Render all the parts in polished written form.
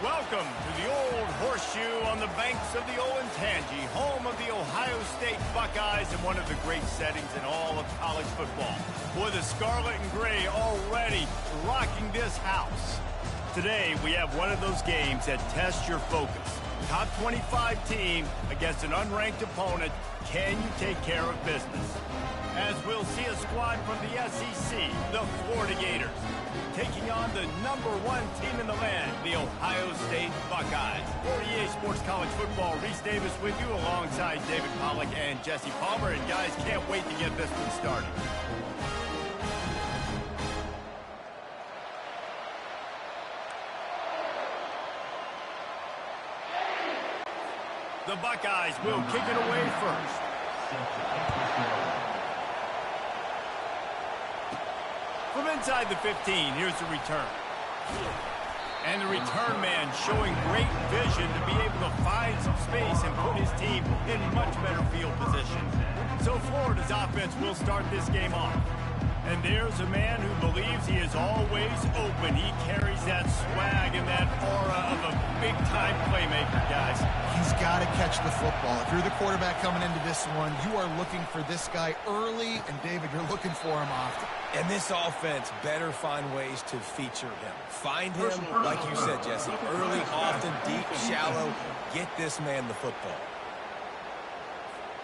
Welcome to the Old Horseshoe on the banks of the Olentangy, home of the Ohio State Buckeyes and one of the great settings in all of college football. Boy, the scarlet and gray already rocking this house. Today, we have one of those games that tests your focus. Top 25 team against an unranked opponent. Can you take care of business? As we'll see a squad from the SEC, the Florida Gators, taking on the #1 team in the land, the Ohio State Buckeyes. For EA Sports College Football, Reese Davis with you alongside David Pollack and Jesse Palmer. And guys, can't wait to get this one started. The Buckeyes will kick it away first. From inside the 15, here's the return. And the return man showing great vision to be able to find some space and put his team in much better field position. So Florida's offense will start this game off. And there's a man who believes he is always open. He carries that swag and that aura of a big-time playmaker, guys. He's got to catch the football. If you're the quarterback coming into this one, you are looking for this guy early, and David, you're looking for him often. And this offense better find ways to feature him. Find him, like you said, Jesse, early, often, deep, shallow. Get this man the football.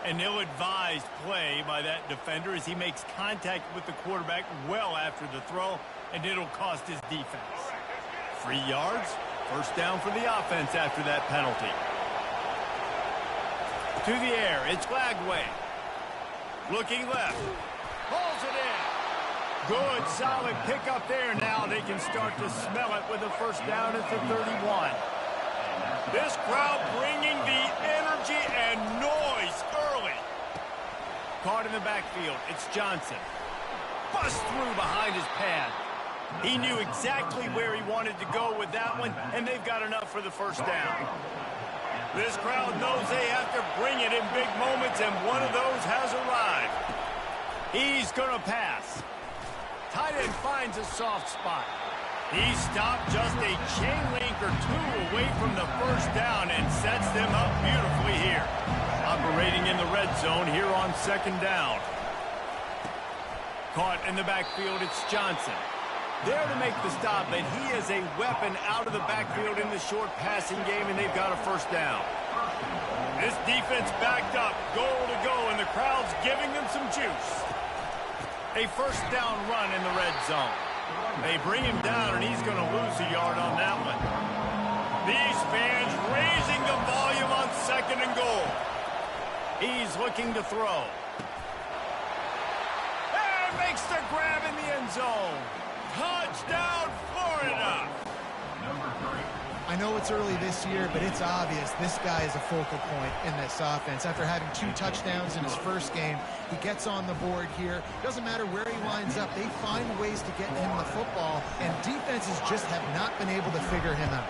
An ill-advised play by that defender as he makes contact with the quarterback well after the throw, and it'll cost his defense. 3 yards, first down for the offense after that penalty. To the air, it's Lagway. Looking left, pulls it in. Good, solid pickup there. Now they can start to smell it with a first down at the 31. This crowd bringing the energy and noise early. Caught in the backfield, it's Johnson. Bust through behind his pad. He knew exactly where he wanted to go with that one, and they've got enough for the first down. This crowd knows they have to bring it in big moments, and one of those has arrived. He's going to pass. Tight end finds a soft spot. He stopped just a chain link or two away from the first down and sets them up beautifully here. Operating in the red zone here on second down. Caught in the backfield, it's Johnson. There to make the stop, and he is a weapon out of the backfield in the short passing game, and they've got a first down. This defense backed up, goal to go, and the crowd's giving them some juice. A first down run in the red zone. They bring him down, and he's going to lose a yard on that one. These fans raising the volume on second and goal. He's looking to throw. And makes the grab in the end zone. Touchdown, Florida! I know it's early this year, but it's obvious this guy is a focal point in this offense. After having 2 touchdowns in his first game, he gets on the board here. Doesn't matter where he lines up, they find ways to get him the football, and defenses just have not been able to figure him out.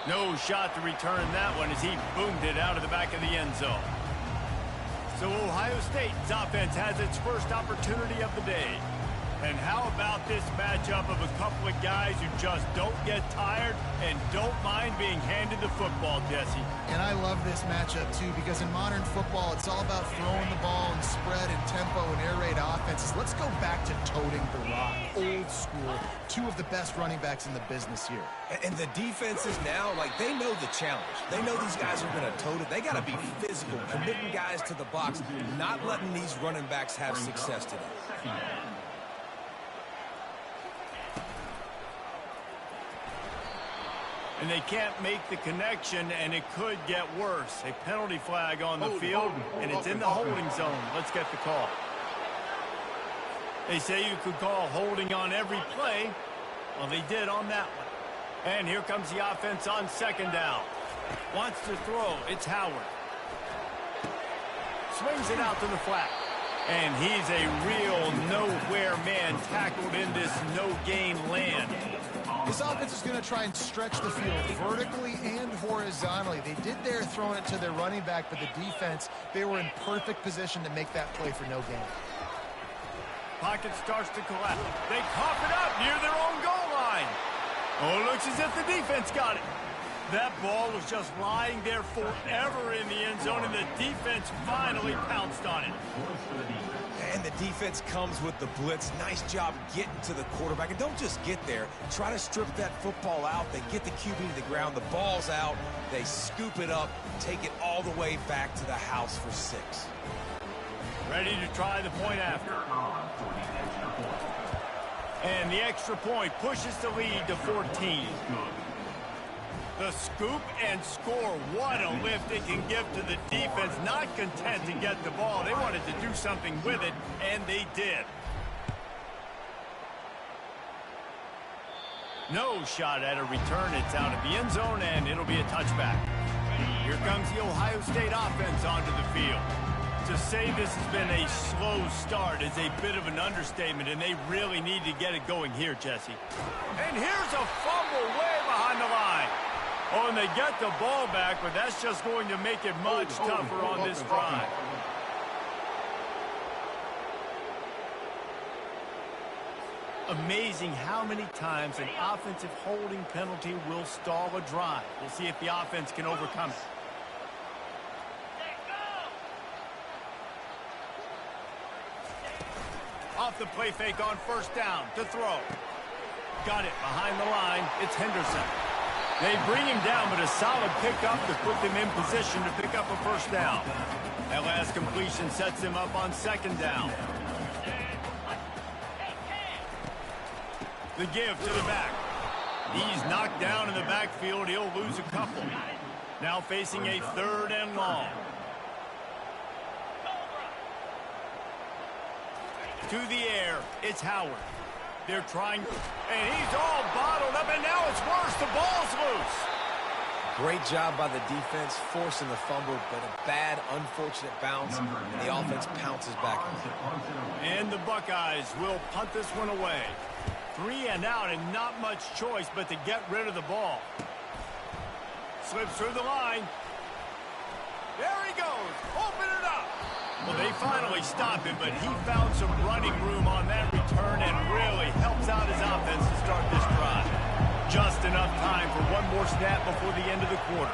No shot to return that one as he boomed it out of the back of the end zone. So Ohio State's offense has its first opportunity of the day. And how about this matchup of a couple of guys who just don't get tired and don't mind being handed the football, Jesse? And I love this matchup, too, because in modern football, it's all about throwing the ball and spread and tempo and air raid offenses. Let's go back to toting the rock. Old school. 2 of the best running backs in the business here. And the defenses now, like, they know the challenge. They know these guys are going to tote it. They got to be physical, committing guys to the box, not letting these running backs have success today. And they can't make the connection, and it could get worse. A penalty flag on the field, and it's in the holding zone. Let's get the call. They say you could call holding on every play. Well, they did on that one. And here comes the offense on second down. Wants to throw. It's Howard. Swings it out to the flat. And he's a real nowhere man tackled in this no-gain land. This offense is going to try and stretch the field vertically and horizontally. They did there throwing it to their running back, but the defense, they were in perfect position to make that play for no gain. Pocket starts to collapse. They cough it up near their own goal line. Oh, it looks as if the defense got it. That ball was just lying there forever in the end zone, and the defense finally pounced on it. And the defense comes with the blitz. Nice job getting to the quarterback. And don't just get there. Try to strip that football out. They get the QB to the ground. The ball's out. They scoop it up, take it all the way back to the house for 6. Ready to try the point after. And the extra point pushes the lead to 14. The scoop and score. What a lift it can give to the defense. Not content to get the ball. They wanted to do something with it, and they did. No shot at a return. It's out of the end zone, and it'll be a touchback. Here comes the Ohio State offense onto the field. To say this has been a slow start is a bit of an understatement, and they really need to get it going here, Jesse. And here's a fumble way behind the line. Oh, and they get the ball back, but that's just going to make it much tougher on this drive. Amazing how many times an offensive holding penalty will stall a drive. We'll see if the offense can overcome it. Off the play fake on first down to throw. Got it behind the line. It's Henderson. They bring him down, but a solid pickup to put them in position to pick up a first down. That last completion sets them up on second down. The give to the back. He's knocked down in the backfield. He'll lose a couple. Now facing a 3rd and long. To the air, it's Howard. They're trying, and he's all bottled up, and now it's worse. The ball's loose. Great job by the defense, forcing the fumble, but a bad, unfortunate bounce, and the offense pounces back on it. And the Buckeyes will punt this one away. 3 and out, and not much choice but to get rid of the ball. Slips through the line. There he goes. Open it up. Well, they finally stop him, but he found some running room on that return and really helps out his offense to start this drive. Just enough time for one more snap before the end of the quarter.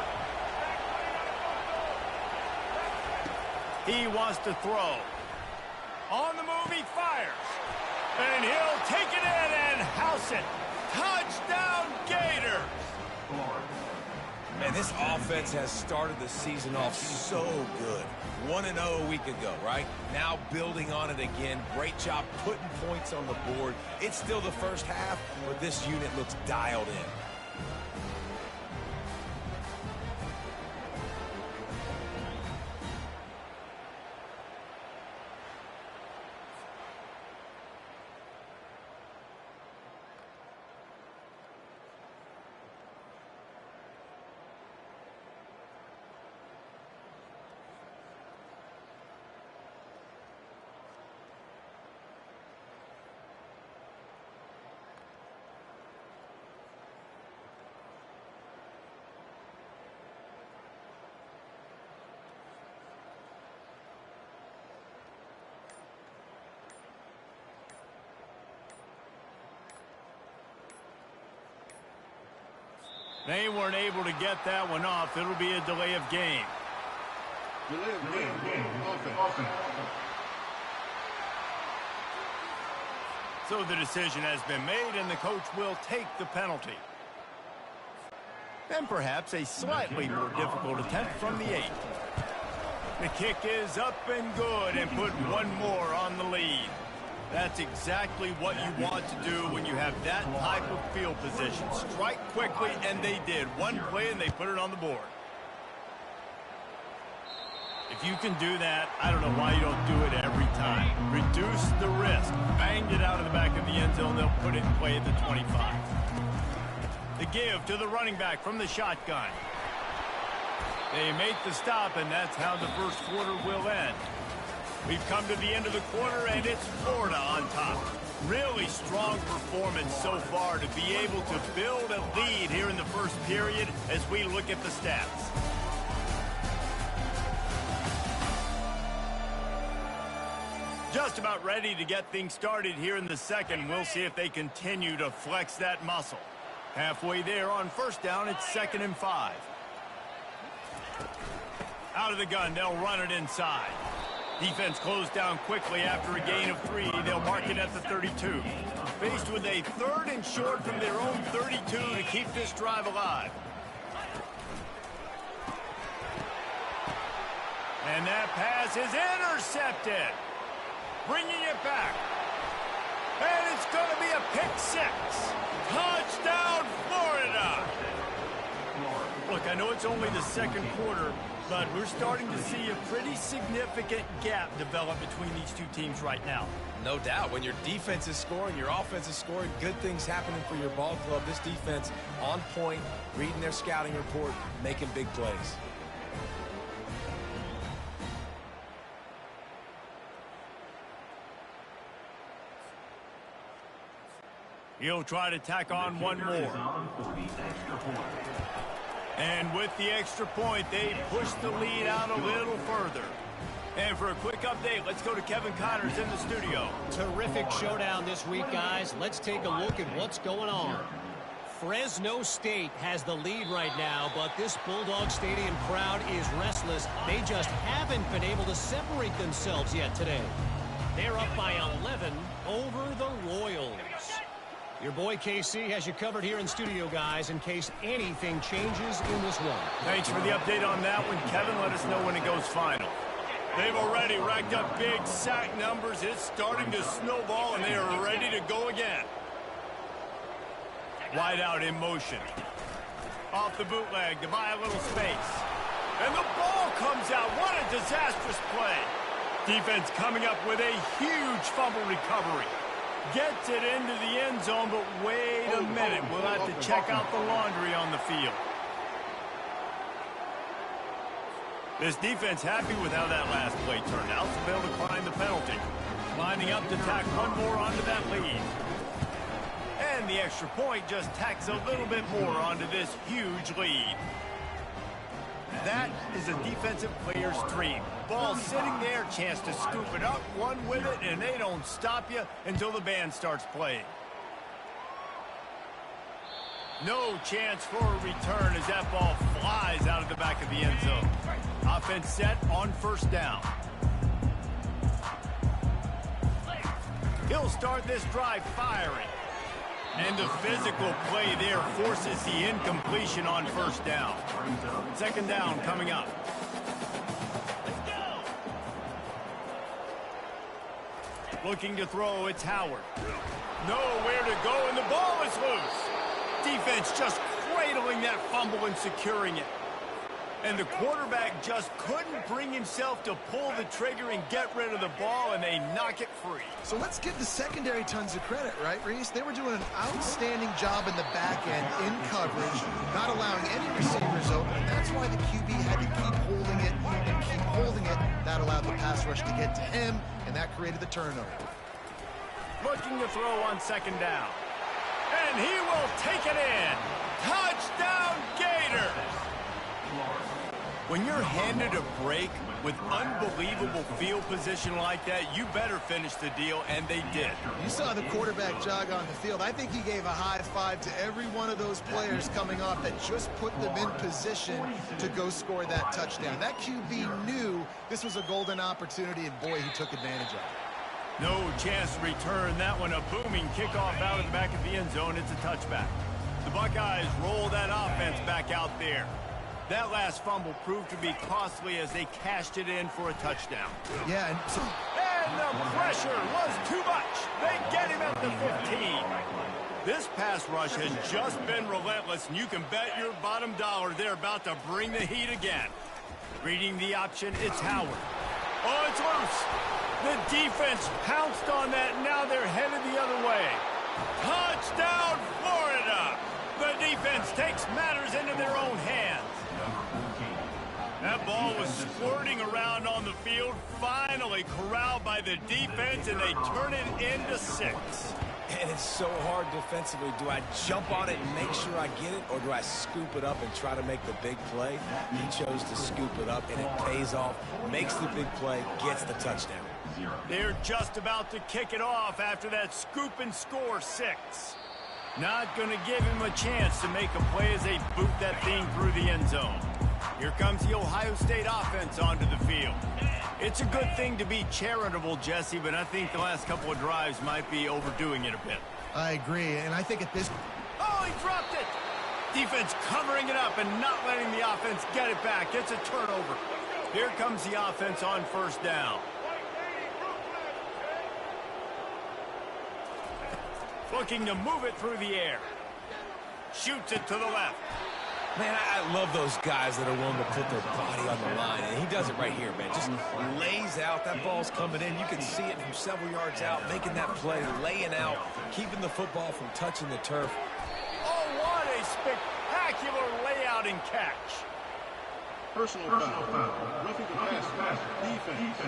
He wants to throw. On the move, he fires. And he'll take it in and house it. Touchdown, Gators! Man, this offense has started the season off so good. 1-0 a week ago, right? Now building on it again. Great job putting points on the board. It's still the first half, but this unit looks dialed in. They weren't able to get that one off. It'll be a delay of game. Delay of game. Offense. So the decision has been made, and the coach will take the penalty. And perhaps a slightly more difficult attempt from the 8. The kick is up and good, and put one more on the lead. That's exactly what you want to do when you have that type of field position. Strike quickly, and they did. One play, and they put it on the board. If you can do that, I don't know why you don't do it every time. Reduce the risk. Banged it out of the back of the end zone. They'll put it in play at the 25. The give to the running back from the shotgun. They make the stop, and that's how the first quarter will end. We've come to the end of the quarter, and it's Florida on top. Really strong performance so far to be able to build a lead here in the first period as we look at the stats. Just about ready to get things started here in the second. We'll see if they continue to flex that muscle. Halfway there on first down, it's 2nd and 5. Out of the gun, they'll run it inside. Defense closed down quickly after a gain of 3. They'll mark it at the 32. Faced with a 3rd and short from their own 32 to keep this drive alive. And that pass is intercepted. Bringing it back. And it's going to be a pick 6. Touchdown, Florida. Look, I know it's only the 2nd quarter, but we're starting to see a pretty significant gap develop between these two teams right now. No doubt. When your defense is scoring, your offense is scoring, good things happening for your ball club. This defense on point, reading their scouting report, making big plays. He'll try to tack on one more. And with the extra point, they push the lead out a little further. And for a quick update, let's go to Kevin Connors in the studio. Terrific showdown this week, guys. Let's take a look at what's going on. Fresno State has the lead right now, but this Bulldog Stadium crowd is restless. They just haven't been able to separate themselves yet today. They're up by 11 over the Royals. Your boy KC has you covered here in studio, guys, in case anything changes in this one. Thanks for the update on that one, Kevin. Let us know when it goes final. They've already racked up big sack numbers. It's starting to snowball, and they are ready to go again. Wide out in motion. Off the bootleg to buy a little space. And the ball comes out. What a disastrous play. Defense coming up with a huge fumble recovery. Gets it into the end zone, but wait a minute. We'll have to check out the laundry on the field. This defense happy with how that last play turned out, so they'll decline the penalty. Lining up to tack one more onto that lead. And the extra point just tacks a little bit more onto this huge lead. That is a defensive player's dream. Ball sitting there, chance to scoop it up, one with it, and they don't stop you until the band starts playing. No chance for a return as that ball flies out of the back of the end zone. Offense set on first down. He'll start this drive firing. And the physical play there forces the incompletion on first down. 2nd down coming up. Looking to throw, it's Howard. Nowhere to go, and the ball is loose. Defense just cradling that fumble and securing it. And the quarterback just couldn't bring himself to pull the trigger and get rid of the ball, and they knock it free. So let's give the secondary tons of credit, right, Reese? They were doing an outstanding job in the back end, in coverage, not allowing any receivers open, and that's why the QB had to keep holding it and keep holding it. That allowed the pass rush to get to him, and that created the turnover. Looking to throw on 2nd down. And he will take it in. Touchdown, Gators! When you're handed a break with unbelievable field position like that, you better finish the deal, and they did. You saw the quarterback jog on the field. I think he gave a high five to every one of those players coming off that just put them in position to go score that touchdown. That QB knew this was a golden opportunity, and boy, he took advantage of it. No chance to return that one. A booming kickoff out of the back of the end zone. It's a touchback. The Buckeyes roll that offense back out there. That last fumble proved to be costly as they cashed it in for a touchdown. Yeah, and the pressure was too much. They get him at the 15. This pass rush has just been relentless, and you can bet your bottom dollar they're about to bring the heat again. Reading the option, it's Howard. Oh, it's loose. The defense pounced on that, and now they're headed the other way. Touchdown, Florida! The defense takes matters into their own hands. That ball was squirting around on the field, finally corralled by the defense, and they turn it into 6. And it's so hard defensively. Do I jump on it and make sure I get it, or do I scoop it up and try to make the big play? He chose to scoop it up, and it pays off, makes the big play, gets the touchdown. They're just about to kick it off after that scoop and score 6. Not going to give him a chance to make a play as they boot that thing through the end zone. Here comes the Ohio State offense onto the field. It's a good thing to be charitable, Jesse, but I think the last couple of drives might be overdoing it a bit. I agree, and I think at this... Oh, he dropped it! Defense covering it up and not letting the offense get it back. It's a turnover. Here comes the offense on first down. Looking to move it through the air. Shoots it to the left. Man, I love those guys that are willing to put their body on the line, and he does it right here, man. Just lays out. That ball's coming in. You can see it from several yards out, making that play, laying out, keeping the football from touching the turf. Oh, what a spectacular layout and catch. Personal foul. Roughing the pass. Defense.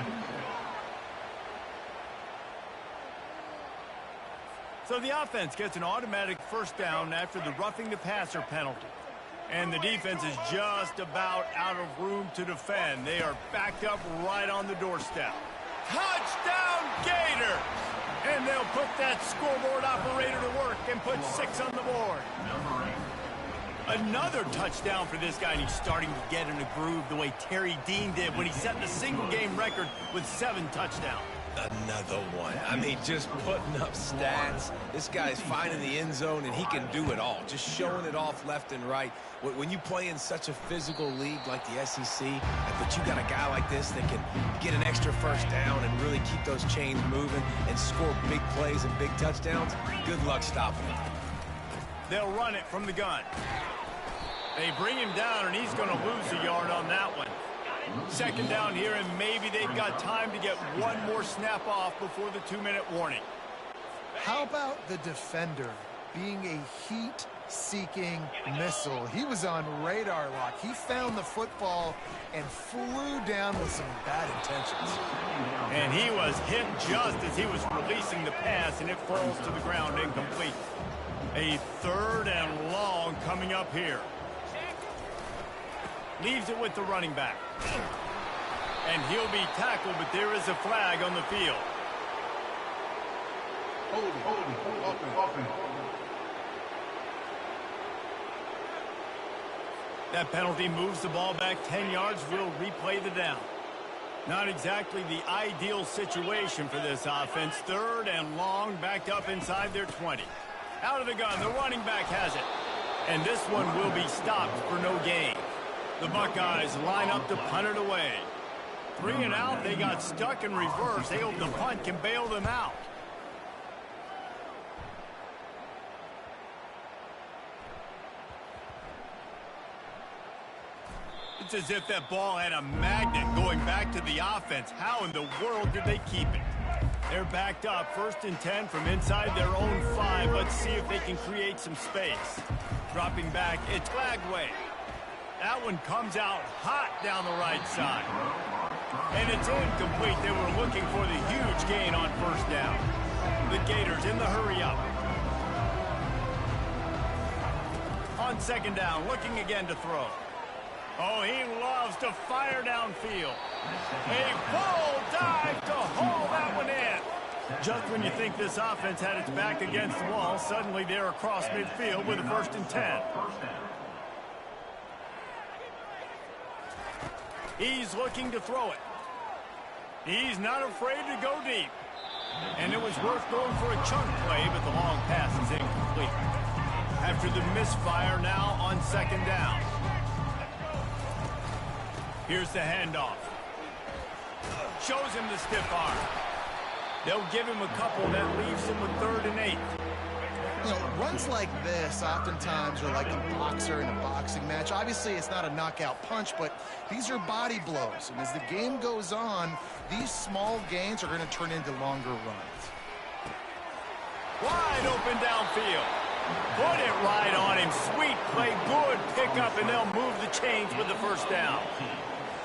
So the offense gets an automatic first down after the roughing the passer penalty. And the defense is just about out of room to defend. They are backed up right on the doorstep. Touchdown, Gator! And they'll put that scoreboard operator to work and put 6 on the board. Another touchdown for this guy, and he's starting to get in a groove the way Terry Dean did when he set the single-game record with 7 touchdowns. Another one. I mean, just putting up stats. This guy's finding the end zone, and he can do it all. Just showing it off left and right. When you play in such a physical league like the SEC, but you got a guy like this that can get an extra first down and really keep those chains moving and score big plays and big touchdowns, good luck stopping him. They'll run it from the gun. They bring him down, and he's going to lose a yard on that one. Second down here, and maybe they've got time to get one more snap off before the 2-minute warning. How about the defender being a heat-seeking missile? He was on radar lock. He found the football and flew down with some bad intentions. And he was hit just as he was releasing the pass, and it falls to the ground incomplete. A 3rd and long coming up here. Leaves it with the running back. And he'll be tackled, but there is a flag on the field. Holding. That penalty moves the ball back 10 yards. We'll replay the down. Not exactly the ideal situation for this offense. 3rd and long, backed up inside their 20. Out of the gun, the running back has it. And this one will be stopped for no gain. The Buckeyes line up to punt it away. 3 and out, they got stuck in reverse. They hope the punt can bail them out. It's as if that ball had a magnet going back to the offense. How in the world did they keep it? They're backed up, 1st and 10 from inside their own 5. Let's see if they can create some space. Dropping back, it's Flagway. That one comes out hot down the right side. And it's incomplete. They were looking for the huge gain on first down. The Gators in the hurry up. On second down, looking again to throw. Oh, he loves to fire downfield. A full dive to haul that one in. Just when you think this offense had its back against the wall, suddenly they're across midfield with a 1st and 10. He's looking to throw it. He's not afraid to go deep. And it was worth going for a chunk play, but the long pass is incomplete. After the misfire, now on second down. Here's the handoff. Shows him the stiff arm. They'll give him a couple that leaves him with 3rd and 8. You know, runs like this oftentimes are like a boxer in a boxing match. Obviously, it's not a knockout punch, but these are body blows. And as the game goes on, these small gains are going to turn into longer runs. Wide open downfield. Put it right on him. Sweet play, good pickup, and they'll move the chains with the first down.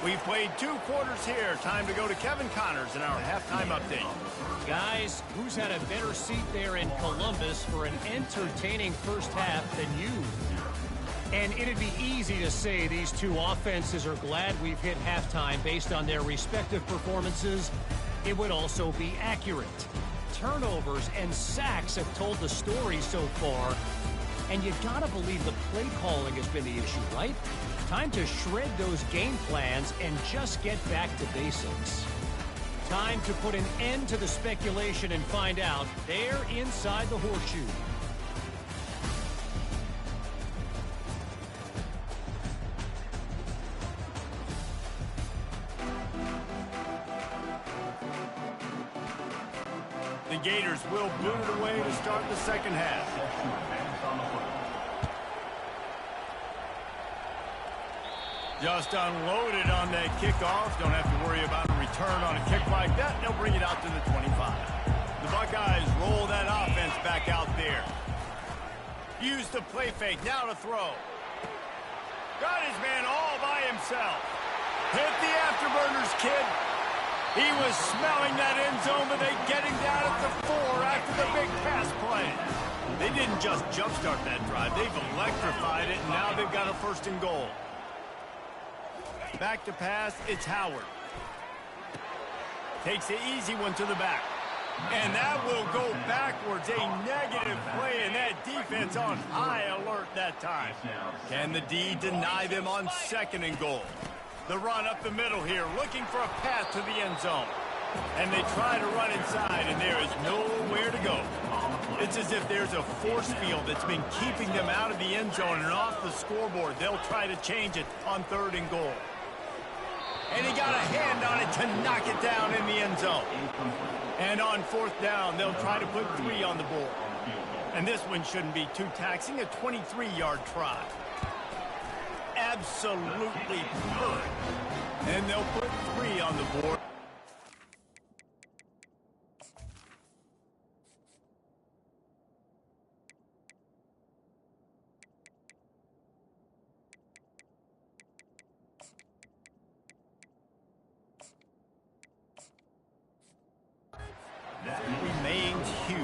We've played 2 quarters here. Time to go to Kevin Connors in our halftime update. Guys, who's had a better seat there in Columbus for an entertaining first half than you? And it'd be easy to say these 2 offenses are glad we've hit halftime based on their respective performances. It would also be accurate. Turnovers and sacks have told the story so far. And you gotta believe the play calling has been the issue, right? Time to shred those game plans and just get back to basics. Time to put an end to the speculation and find out. They're inside the horseshoe. The Gators will boot it away to start the second half. Just unloaded on that kickoff. Don't have to worry about a return on a kick like that. They'll bring it out to the 25. The Buckeyes roll that offense back out there. Use the play fake. Now to throw. Got his man all by himself. Hit the afterburners, kid. He was smelling that end zone, but they get him down at the 4 after the big pass play. They didn't just jumpstart that drive. They've electrified it, and now they've got a 1st and goal. Back to pass, it's Howard. Takes the easy one to the back. And that will go backwards. A negative play, and that defense on high alert that time. Can the D deny them on 2nd and goal? The run up the middle here, looking for a path to the end zone. And they try to run inside, and there is nowhere to go. It's as if there's a force field that's been keeping them out of the end zone and off the scoreboard. They'll try to change it on 3rd and goal. And he got a hand on it to knock it down in the end zone. And on 4th down, they'll try to put 3 on the board. And this one shouldn't be too taxing, a 23-yard try. Absolutely perfect. And they'll put 3 on the board. Remains huge.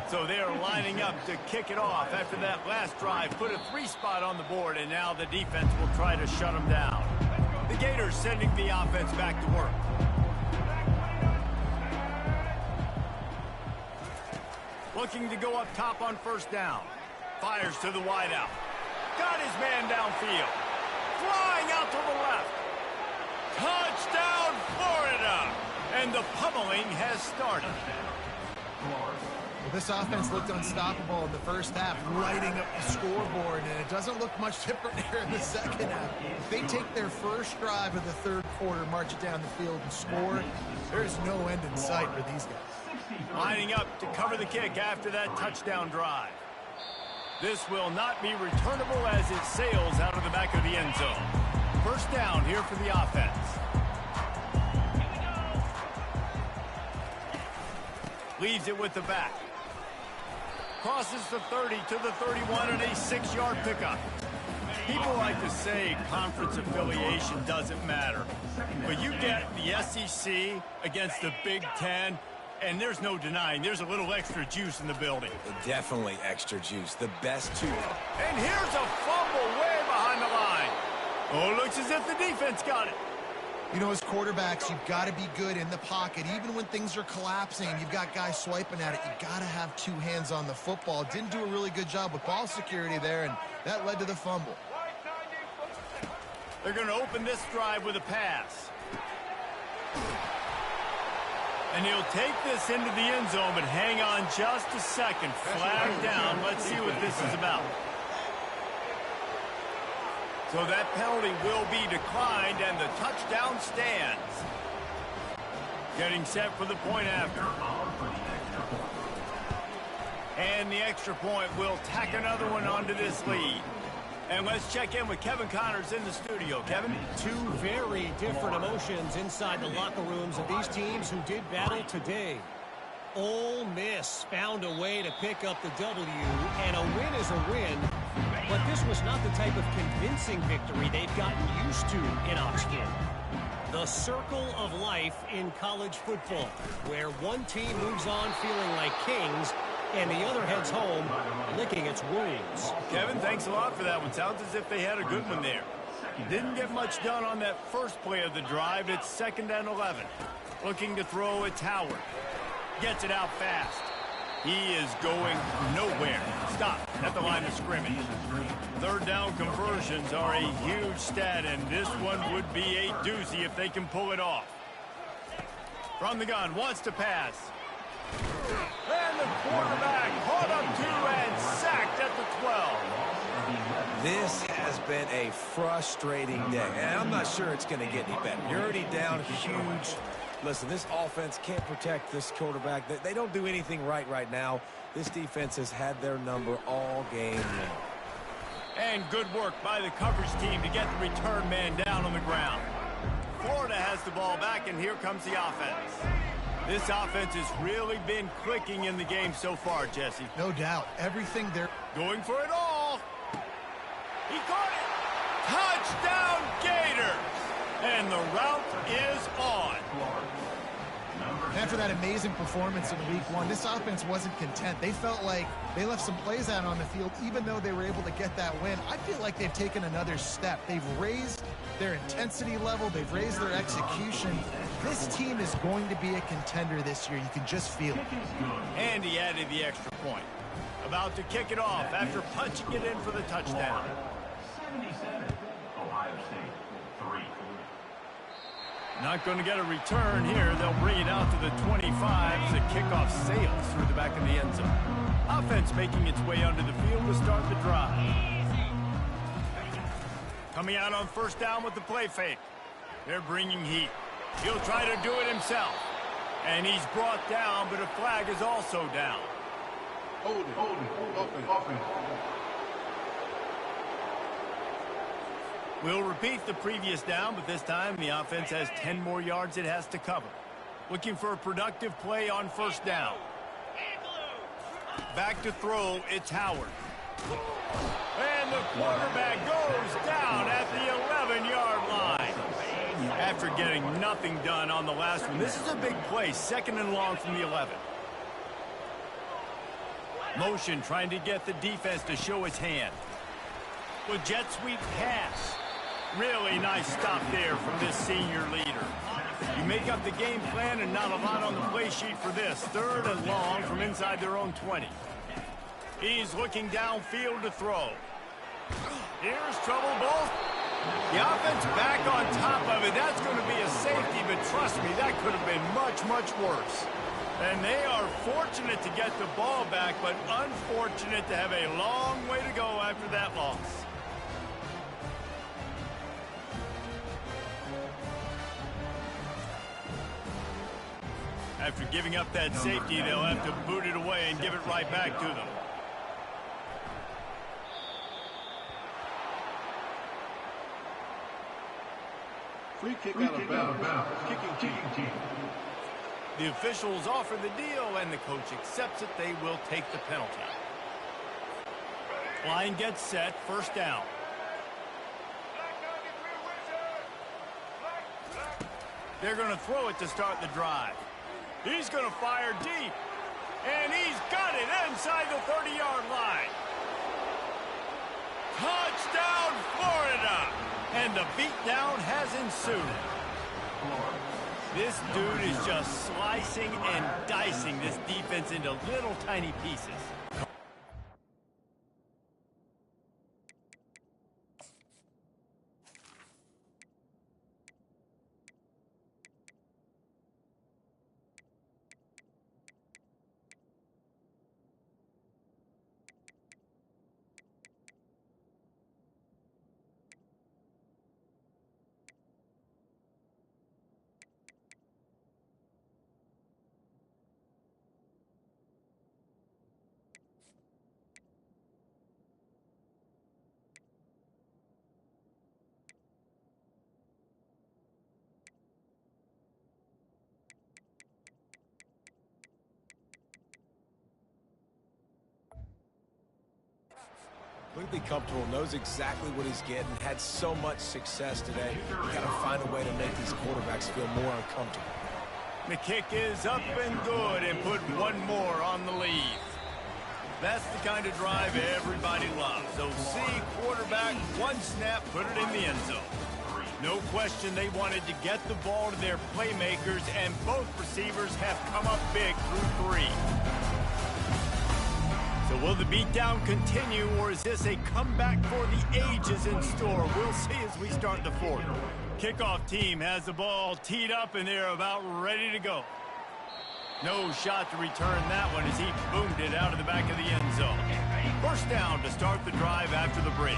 So they're lining up to kick it off after that last drive. Put a 3 spot on the board, and now the defense will try to shut them down. The Gators sending the offense back to work. Looking to go up top on 1st down. Fires to the wideout. Got his man downfield. Flying out to the left. Touchdown, Florida! And the pummeling has started. Well, this offense looked unstoppable in the first half, lighting up the scoreboard, and it doesn't look much different here in the second half. If they take their first drive of the 3rd quarter, march it down the field, and score, there's no end in sight for these guys. Lining up to cover the kick after that touchdown drive. This will not be returnable as it sails out of the back of the end zone. 1st down here for the offense. Leaves it with the back. Crosses the 30 to the 31 and a 6-yard pickup. People like to say conference affiliation doesn't matter. But you get the SEC against the Big Ten, and there's no denying there's a little extra juice in the building. Definitely extra juice. The best 2. And here's a fumble way behind the line. Oh, looks as if the defense got it. You know, as quarterbacks, you've got to be good in the pocket. Even when things are collapsing, you've got guys swiping at it. You've got to have 2 hands on the football. Didn't do a really good job with ball security there, and that led to the fumble. They're going to open this drive with a pass. And he'll take this into the end zone, but hang on just a second. Flag down. Let's see what this is about. So that penalty will be declined, and the touchdown stands. Getting set for the point after. And the extra point will tack another one onto this lead. And let's check in with Kevin Connors in the studio. Kevin? 2 very different emotions inside the locker rooms of these teams who did battle today. Ole Miss found a way to pick up the W, and a win is a win. But this was not the type of convincing victory they've gotten used to in Oxford. The circle of life in college football, where one team moves on feeling like kings, and the other heads home licking its wounds. Kevin, thanks a lot for that one. Sounds as if they had a good one there. Didn't get much done on that first play of the drive. It's 2nd and 11. Looking to throw, it's Howard. Gets it out fast. He is going nowhere. Stop at the line of scrimmage. Third down conversions are a huge stat, and this one would be a doozy if they can pull it off. From the gun, wants to pass. And the quarterback caught up to and sacked at the 12. This has been a frustrating day, and I'm not sure it's going to get any better. You're already down huge. Listen, this offense can't protect this quarterback. They don't do anything right now. This defense has had their number all game long. And good work by the coverage team to get the return man down on the ground. Florida has the ball back, and here comes the offense. This offense has really been clicking in the game so far, Jesse. No doubt. Everything they're going for it all. He caught it. Touchdown, Gators. And the route is on. After that amazing performance in week one, this offense wasn't content. They felt like they left some plays out on the field, even though they were able to get that win. I feel like they've taken another step. They've raised their intensity level. They've raised their execution. This team is going to be a contender this year. You can just feel it. And he added the extra point. About to kick it off after punching it in for the touchdown. 77, Ohio State, 3. Not going to get a return here. They'll bring it out to the 25 as the kickoff sails through the back of the end zone. Offense making its way onto the field to start the drive. Coming out on first down with the play fake. They're bringing heat. He'll try to do it himself. And he's brought down, but a flag is also down. Hold it, offense. We'll repeat the previous down, but this time the offense has 10 more yards it has to cover. Looking for a productive play on first down. Back to throw, it's Howard. And the quarterback goes down at the 11-yard line. After getting nothing done on the last one, this is a big play, 2nd and long from the 11. Motion trying to get the defense to show its hand. With jet sweep pass. Really nice stop there from this senior leader. You make up the game plan and not a lot on the play sheet for this. 3rd and long from inside their own 20. He's looking downfield to throw. Here's trouble both. The offense back on top of it. That's going to be a safety, but trust me, that could have been much worse. And they are fortunate to get the ball back, but unfortunate to have a long way to go after that loss. After giving up that safety, they'll have to boot it away and give it right back to them. Free kick out of bounds. Kicking team. The officials offer the deal, and the coach accepts it. They will take the penalty. Line gets set, first down. They're going to throw it to start the drive. He's going to fire deep. And he's got it inside the 30-yard line. Touchdown, Florida! And the beatdown has ensued. This dude is just slicing and dicing this defense into little tiny pieces. Completely comfortable, knows exactly what he's getting, had so much success today. You got to find a way to make these quarterbacks feel more uncomfortable. The kick is up and good, and put one more on the lead. That's the kind of drive everybody loves. So see quarterback, one snap, put it in the end zone. No question they wanted to get the ball to their playmakers, and both receivers have come up big through 3. So will the beatdown continue, or is this a comeback for the ages in store? We'll see as we start the 4th. Kickoff team has the ball teed up, and they're about ready to go. No shot to return that one as he boomed it out of the back of the end zone. First down to start the drive after the break.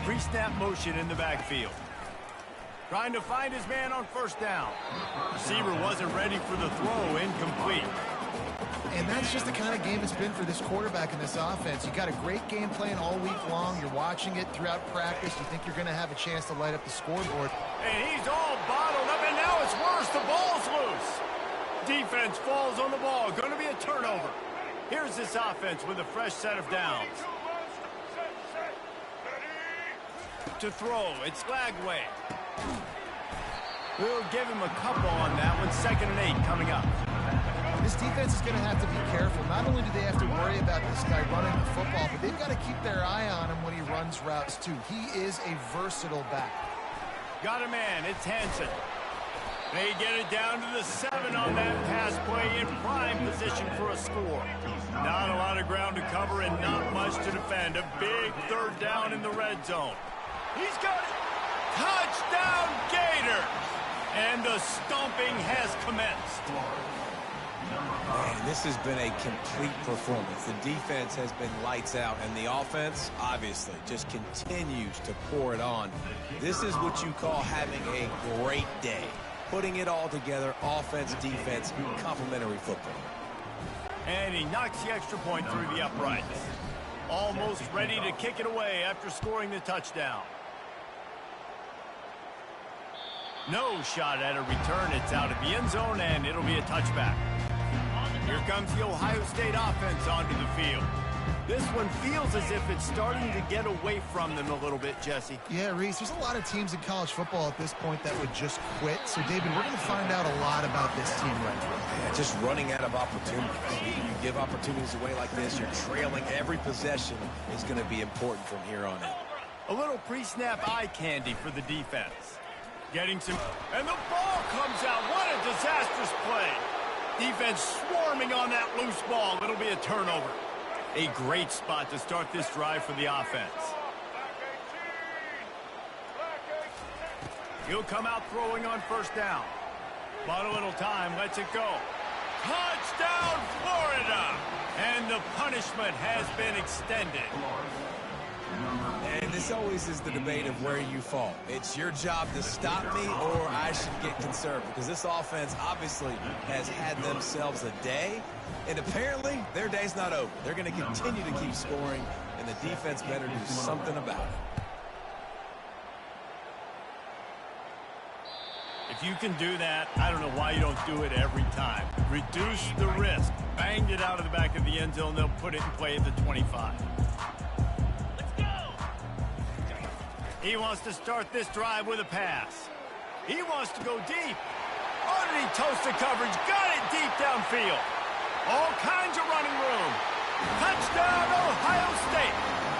Pre-snap motion in the backfield. Trying to find his man on first down. Receiver wasn't ready for the throw, incomplete. And that's just the kind of game it's been for this quarterback in this offense. You got a great game plan all week long. You're watching it throughout practice. You think you're going to have a chance to light up the scoreboard. And he's all bottled up, and now it's worse. The ball's loose. Defense falls on the ball. Going to be a turnover. Here's this offense with a fresh set of downs. To throw, it's Lagway. We'll give him a couple on that one. 2nd and 8 coming up. This defense is going to have to be careful. Not only do they have to worry about this guy running the football, but they've got to keep their eye on him when he runs routes, too. He is a versatile back. Got a man. It's Hansen. They get it down to the 7 on that pass play, in prime position for a score. Not a lot of ground to cover and not much to defend. A big 3rd down in the red zone. He's got it. Touchdown, Gators. And the stomping has commenced. Man, this has been a complete performance. The defense has been lights out, and the offense, obviously, just continues to pour it on. This is what you call having a great day. Putting it all together, offense, defense, complementary football. And he knocks the extra point through the uprights. Almost ready to kick it away after scoring the touchdown. No shot at a return. It's out of the end zone, and it'll be a touchback. Here comes the Ohio State offense onto the field. This one feels as if it's starting to get away from them a little bit, Jesse. Yeah, Reese, there's a lot of teams in college football at this point that would just quit. So, David, we're going to find out a lot about this team right now. Yeah, just running out of opportunities. You give opportunities away like this, you're trailing. Every possession is going to be important from here on in. A little pre-snap eye candy for the defense. Getting some... And the ball comes out. What a disastrous play. Defense swarming on that loose ball. It'll be a turnover. A great spot to start this drive for the offense. He'll come out throwing on first down. Bought a little time, lets it go. Touchdown, Florida! And the punishment has been extended. And this always is the debate of where you fall. It's your job to stop me, or I should get conservative, because this offense obviously has had themselves a day, and apparently their day's not over. They're going to continue to keep scoring, and the defense better do something about it. If you can do that, I don't know why you don't do it every time. Reduce the risk. Banged it out of the back of the end zone. They'll put it in play at the 25. He wants to start this drive with a pass. He wants to go deep. Underneath toasted coverage. Got it deep downfield. All kinds of running room. Touchdown, Ohio State.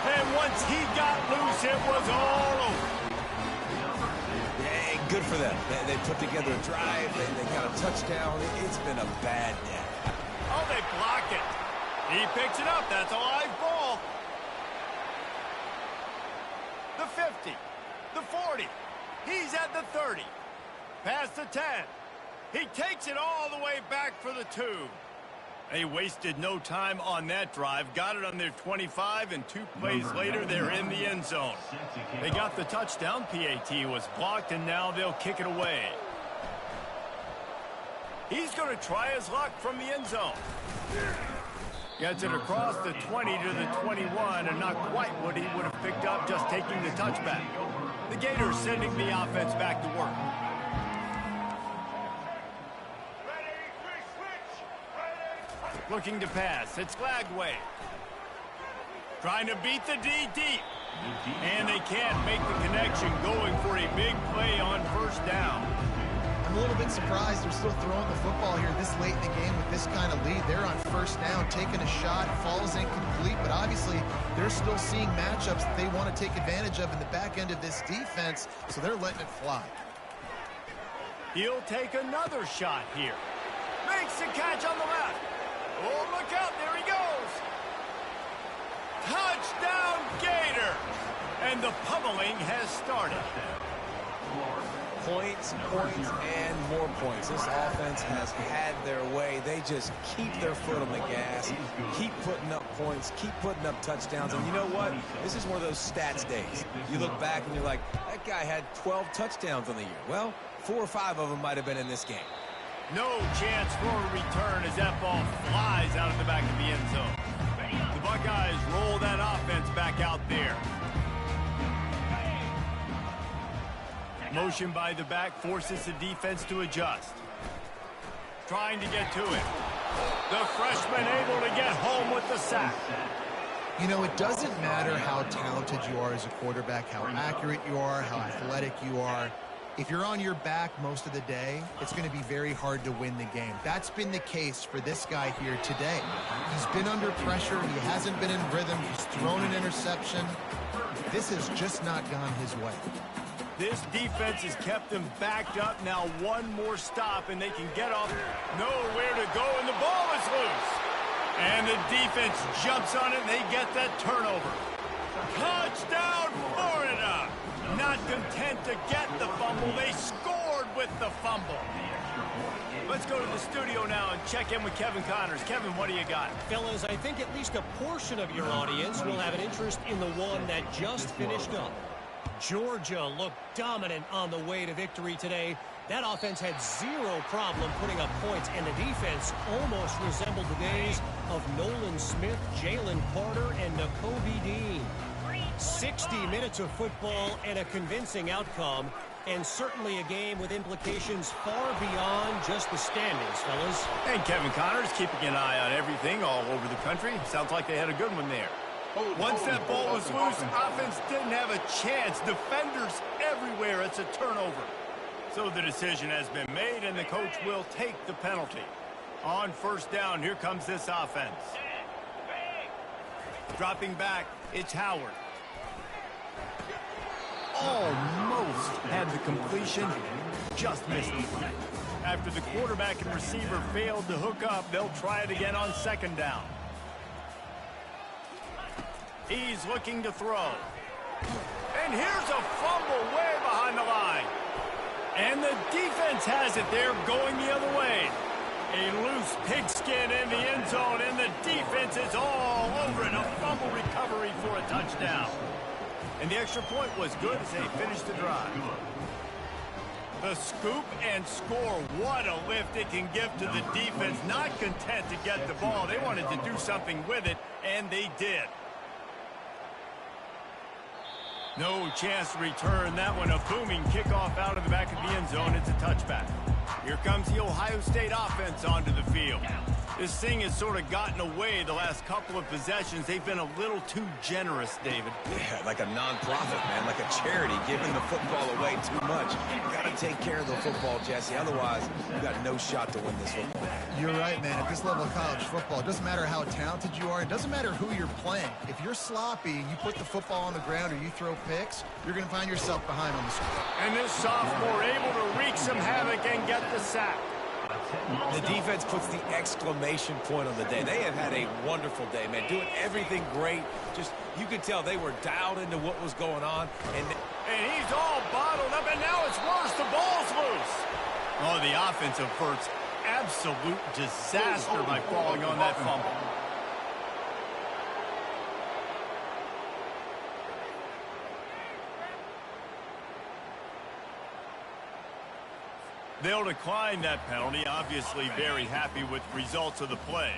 And once he got loose, it was all over. Hey, good for them. They put together a drive. They got a touchdown. It's been a bad day. Oh, they block it. He picks it up. That's a live ball. The 50, the 40, he's at the 30, past the 10. He takes it all the way back for the 2. They wasted no time on that drive, got it on their 25, and 2 plays later, they're in the end zone. They got the touchdown. PAT was blocked, and now they'll kick it away. He's going to try his luck from the end zone. Gets it across the 20 to the 21, and not quite what he would have picked up just taking the touchback. The Gators sending the offense back to work. Looking to pass. It's Lagway. Trying to beat the D deep. And they can't make the connection, going for a big play on first down. I I'm a little bit surprised they're still throwing the football here this late in the game with this kind of lead. They're on first down, taking a shot, falls incomplete, but obviously they're still seeing matchups that they want to take advantage of in the back end of this defense, so they're letting it fly. He'll take another shot here. Makes the catch on the left. Oh, look out, there he goes. Touchdown, Gator. And the pummeling has started. Points, points, and more points. This offense has had their way. They just keep their foot on the gas, keep putting up points, keep putting up touchdowns. And you know what? This is one of those stats days. You look back and you're like, that guy had 12 touchdowns on the year. Well, 4 or 5 of them might have been in this game. No chance for a return as that ball flies out of the back of the end zone. The Buckeyes roll that offense back out there. Motion by the back forces the defense to adjust. Trying to get to it. The freshman able to get home with the sack. You know, it doesn't matter how talented you are as a quarterback, how accurate you are, how athletic you are. If you're on your back most of the day, it's going to be very hard to win the game. That's been the case for this guy here today. He's been under pressure. He hasn't been in rhythm. He's thrown an interception. This has just not gone his way. This defense has kept them backed up. Now one more stop, and they can get off. Nowhere to go, and the ball is loose. And the defense jumps on it, and they get that turnover. Touchdown, Florida! Not content to get the fumble, they scored with the fumble. Let's go to the studio now and check in with Kevin Connors. Kevin, what do you got? Fellas, I think at least a portion of your audience will have an interest in the one that just finished up. Georgia looked dominant on the way to victory today. That offense had zero problem putting up points, and the defense almost resembled the days of Nolan Smith, Jalen Carter, and Tobie Dean. 60 minutes of football and a convincing outcome, and certainly a game with implications far beyond just the standings, fellas. And Kevin Connors keeping an eye on everything all over the country. Sounds like they had a good one there. Once that ball was loose, offense didn't have a chance. Defenders everywhere. It's a turnover. So the decision has been made, and the coach will take the penalty. On first down, here comes this offense. Dropping back, it's Howard. Almost had the completion, just missed it. After the quarterback and receiver failed to hook up, they'll try it again on second down. He's looking to throw. And here's a fumble way behind the line. And the defense has it there going the other way. A loose pigskin in the end zone, and the defense is all over it. A fumble recovery for a touchdown. And the extra point was good as they finished the drive. The scoop and score. What a lift it can give to the defense. Not content to get the ball. They wanted to do something with it, and they did. No chance to return that one. A booming kickoff out of the back of the end zone. It's a touchback. Here comes the Ohio State offense onto the field. This thing has sort of gotten away the last couple of possessions. They've been a little too generous, David. Yeah, like a non-profit, man, like a charity, giving the football away too much. You got to take care of the football, Jesse. Otherwise, you got no shot to win this football. You're right, man. At this level of college football, it doesn't matter how talented you are. It doesn't matter who you're playing. If you're sloppy and you put the football on the ground or you throw picks, you're going to find yourself behind on the score. And this sophomore able to wreak some havoc and get the sack. The defense puts the exclamation point on the day. They have had a wonderful day, man. Doing everything great. Just, you could tell they were dialed into what was going on. And he's all bottled up, and now it's worse. The ball's loose. Oh, the offense averts absolute disaster by falling on that fumble. They'll decline that penalty, obviously very happy with the results of the play.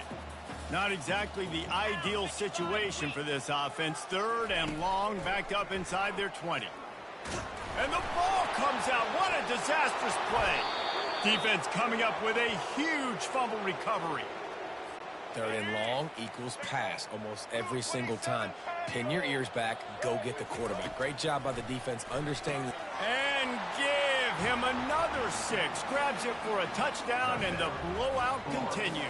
Not exactly the ideal situation for this offense. Third and long, backed up inside their 20. And the ball comes out. What a disastrous play. Defense coming up with a huge fumble recovery. Third and long equals pass almost every single time. Pin your ears back, go get the quarterback. Great job by the defense understanding. And give him another 6. Grabs it for a touchdown, and the blowout continues.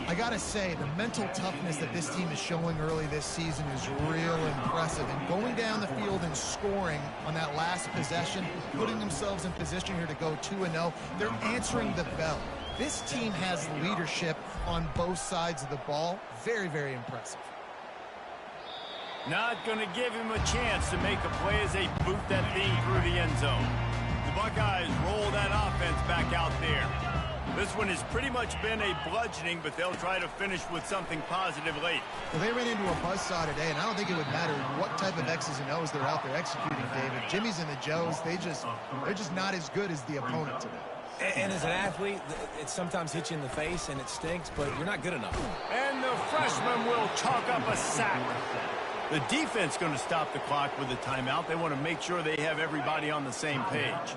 I gotta say, the mental toughness that this team is showing early this season is real impressive. And going down the field and scoring on that last possession, putting themselves in position here to go 2-0, they're answering the bell. This team has leadership on both sides of the ball. Very, very impressive. Not going to give him a chance to make a play as they boot that thing through the end zone. The Buckeyes roll that offense back out there. This one has pretty much been a bludgeoning, but they'll try to finish with something positive late. Well, they ran into a buzzsaw today, and I don't think it would matter what type of X's and O's they're out there executing, David. Jimmy's and the Joes, they're just not as good as the opponent today. And as an athlete, it sometimes hits you in the face and it stinks, but you're not good enough. And the freshman will chalk up a sack. The defense going to stop the clock with a timeout. They want to make sure they have everybody on the same page.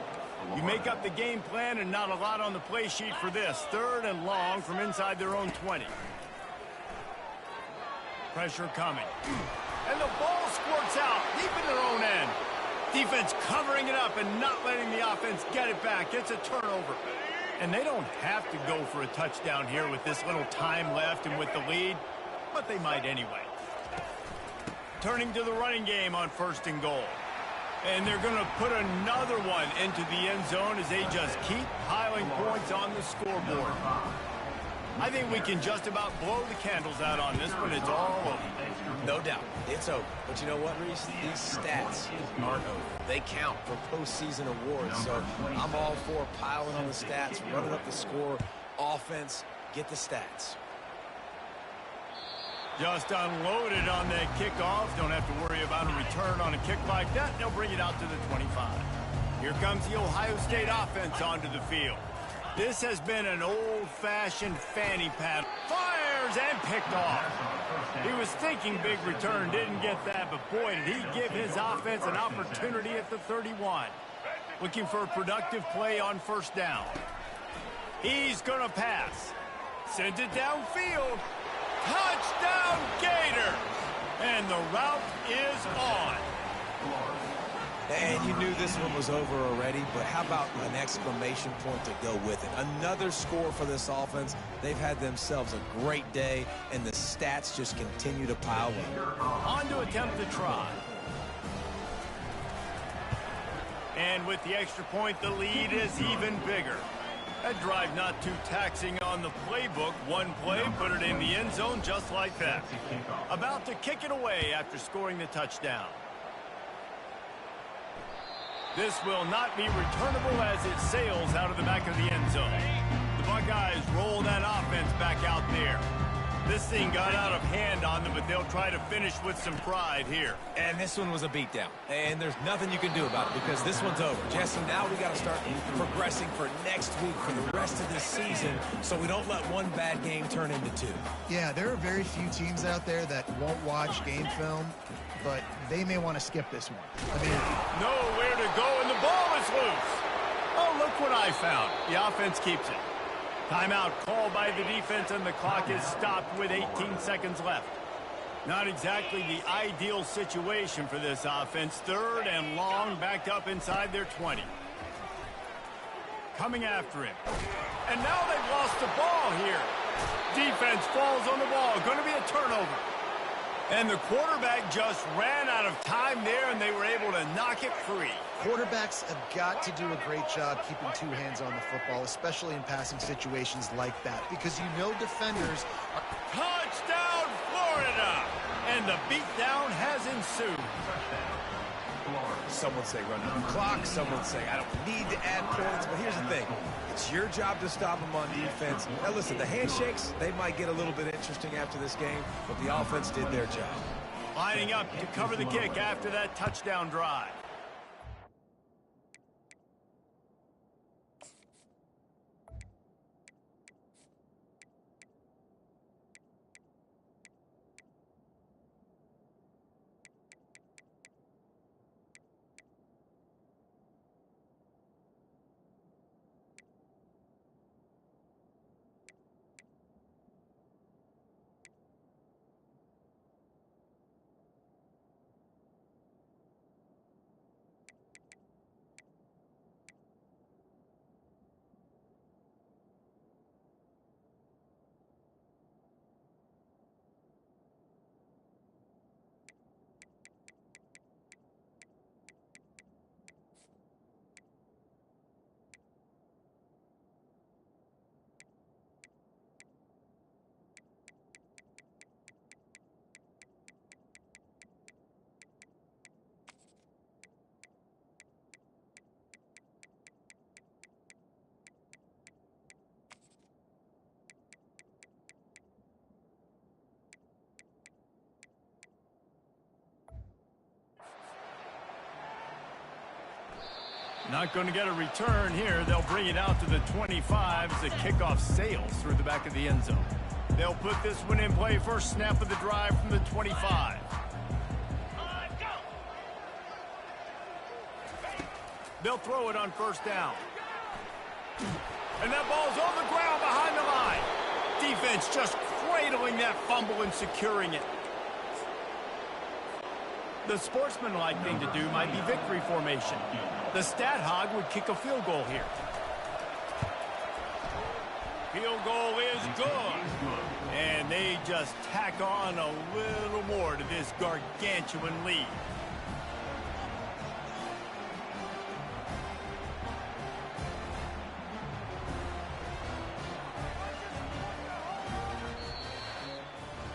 You make up the game plan and not a lot on the play sheet for this. 3rd and long from inside their own 20. Pressure coming. And the ball squirts out deep in their own end. Defense covering it up and not letting the offense get it back. It's a turnover. And they don't have to go for a touchdown here with this little time left and with the lead, but they might anyway. Turning to the running game on 1st and goal. And they're going to put another one into the end zone as they just keep piling points on the scoreboard. I think we can just about blow the candles out on this one. It's all over. No doubt. It's over. But you know what, Reese? These stats aren't over. They count for postseason awards. So I'm all for piling on the stats, running up the score, offense, get the stats. Just unloaded on that kickoff. Don't have to worry about a return on a kick like that. They'll bring it out to the 25. Here comes the Ohio State offense onto the field. This has been an old-fashioned fanny paddle. Fires and picked off. He was thinking big return, didn't get that, but boy, did he give his offense an opportunity at the 31. Looking for a productive play on 1st down. He's going to pass. Sends it downfield. Touchdown, Gator! And the route is on. And you knew this one was over already, but how about an exclamation point to go with it? Another score for this offense. They've had themselves a great day, and the stats just continue to pile up. On to attempt the try. And with the extra point, the lead is even bigger. That drive not too taxing on the playbook. One play, put it in the end zone just like that. About to kick it away after scoring the touchdown. This will not be returnable as it sails out of the back of the end zone. The Buckeyes roll that offense back out there. This thing got out of hand on them, but they'll try to finish with some pride here. And this one was a beatdown. And there's nothing you can do about it because this one's over. Jesse, now we got to start progressing for next week for the rest of this season so we don't let one bad game turn into 2. Yeah, there are very few teams out there that won't watch game film, but they may want to skip this one. I mean, nowhere to go, and the ball is loose. Oh, look what I found. The offense keeps it. Timeout called by the defense, and the clock is stopped with 18 seconds left. Not exactly the ideal situation for this offense. 3rd and long, backed up inside their 20. Coming after him. And now they've lost the ball here. Defense falls on the ball. Going to be a turnover. And the quarterback just ran out of time there, and they were able to knock it free. Quarterbacks have got to do a great job keeping 2 hands on the football, especially in passing situations like that, because you know defenders are... Touchdown, Florida! And the beatdown has ensued. Some would say run out the clock. Some would say I don't need to add points. But here's the thing. It's your job to stop them on defense. Now, listen, the handshakes, they might get a little bit interesting after this game, but the offense did their job. Lining up to cover the kick after that touchdown drive. Not going to get a return here. They'll bring it out to the 25 as the kickoff sails through the back of the end zone. They'll put this one in play first snap of the drive from the 25. They'll throw it on first down. And that ball's on the ground behind the line. Defense just cradling that fumble and securing it. The sportsmanlike thing to do might be victory formation. The stat hog would kick a field goal here. Field goal is good. And they just tack on a little more to this gargantuan lead.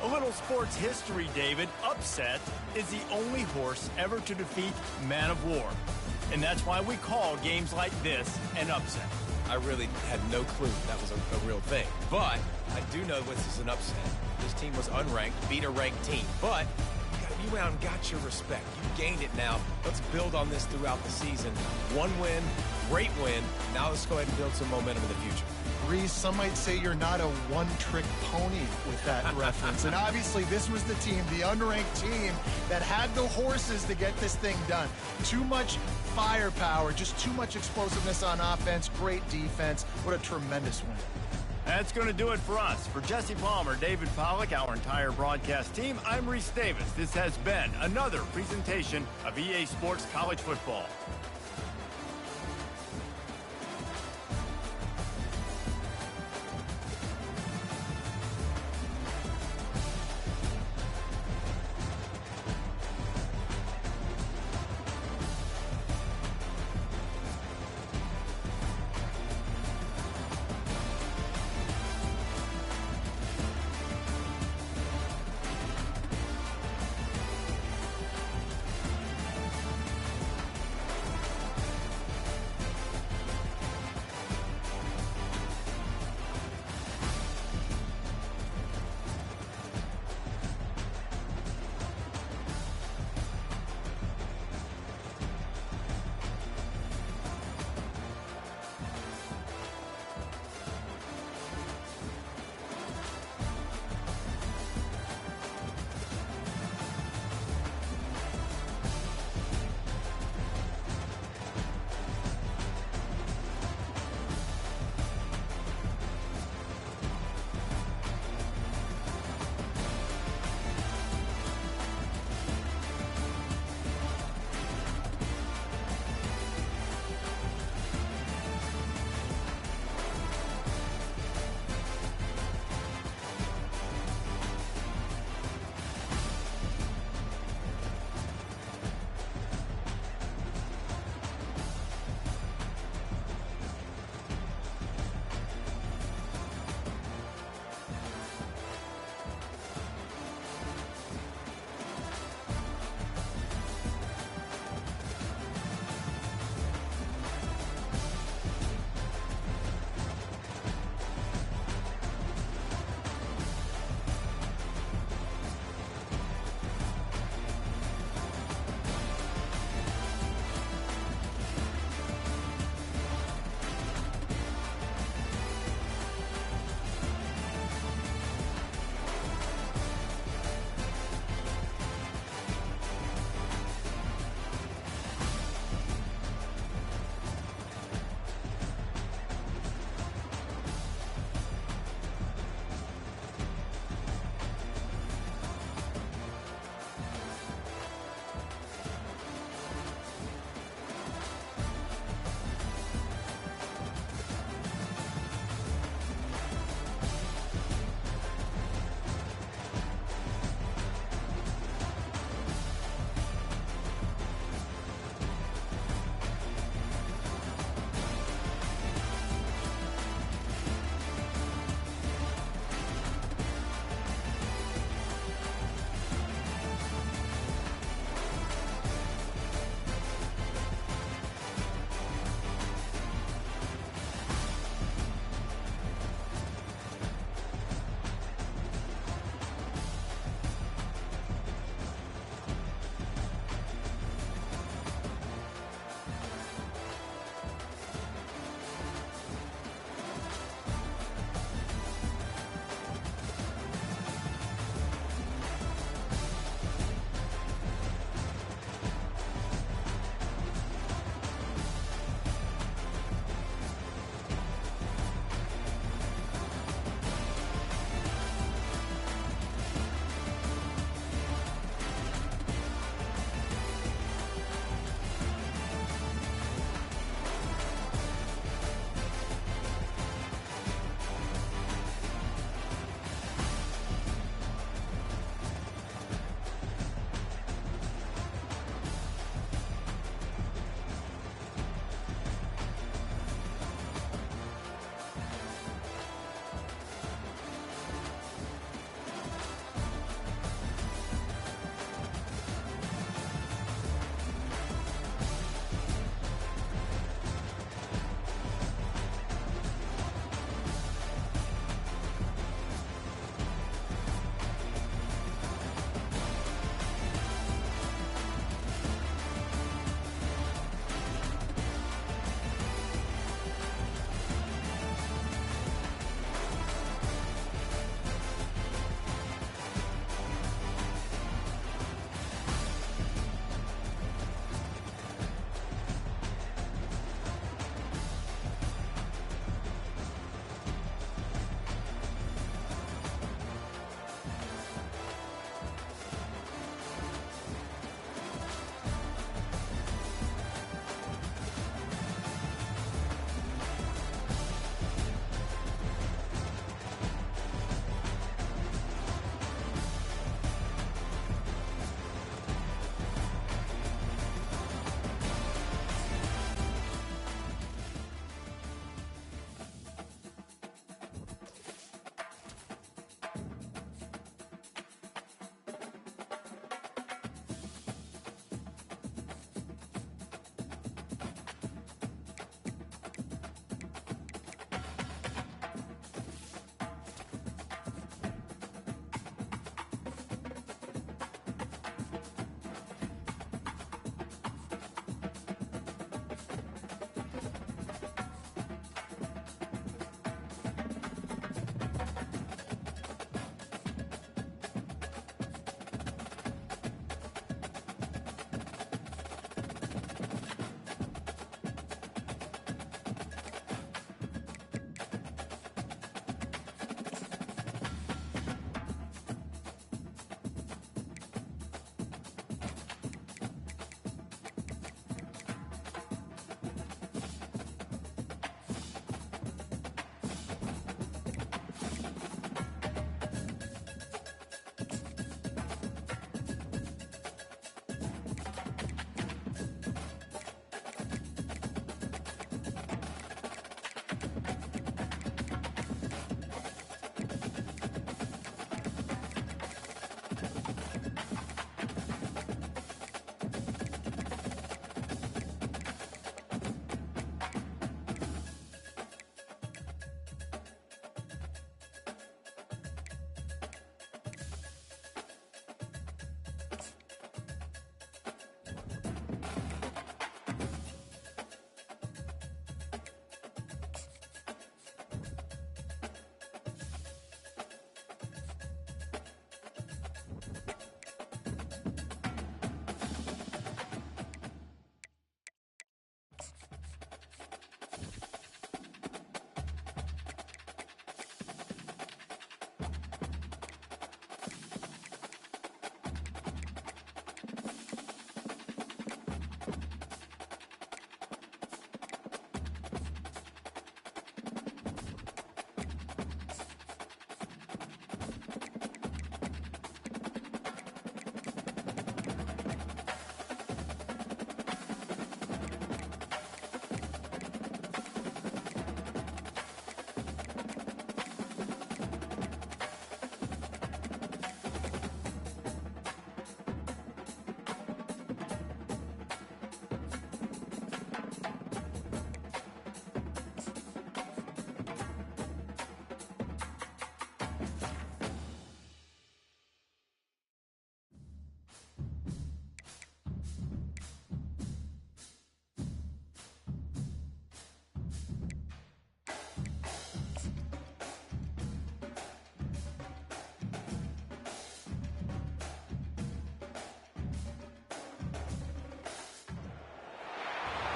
A little sports history, David. Upset is the only horse ever to defeat Man of War. And that's why we call games like this an upset. I really had no clue that was a real thing. But I do know this is an upset. This team was unranked, beat a ranked team. But you went out and got your respect. You gained it now. Let's build on this throughout the season. One win, great win. Now let's go ahead and build some momentum in the future. Reese, some might say you're not a one-trick pony with that reference. And obviously this was the team, the unranked team, that had the horses to get this thing done. Too much firepower, just too much explosiveness on offense, great defense. What a tremendous win. That's going to do it for us. For Jesse Palmer, David Pollack, our entire broadcast team, I'm Reese Davis. This has been another presentation of EA Sports College Football.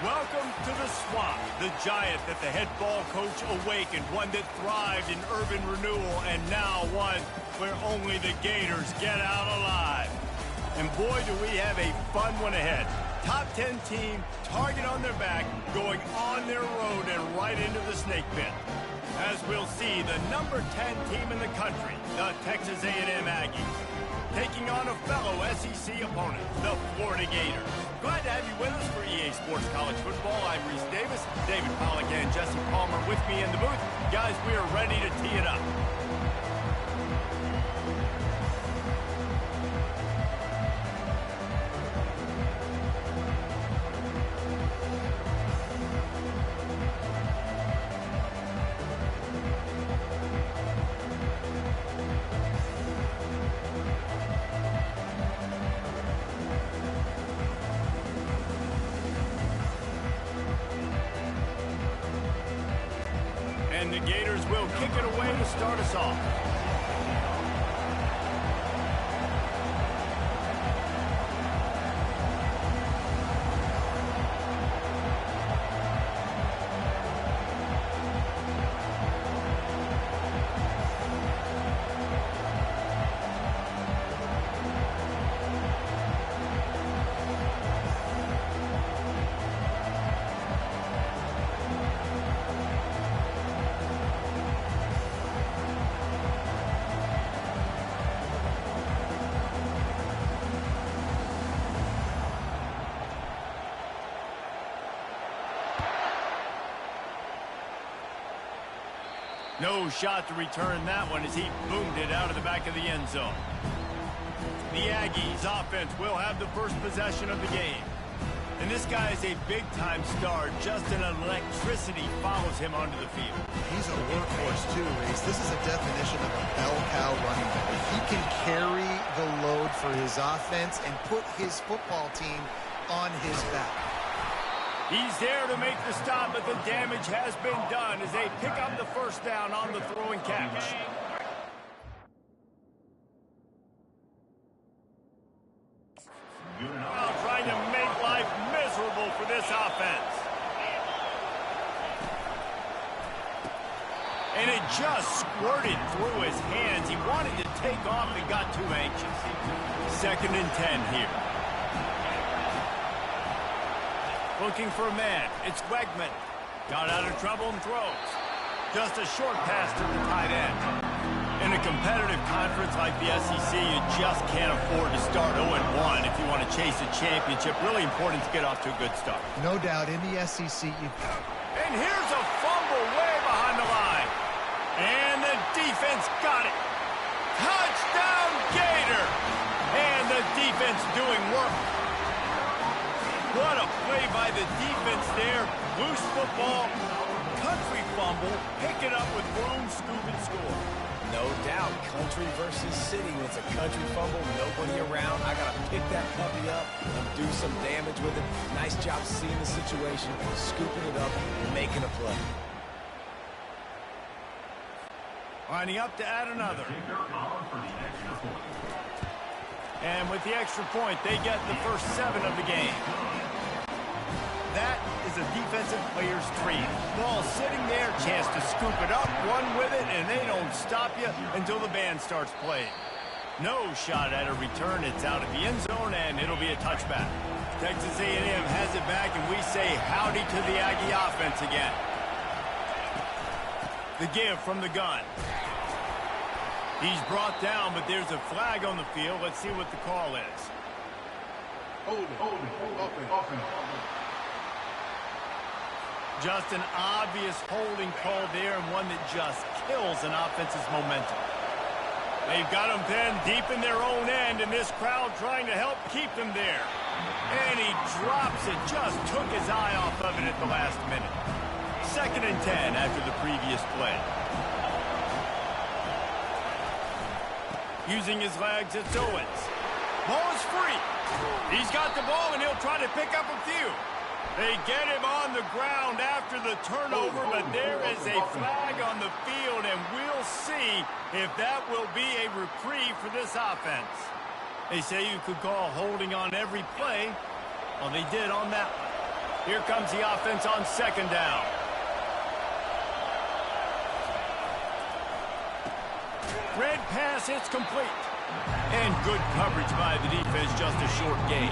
Welcome to the swamp, the giant that the head ball coach awakened, one that thrived in urban renewal, and now one where only the Gators get out alive. And boy, do we have a fun one ahead. Top 10 team, target on their back, going on their road and right into the snake pit. As we'll see, the number 10 team in the country, the Texas A&M Aggies, taking on a fellow SEC opponent, the Florida Gators. Glad to have you with us for EA Sports College Football. I'm Reese Davis, David Pollack and Jesse Palmer with me in the booth. Guys, we are ready to tee it up. And the Gators will kick it away to start us off. No shot to return that one as he boomed it out of the back of the end zone. The Aggies offense will have the first possession of the game. And this guy is a big-time star. Just an electricity follows him onto the field. He's a workhorse too, Reese. This is a definition of a bell cow running back. He can carry the load for his offense and put his football team on his back. He's there to make the stop, but the damage has been done as they pick up the first down on the throwing catch. Well, trying to make life miserable for this offense. And it just squirted through his hands. He wanted to take off and got too anxious. 2nd and 10 here. Looking for a man. It's Wegman. Got out of trouble and throws. Just a short pass to the tight end. In a competitive conference like the SEC, you just can't afford to start 0-1 if you want to chase a championship. Really important to get off to a good start. No doubt, in the SEC, And here's a fumble way behind the line. And the defense got it. Touchdown, Gator! And the defense doing work. What a play by the defense there. Loose football, country fumble, pick it up with room, scoop, and score. No doubt, country versus city. When it's a country fumble, nobody around. I got to pick that puppy up and do some damage with it. Nice job seeing the situation, scooping it up, and making a play. Lining up to add another. And with the extra point, they get the first 7 of the game. That is a defensive player's dream. Ball sitting there, chance to scoop it up, run with it, and they don't stop you until the band starts playing. No shot at a return. It's out of the end zone, and it'll be a touchback. Texas A&M has it back, and we say howdy to the Aggie offense again. The give from the gun. He's brought down, but there's a flag on the field. Let's see what the call is. Hold it. Just an obvious holding call there, and one that just kills an offense's momentum. They've got them pinned deep in their own end, and this crowd trying to help keep them there. And he drops it, just took his eye off of it at the last minute. 2nd and 10 after the previous play. Using his legs, it's Owens. Ball is free. He's got the ball, and he'll try to pick up a few. They get him on the ground after the turnover, but there is a flag on the field, and we'll see if that will be a reprieve for this offense. They say you could call holding on every play. Well, they did on that one. Here comes the offense on second down. Red pass, it's complete. And good coverage by the defense, just a short gain.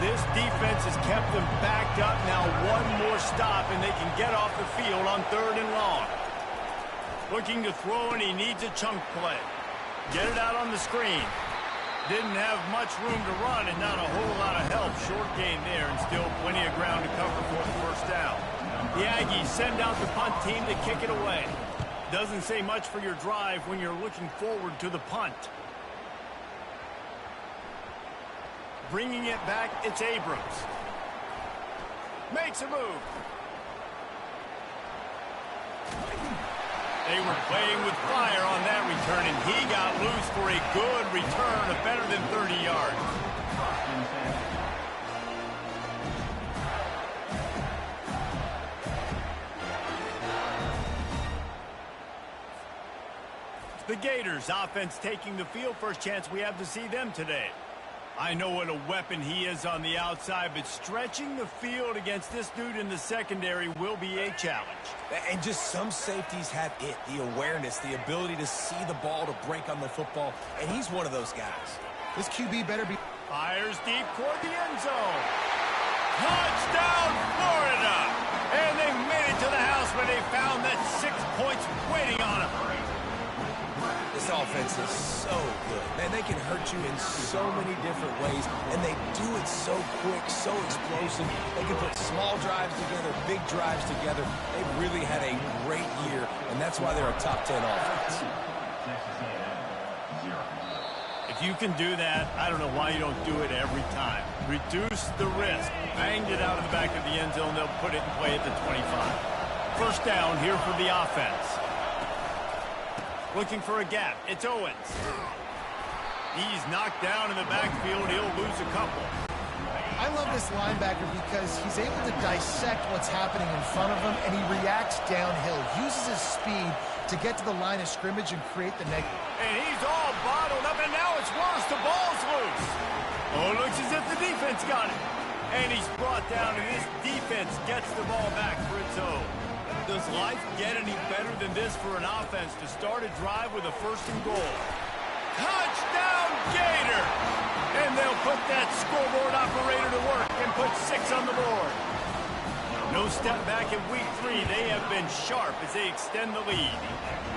This defense has kept them backed up. Now one more stop, and they can get off the field on 3rd and long. Looking to throw, and he needs a chunk play. Get it out on the screen. Didn't have much room to run and not a whole lot of help. Short gain there and still plenty of ground to cover for the first down. The Aggies send out the punt team to kick it away. Doesn't say much for your drive when you're looking forward to the punt. Bringing it back, it's Abrams. Makes a move. They were playing with fire on that return, and he got loose for a good return of better than 30 yards. The Gators offense taking the field. First chance we have to see them today. I know what a weapon he is on the outside, but stretching the field against this dude in the secondary will be a challenge. And just some safeties have it, the awareness, the ability to see the ball to break on the football, and he's one of those guys. This QB better be... Fires deep toward the end zone. Touchdown, Florida! And they made it to the house where they found that 6 points waiting on them. This offense is so good. Man, they can hurt you in so many different ways, and they do it so quick, so explosive. They can put small drives together, big drives together. They've really had a great year, and that's why they're a top 10 offense. If you can do that, I don't know why you don't do it every time. Reduce the risk. Banged it out of the back of the end zone. They'll put it in play at the 25. First down here for the offense. Looking for a gap. It's Owens. He's knocked down in the backfield. He'll lose a couple. I love this linebacker because he's able to dissect what's happening in front of him, and he reacts downhill, uses his speed to get to the line of scrimmage and create the next. And he's all bottled up, and now it's worse. The ball's loose. Oh, it looks as if the defense got it. And he's brought down, and this defense gets the ball back for its own. Does life get any better than this for an offense to start a drive with a 1st and goal? Touchdown, Gator! And they'll put that scoreboard operator to work and put 6 on the board. No step back in week 3. They have been sharp as they extend the lead.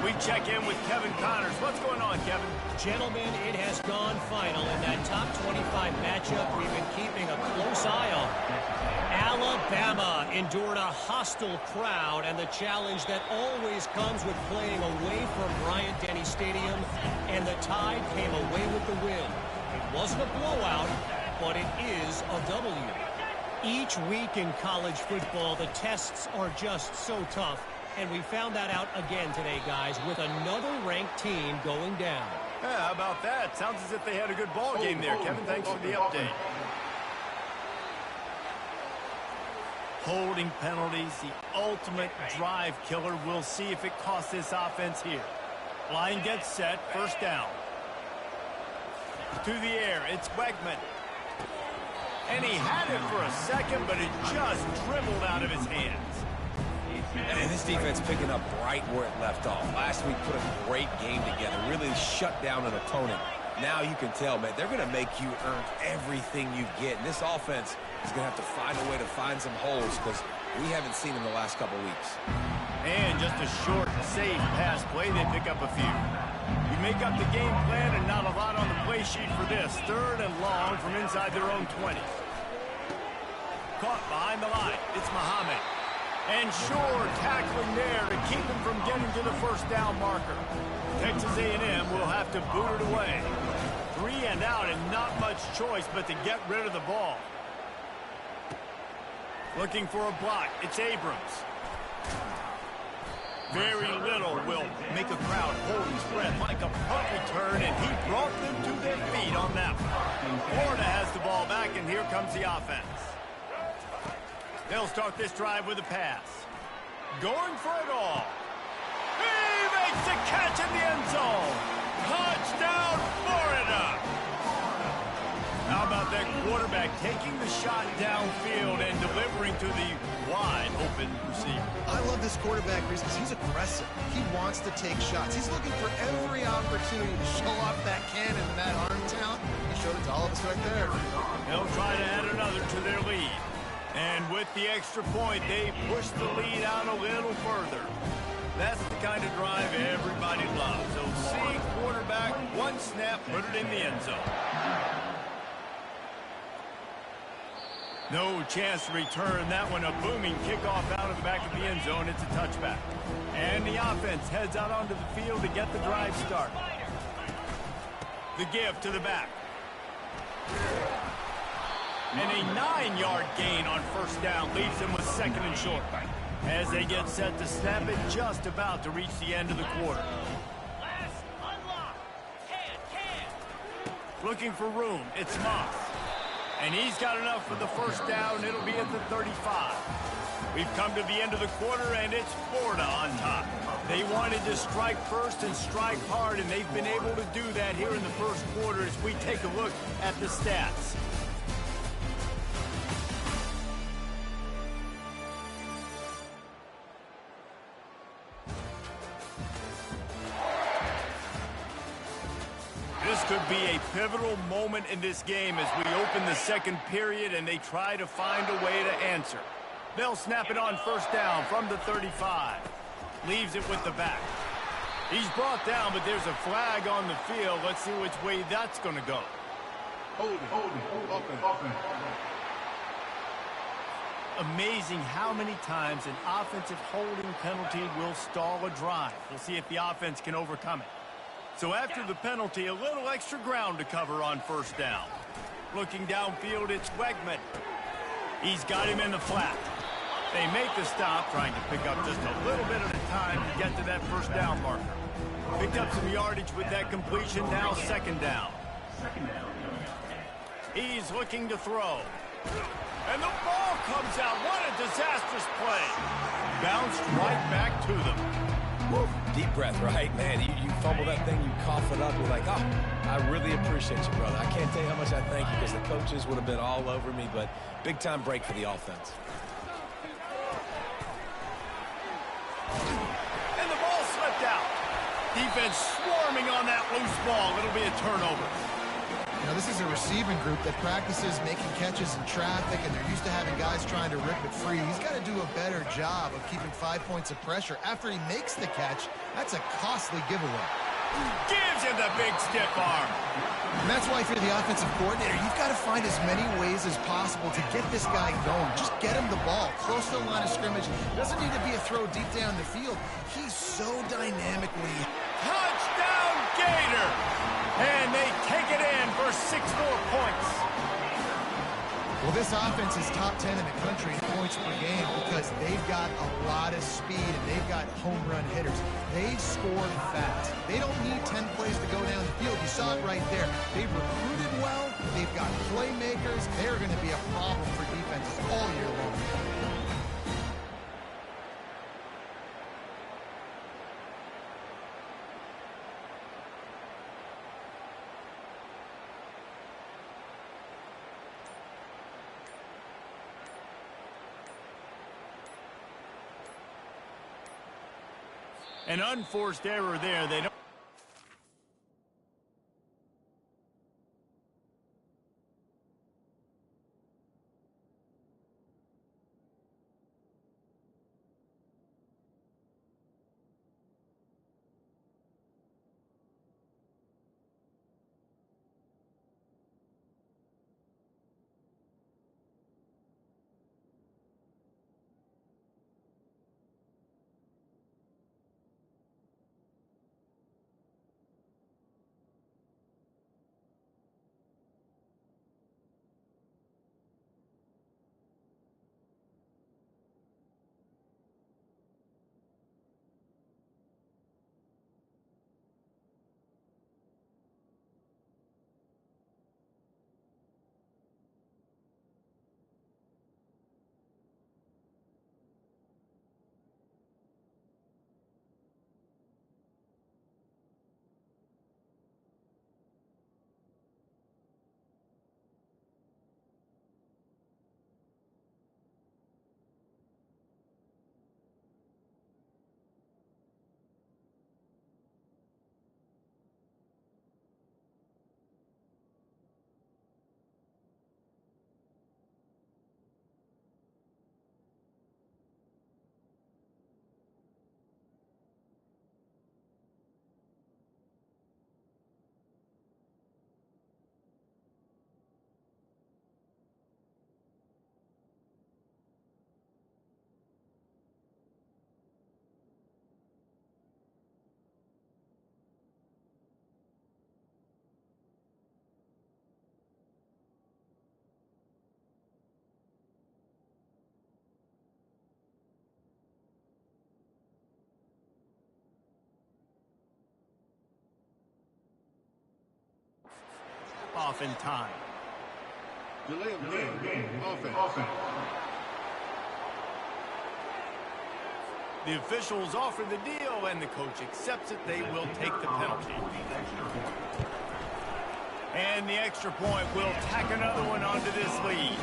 We check in with Kevin Connors. What's going on, Kevin? Gentlemen, it has gone final in that top 25 matchup we've been keeping a close eye on. Alabama endured a hostile crowd and the challenge that always comes with playing away from Bryant-Denny Stadium, and the Tide came away with the win. It wasn't a blowout, but it is a W. Each week in college football, the tests are just so tough, and we found that out again today, guys, with another ranked team going down. Yeah, how about that? Sounds as if they had a good ball game there, Kevin. Thanks for the update. Holding penalties, the ultimate drive killer. We'll see if it costs this offense here. Line gets set, first down. To the air, it's Wegman. And he had it for a second, but it just dribbled out of his hands. And this defense picking up right where it left off. Last week put a great game together, really shut down an opponent. Now you can tell, man, they're going to make you earn everything you get. And this offense is going to have to find a way to find some holes because we haven't seen them the last couple weeks. And just a short, safe pass play, they pick up a few. You make up the game plan and not a lot on the play sheet for this. 3rd and long from inside their own 20. Caught behind the line. It's Muhammad. And sure, tackling there to keep him from getting to the first down marker. Texas A&M will have to boot it away. 3 and out and not much choice but to get rid of the ball. Looking for a block. It's Abrams. Very little will make a crowd hold his breath like a punt return, and he brought them to their feet on that one. Florida has the ball back, and here comes the offense. They'll start this drive with a pass. Going for it all. He makes the catch in the end zone. Touchdown, Florida. How about that quarterback taking taking the shot downfield and delivering to the wide open receiver. I love this quarterback, Reese, because he's aggressive. He wants to take shots. He's looking for every opportunity to show off that cannon and that arm talent. He showed it to all of us right there. They'll try to add another to their lead. And with the extra point, they push the lead out a little further. That's the kind of drive everybody loves. So see quarterback, one snap, put it in the end zone. No chance to return that one. A booming kickoff out of the back of the end zone. It's a touchback. And the offense heads out onto the field to get the drive started. The give to the back. And a 9-yard gain on first down leaves them with second and short. As they get set to snap it, just about to reach the end of the quarter. Looking for room, it's Moss. And he's got enough for the first down. It'll be at the 35. We've come to the end of the quarter, and it's Florida on top. They wanted to strike first and strike hard, and they've been able to do that here in the first quarter as we take a look at the stats. This could be a pivotal moment in this game as we open the second period and they try to find a way to answer. They'll snap it on first down from the 35. Leaves it with the back. He's brought down, but there's a flag on the field. Let's see which way that's going to go. Offense. Amazing how many times an offensive holding penalty will stall a drive. We'll see if the offense can overcome it. So after the penalty, a little extra ground to cover on first down. Looking downfield, it's Wegman. He's got him in the flat. They make the stop, trying to pick up just a little bit at a time to get to that first down marker. Picked up some yardage with that completion, now second down. He's looking to throw. And the ball comes out. What a disastrous play. Bounced right back to them. Woo. Deep breath, right? Man, you fumble that thing, you cough it up, you're like, oh, I really appreciate you, brother. I can't tell you how much I thank you because the coaches would have been all over me, but big-time break for the offense. And the ball slipped out. Defense swarming on that loose ball. It'll be a turnover. You know, this is a receiving group that practices making catches in traffic, and they're used to having guys trying to rip it free. He's got to do a better job of keeping 5 points of pressure. After he makes the catch, that's a costly giveaway. Gives him the big stiff arm. And that's why if you're the offensive coordinator, you've got to find as many ways as possible to get this guy going. Just get him the ball close to the line of scrimmage. Doesn't need to be a throw deep down the field. He's so dynamically. Touchdown, Gator. And they take it in for 6 more points. Well, this offense is top 10 in the country in points per game because they've got a lot of speed and they've got home run hitters. They score fast. They don't need 10 plays to go down the field. You saw it right there. They've recruited well. They've got playmakers. They're going to be a problem for defenses all year long. An unforced error there. They don't. off in time. Delay of game. Offense. The officials offer the deal, and the coach accepts it. They will take the penalty. And the extra point will tack another one onto this lead.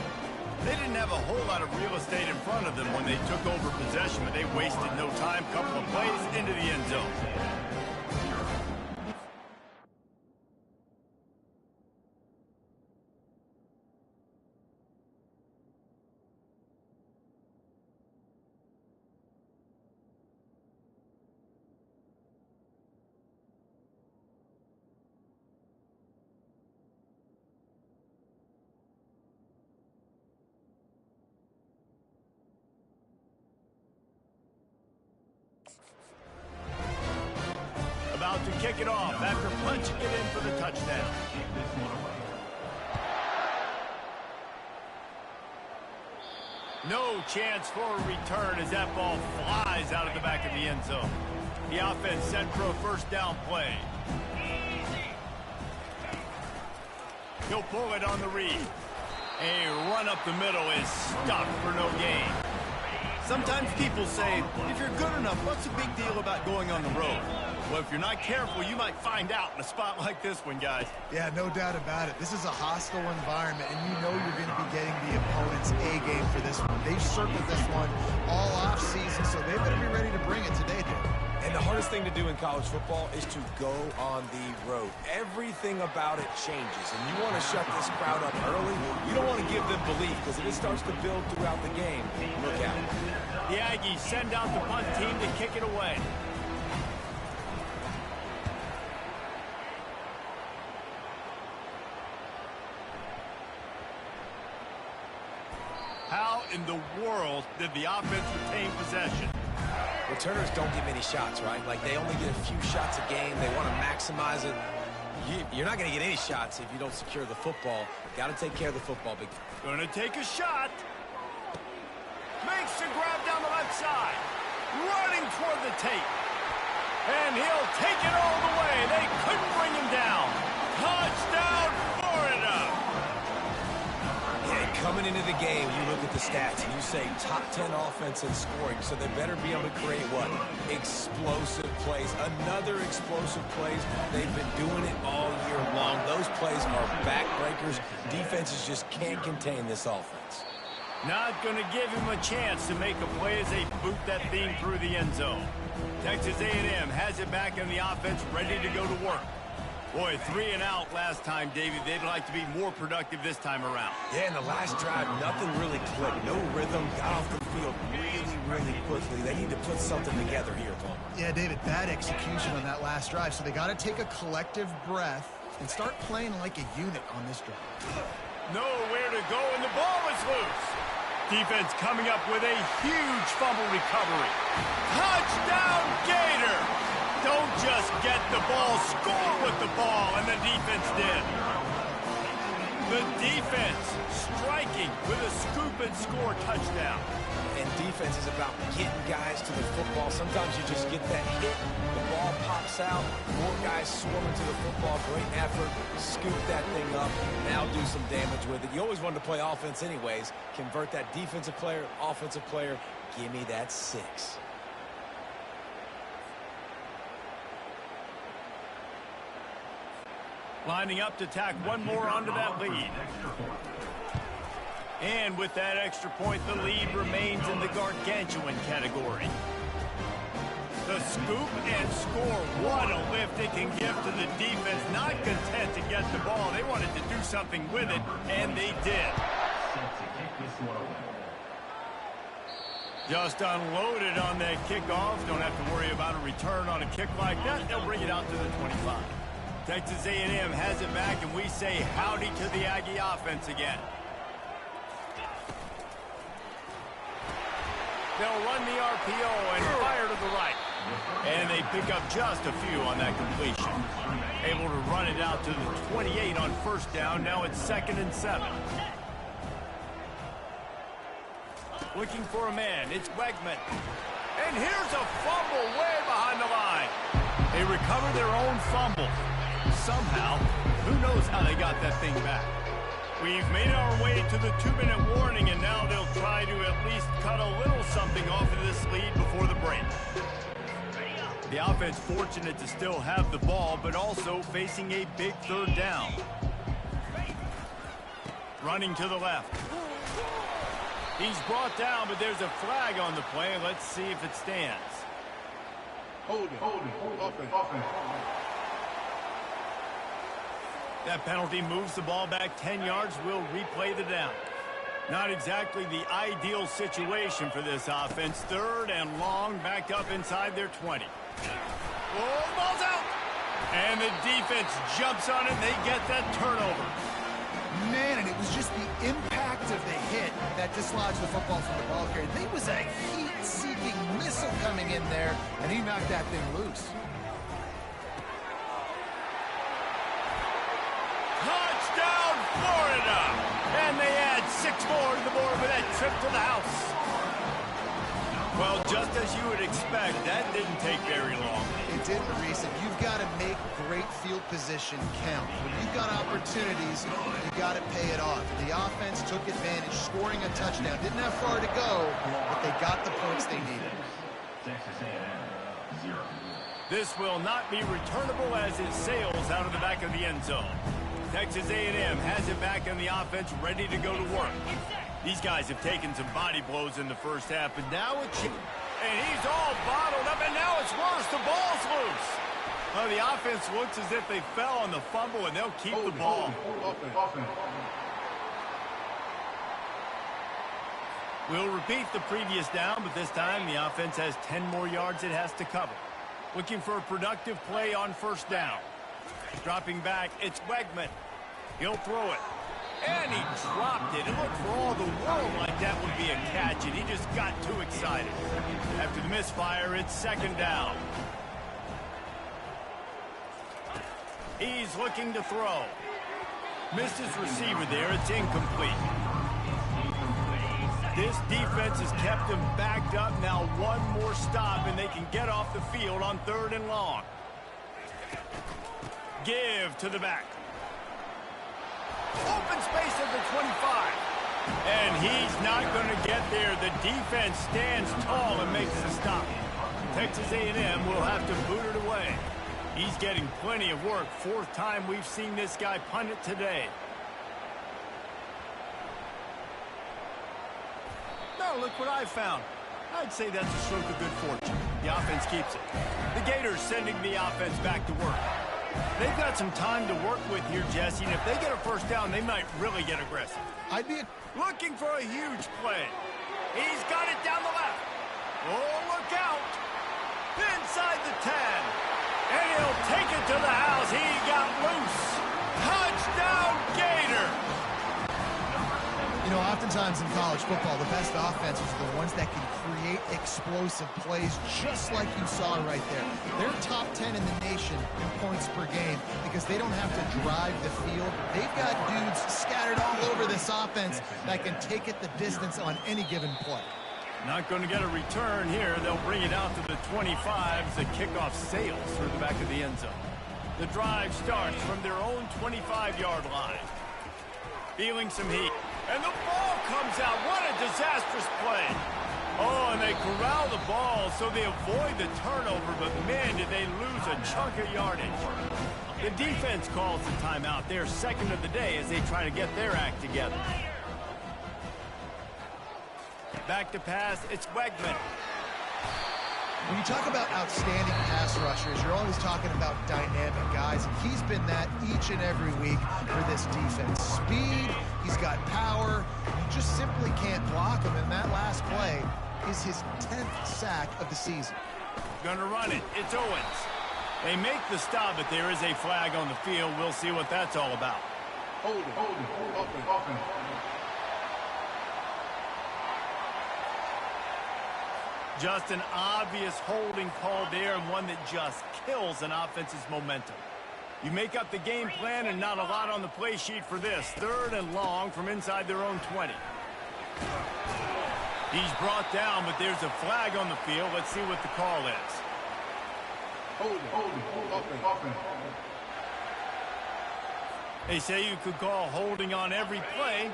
They didn't have a whole lot of real estate in front of them when they took over possession, but they wasted no time. Couple of plays into the end zone. About to kick it off after punching it in for the touchdown. No chance for a return as that ball flies out of the back of the end zone. The offense set for a first down play. He'll pull it on the read. A run up the middle is stuck for no gain. Sometimes people say, if you're good enough, what's the big deal about going on the road? Well, if you're not careful, you might find out in a spot like this one, guys. Yeah, no doubt about it. This is a hostile environment, and you know you're going to be getting the opponent's A game for this one. They've circled this one all off season, so they better be ready to bring it today, Dave. And the hardest thing to do in college football is to go on the road. Everything about it changes, and you want to shut this crowd up early. You don't want to give them belief, because if it starts to build throughout the game, look out. The Aggies send out the punt team to kick it away. How in the world did the offense retain possession? Returners don't get many shots, right? Like, they only get a few shots a game. They want to maximize it. You're not going to get any shots if you don't secure the football. Got to take care of the football. Going to take a shot. Makes the grab down the left side. Running toward the tape. And he'll take it all the way. They couldn't bring him down. Touchdown, Florida. Yeah, coming into the game, you look at the stats and you say top 10 offense in scoring, so they better be able to create what? Explosive plays. Another explosive plays. They've been doing it all year long. Those plays are backbreakers. Defenses just can't contain this offense. Not going to give him a chance to make a play as they boot that thing through the end zone. Texas A&M has it back in the offense, ready to go to work. Boy, 3 and out last time, David. They'd like to be more productive this time around. Yeah, in the last drive, nothing really clicked. No rhythm, got off the field really quickly. They need to put something together here, Palmer. Yeah, David, bad execution on that last drive, so they got to take a collective breath and start playing like a unit on this drive. Nowhere to go, and the ball is loose. Defense coming up with a huge fumble recovery. Touchdown, Gator! Don't just get the ball, score with the ball, and the defense did. The defense striking with a scoop and score touchdown. And defense is about getting guys to the football. Sometimes you just get that hit, the ball pops out, more guys swarming to the football. Great effort, scoop that thing up, now do some damage with it. You always wanted to play offense anyways. Convert that defensive player, offensive player, give me that 6. Lining up to tack one more onto that lead. And with that extra point, the lead remains in the gargantuan category. The scoop and score. What a lift it can give to the defense. Not content to get the ball. They wanted to do something with it, and they did. Just unloaded on that kickoff. Don't have to worry about a return on a kick like that. They'll bring it out to the 25. Texas A&M has it back, and we say howdy to the Aggie offense again. They'll run the RPO and fire to the right. And they pick up just a few on that completion. Able to run it out to the 28 on first down. Now it's 2nd and 7. Looking for a man. It's Wegman. And here's a fumble way behind the line. They recover their own fumble. Somehow, who knows how they got that thing back. We've made our way to the 2-minute warning, and now they'll try to at least cut a little something off of this lead before the break. The offense fortunate to still have the ball, but also facing a big third down. Running to the left. He's brought down, but there's a flag on the play. Let's see if it stands. Holding. Offense. That penalty moves the ball back 10 yards. We'll replay the down. Not exactly the ideal situation for this offense. Third and long, back up inside their 20. Oh, the ball's out! And the defense jumps on it. They get that turnover. Man, and it was just the impact of the hit that dislodged the football from the ball carrier. There was a heat-seeking missile coming in there, and he knocked that thing loose. Touchdown, Florida! And they add 6 more to the board with that trip to the house. Well, just as you would expect, that didn't take very long. It didn't, Reese. And you've got to make great field position count. When you've got opportunities, you've got to pay it off. The offense took advantage, scoring a touchdown. Didn't have far to go, but they got the points they needed. This will not be returnable as it sails out of the back of the end zone. Texas A&M has it back in the offense, ready to go to work. These guys have taken some body blows in the first half, and now it's... And he's all bottled up, and now it's worse. The ball's loose. Well, the offense looks as if they fell on the fumble, and they'll keep the ball. We'll repeat the previous down, but this time the offense has 10 more yards it has to cover. Looking for a productive play on first down. Dropping back, it's Wegman. He'll throw it. And he dropped it. It looked for all the world like that would be a catch, and he just got too excited. After the misfire, it's second down. He's looking to throw. Missed his receiver there. It's incomplete. This defense has kept them backed up. Now one more stop, and they can get off the field on third and long. Give to the back. Open space at the 25. And he's not going to get there. The defense stands tall and makes the stop. Texas A&M will have to boot it away. He's getting plenty of work. 4th time we've seen this guy punt it today. Now look what I found. I'd say that's a stroke of good fortune. The offense keeps it. The Gators sending the offense back to work. They've got some time to work with here, Jesse, and if they get a first down, they might really get aggressive. I'd be looking for a huge play. He's got it down the left. Oh, look out. Inside the 10. And he'll take it to the house. He got loose. Touchdown, Gator. You know, oftentimes in college football, the best offenses are the ones that can create explosive plays, just like you saw right there. They're top 10 in the nation in points per game because they don't have to drive the field. They've got dudes scattered all over this offense that can take it the distance on any given play. Not going to get a return here. They'll bring it out to the 25. The kickoff sails through the back of the end zone. The drive starts from their own 25-yard line. Feeling some heat. And the ball comes out. What a disastrous play. Oh, and they corral the ball so they avoid the turnover, but man, did they lose a chunk of yardage. The defense calls the timeout. They're second of the day as they try to get their act together. Back to pass, it's Wegman. When you talk about outstanding pass rushers, you're always talking about dynamic guys, and he's been that each and every week for this defense. Speed, he's got power, you just simply can't block him, and that last play is his 10th sack of the season. Gonna run it, it's Owens. They make the stop, but there is a flag on the field. We'll see what that's all about. Hold it. Just an obvious holding call there, and one that just kills an offense's momentum. You make up the game plan and not a lot on the play sheet for this. Third and long from inside their own 20. He's brought down, but there's a flag on the field. Let's see what the call is. Hold it. They say you could call holding on every play.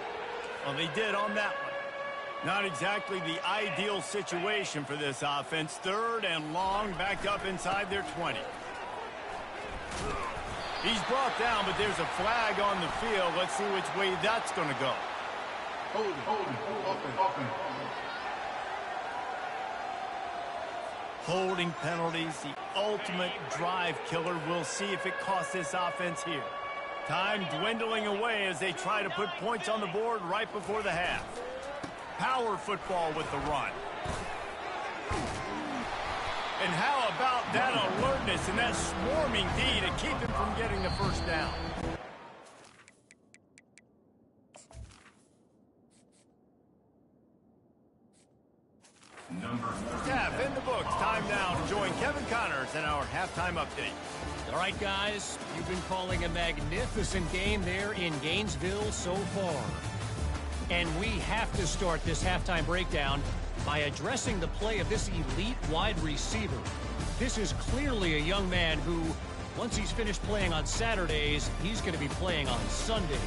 Well, they did on that one. Not exactly the ideal situation for this offense. 3rd and long, backed up inside their 20. He's brought down, but there's a flag on the field. Let's see which way that's going to go. Holding penalties, the ultimate drive killer. We'll see if it costs this offense here. Time dwindling away as they try to put points on the board right before the half. Power football with the run. And how about that alertness and that swarming D to keep him from getting the first down? Half in the books. Time now to join Kevin Connors in our halftime update. All right, guys, you've been calling a magnificent game there in Gainesville so far. And we have to start this halftime breakdown by addressing the play of this elite wide receiver. This is clearly a young man who, once he's finished playing on Saturdays, he's going to be playing on Sundays.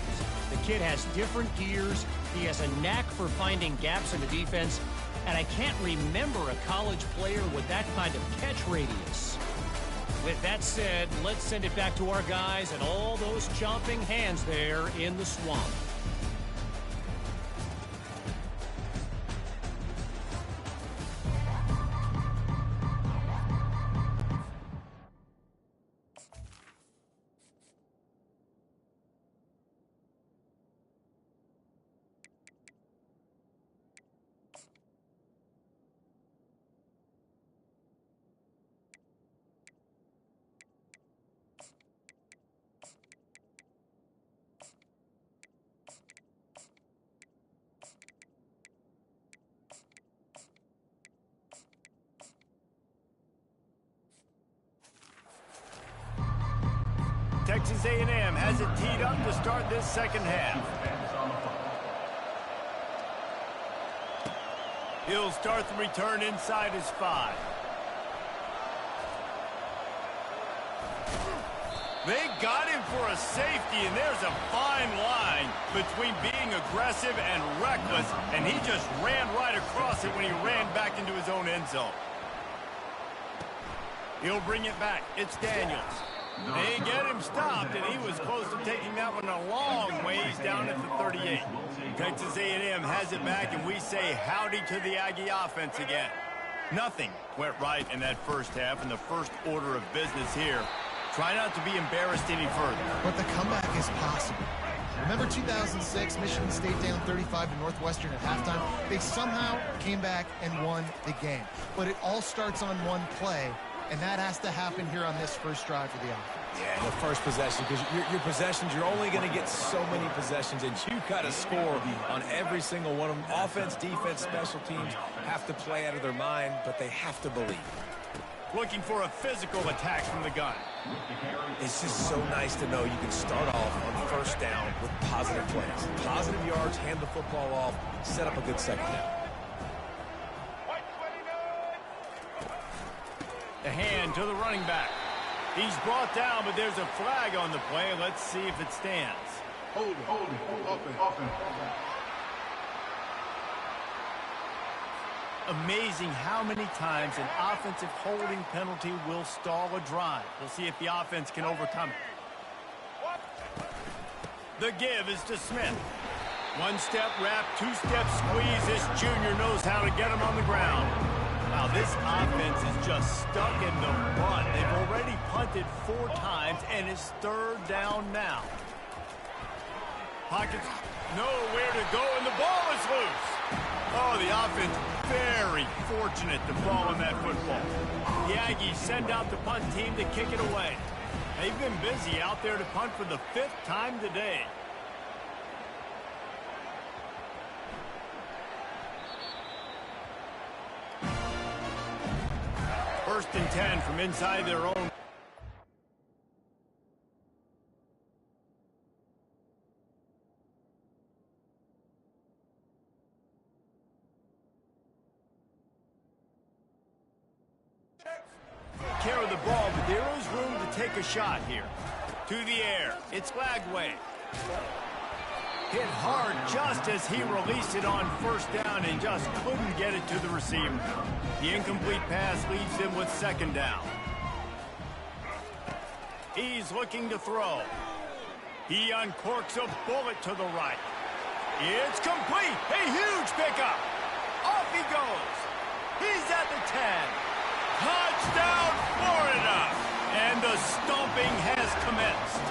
The kid has different gears. He has a knack for finding gaps in the defense. And I can't remember a college player with that kind of catch radius. With that said, let's send it back to our guys and all those chomping hands there in the swamp. Texas A&M has it teed up to start this second half. He'll start the return inside his 5. They got him for a safety, and there's a fine line between being aggressive and reckless, and he just ran right across it when he ran back into his own end zone. He'll bring it back. It's Daniels. They get him stopped, and he was close to taking that one a long ways down at the 38. Texas A&M has it back, and we say howdy to the Aggie offense again. Nothing went right in that first half, and the first order of business here. Try not to be embarrassed any further. But the comeback is possible. Remember 2006, Michigan State down 35 to Northwestern at halftime? They somehow came back and won the game. But it all starts on one play. And that has to happen here on this first drive for the offense. Yeah, the first possession, because your possessions, you're only going to get so many possessions, and you got to score on every single one of them. Offense, defense, special teams have to play out of their mind, but they have to believe. Looking for a physical attack from the gun. It's just so nice to know you can start off on first down with positive plays. Positive yards, hand the football off, set up a good second down. The hand to the running back. He's brought down, but there's a flag on the play. Let's see if it stands. Hold it. Open. Amazing how many times an offensive holding penalty will stall a drive. We'll see if the offense can overcome it. The give is to Smith. One-step wrap, two-step squeeze. This junior knows how to get him on the ground. Wow, this offense is just stuck in the mud. They've already punted 4 times, and it's 3rd down now. Pockets nowhere to go, and the ball is loose. Oh, the offense very fortunate to fall on that football. The Aggies send out the punt team to kick it away. They've been busy out there to punt for the 5th time today. First and 10 from inside their own. Care of the ball, but there is room to take a shot here. To the air. It's Lagway. Hit hard just as he released it on first down and just couldn't get it to the receiver. The incomplete pass leaves him with second down. He's looking to throw. He uncorks a bullet to the right. It's complete. A huge pickup. Off he goes. He's at the 10. Touchdown, Florida. And the stomping has commenced.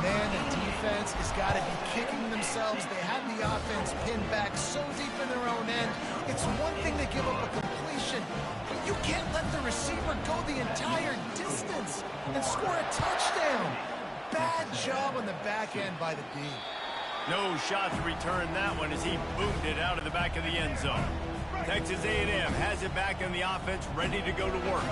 Man, the defense has got to be kicking themselves. They have the offense pinned back so deep in their own end. It's one thing to give up a completion, but you can't let the receiver go the entire distance and score a touchdown. Bad job on the back end by the D. No shot to return that one as he boomed it out of the back of the end zone. Texas A&M has it back in the offense, ready to go to work.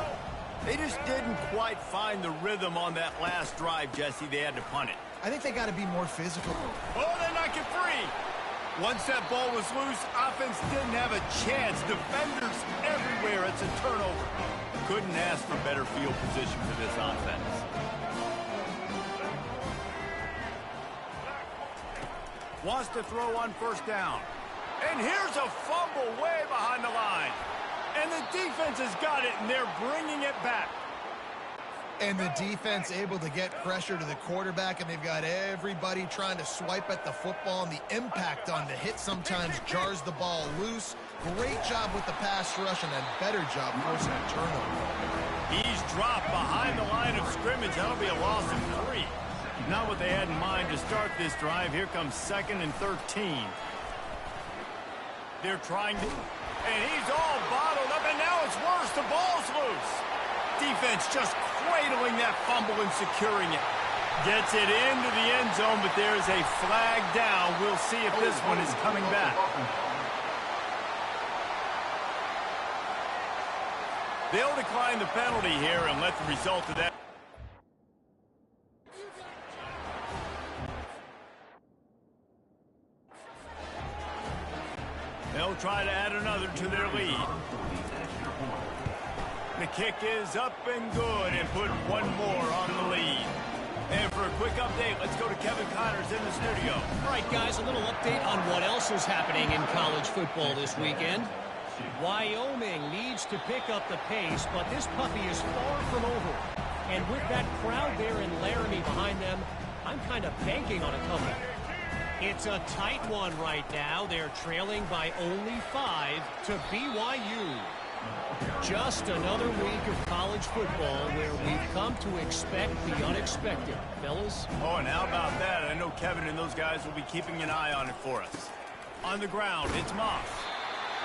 They just didn't quite find the rhythm on that last drive, Jesse. They had to punt it. I think they got to be more physical. Oh, they knock it free. Once that ball was loose, offense didn't have a chance. Defenders everywhere. It's a turnover. Couldn't ask for better field position for this offense. Wants to throw on first down. And here's a fumble way behind the line. And the defense has got it, and they're bringing it back. And the defense able to get pressure to the quarterback, and they've got everybody trying to swipe at the football, and the impact on the hit sometimes jars the ball loose. Great job with the pass rush, and a better job forcing a turnover. He's dropped behind the line of scrimmage. That'll be a loss of 3. Not what they had in mind to start this drive. Here comes 2nd and 13. They're trying to... And he's all bottled up, and now it's worse. The ball's loose. Defense just cradling that fumble and securing it. Gets it into the end zone, but there's a flag down. We'll see if this one is coming back. They'll decline the penalty here and let the result of that. They'll try to add another to their lead. The kick is up and good and put one more on the lead. And for a quick update, let's go to Kevin Connors in the studio. All right, guys, a little update on what else is happening in college football this weekend. Wyoming needs to pick up the pace, but this puppy is far from over. And with that crowd there in Laramie behind them, I'm kind of banking on a comeback. It's a tight one right now. They're trailing by only 5 to BYU. Just another week of college football where we've come to expect the unexpected. Fellas? Oh, and how about that? I know Kevin and those guys will be keeping an eye on it for us. On the ground, it's Moss.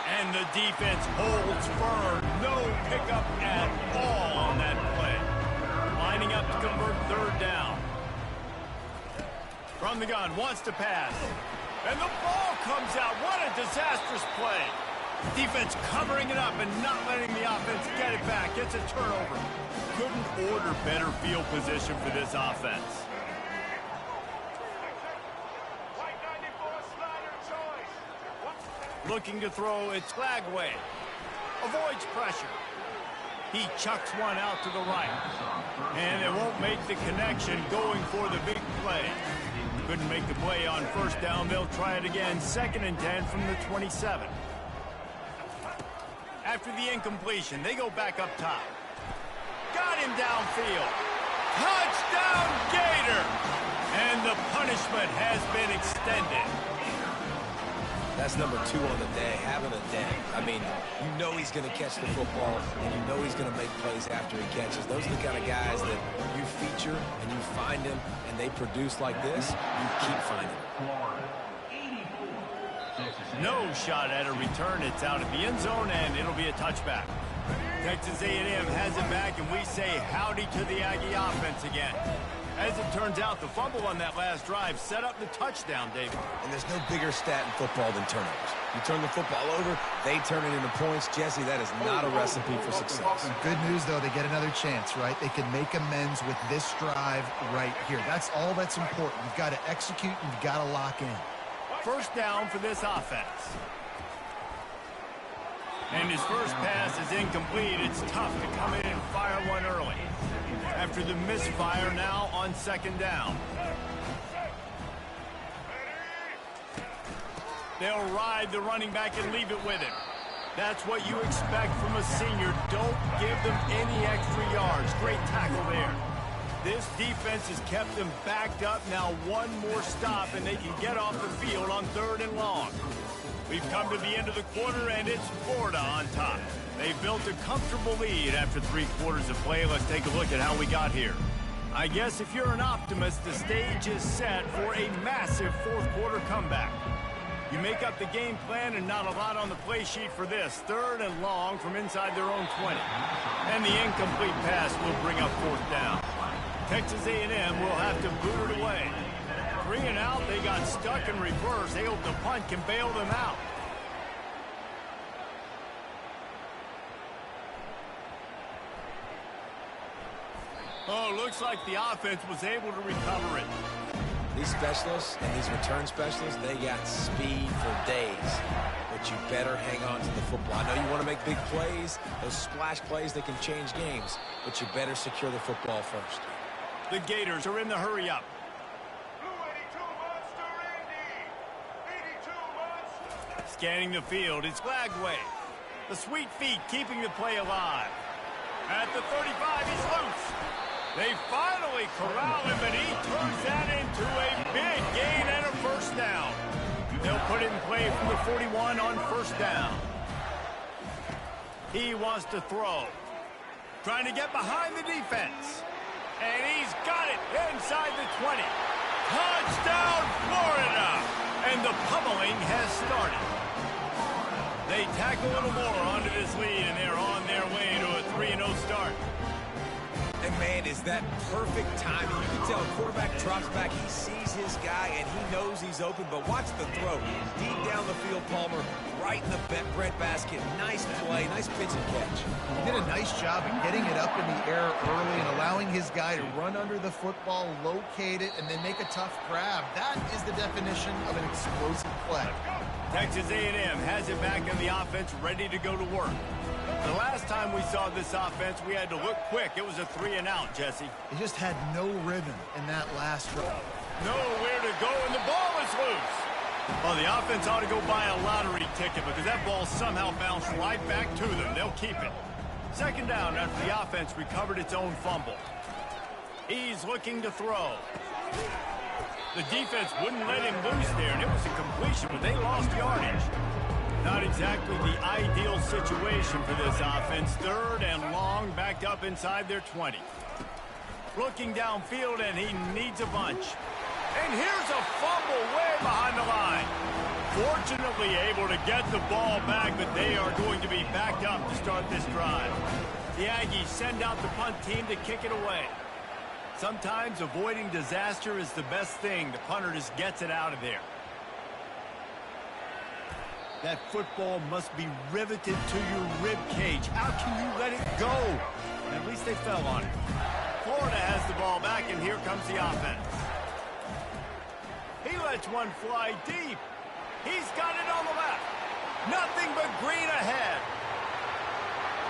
And the defense holds firm. No pickup at all on that play. Lining up to convert 3rd down. From the gun, wants to pass. And the ball comes out. What a disastrous play. Defense covering it up and not letting the offense get it back. Gets a turnover. Couldn't order better field position for this offense. Looking to throw, it's Lagway. Avoids pressure. He chucks one out to the right. And it won't make the connection going for the big play. Couldn't make the play on first down. They'll try it again. 2nd and 10 from the 27. After the incompletion, they go back up top. Got him downfield. Touchdown, Gator! And the punishment has been extended. That's number 2 on the day, having a day. I mean, you know he's going to catch the football, and you know he's going to make plays after he catches. Those are the kind of guys that you feature, and you find them, and they produce like this, you keep finding them. No shot at a return. It's out of the end zone, and it'll be a touchback. Texas A&M has it back, and we say howdy to the Aggie offense again. As it turns out, the fumble on that last drive set up the touchdown, David. And there's no bigger stat in football than turnovers. You turn the football over, they turn it into points. Jesse, that is not a recipe for success. Good news, though, they get another chance, right? They can make amends with this drive right here. That's all that's important. You've got to execute, and you've got to lock in. First down for this offense. And his first pass is incomplete. It's tough to come in and fire one early. after the misfire now on second down. They'll ride the running back and leave it with him. That's what you expect from a senior. Don't give them any extra yards. Great tackle there. This defense has kept them backed up. Now one more stop, and they can get off the field on 3rd and long. We've come to the end of the quarter, and it's Florida on top. They built a comfortable lead after 3 quarters of play. Let's take a look at how we got here. I guess if you're an optimist, the stage is set for a massive 4th quarter comeback. You make up the game plan and not a lot on the play sheet for this. 3rd and long from inside their own 20. And the incomplete pass will bring up 4th down. Texas A&M will have to boot it away. 3 and out, they got stuck in reverse. They hope the punt can bail them out. Oh, looks like the offense was able to recover it. These specialists and these return specialists, they got speed for days. But you better hang on to the football. I know you want to make big plays, those splash plays that can change games, but you better secure the football first. The Gators are in the hurry-up. Scanning the field, it's Glagway. The sweet feet keeping the play alive. At the 35, he's loose. They finally corral him, and he turns that into a big gain and a 1st down. They'll put it in play from the 41 on 1st down. He wants to throw. Trying to get behind the defense. And he's got it inside the 20. Touchdown, Florida! And the pummeling has started. They tack a little more onto this lead, and they're on their way to a 3-0 start. And, man, is that perfect timing. You can tell a quarterback drops back. He sees his guy, and he knows he's open. But watch the throw. Deep down the field, Palmer, right in the bread basket. Nice play, nice pitch and catch. He did a nice job of getting it up in the air early and allowing his guy to run under the football, locate it, and then make a tough grab. That is the definition of an explosive play. Texas A&M has it back in the offense, ready to go to work. The last time we saw this offense, we had to look quick. It was a 3 and out, Jesse. He just had no rhythm in that last drive. Nowhere to go, and the ball is loose. Well, the offense ought to go buy a lottery ticket because that ball somehow bounced right back to them. They'll keep it. 2nd down after the offense recovered its own fumble. He's looking to throw. The defense wouldn't let him loose there, and it was a completion, but they lost yardage. Not exactly the ideal situation for this offense. 3rd and long, backed up inside their 20. Looking downfield, and he needs a bunch. And here's a fumble way behind the line. Fortunately able to get the ball back, but they are going to be backed up to start this drive. The Aggies send out the punt team to kick it away. Sometimes avoiding disaster is the best thing. The punter just gets it out of there. That football must be riveted to your rib cage. How can you let it go? At least they fell on it. Florida has the ball back, and here comes the offense. He lets one fly deep. He's got it on the left. Nothing but green ahead.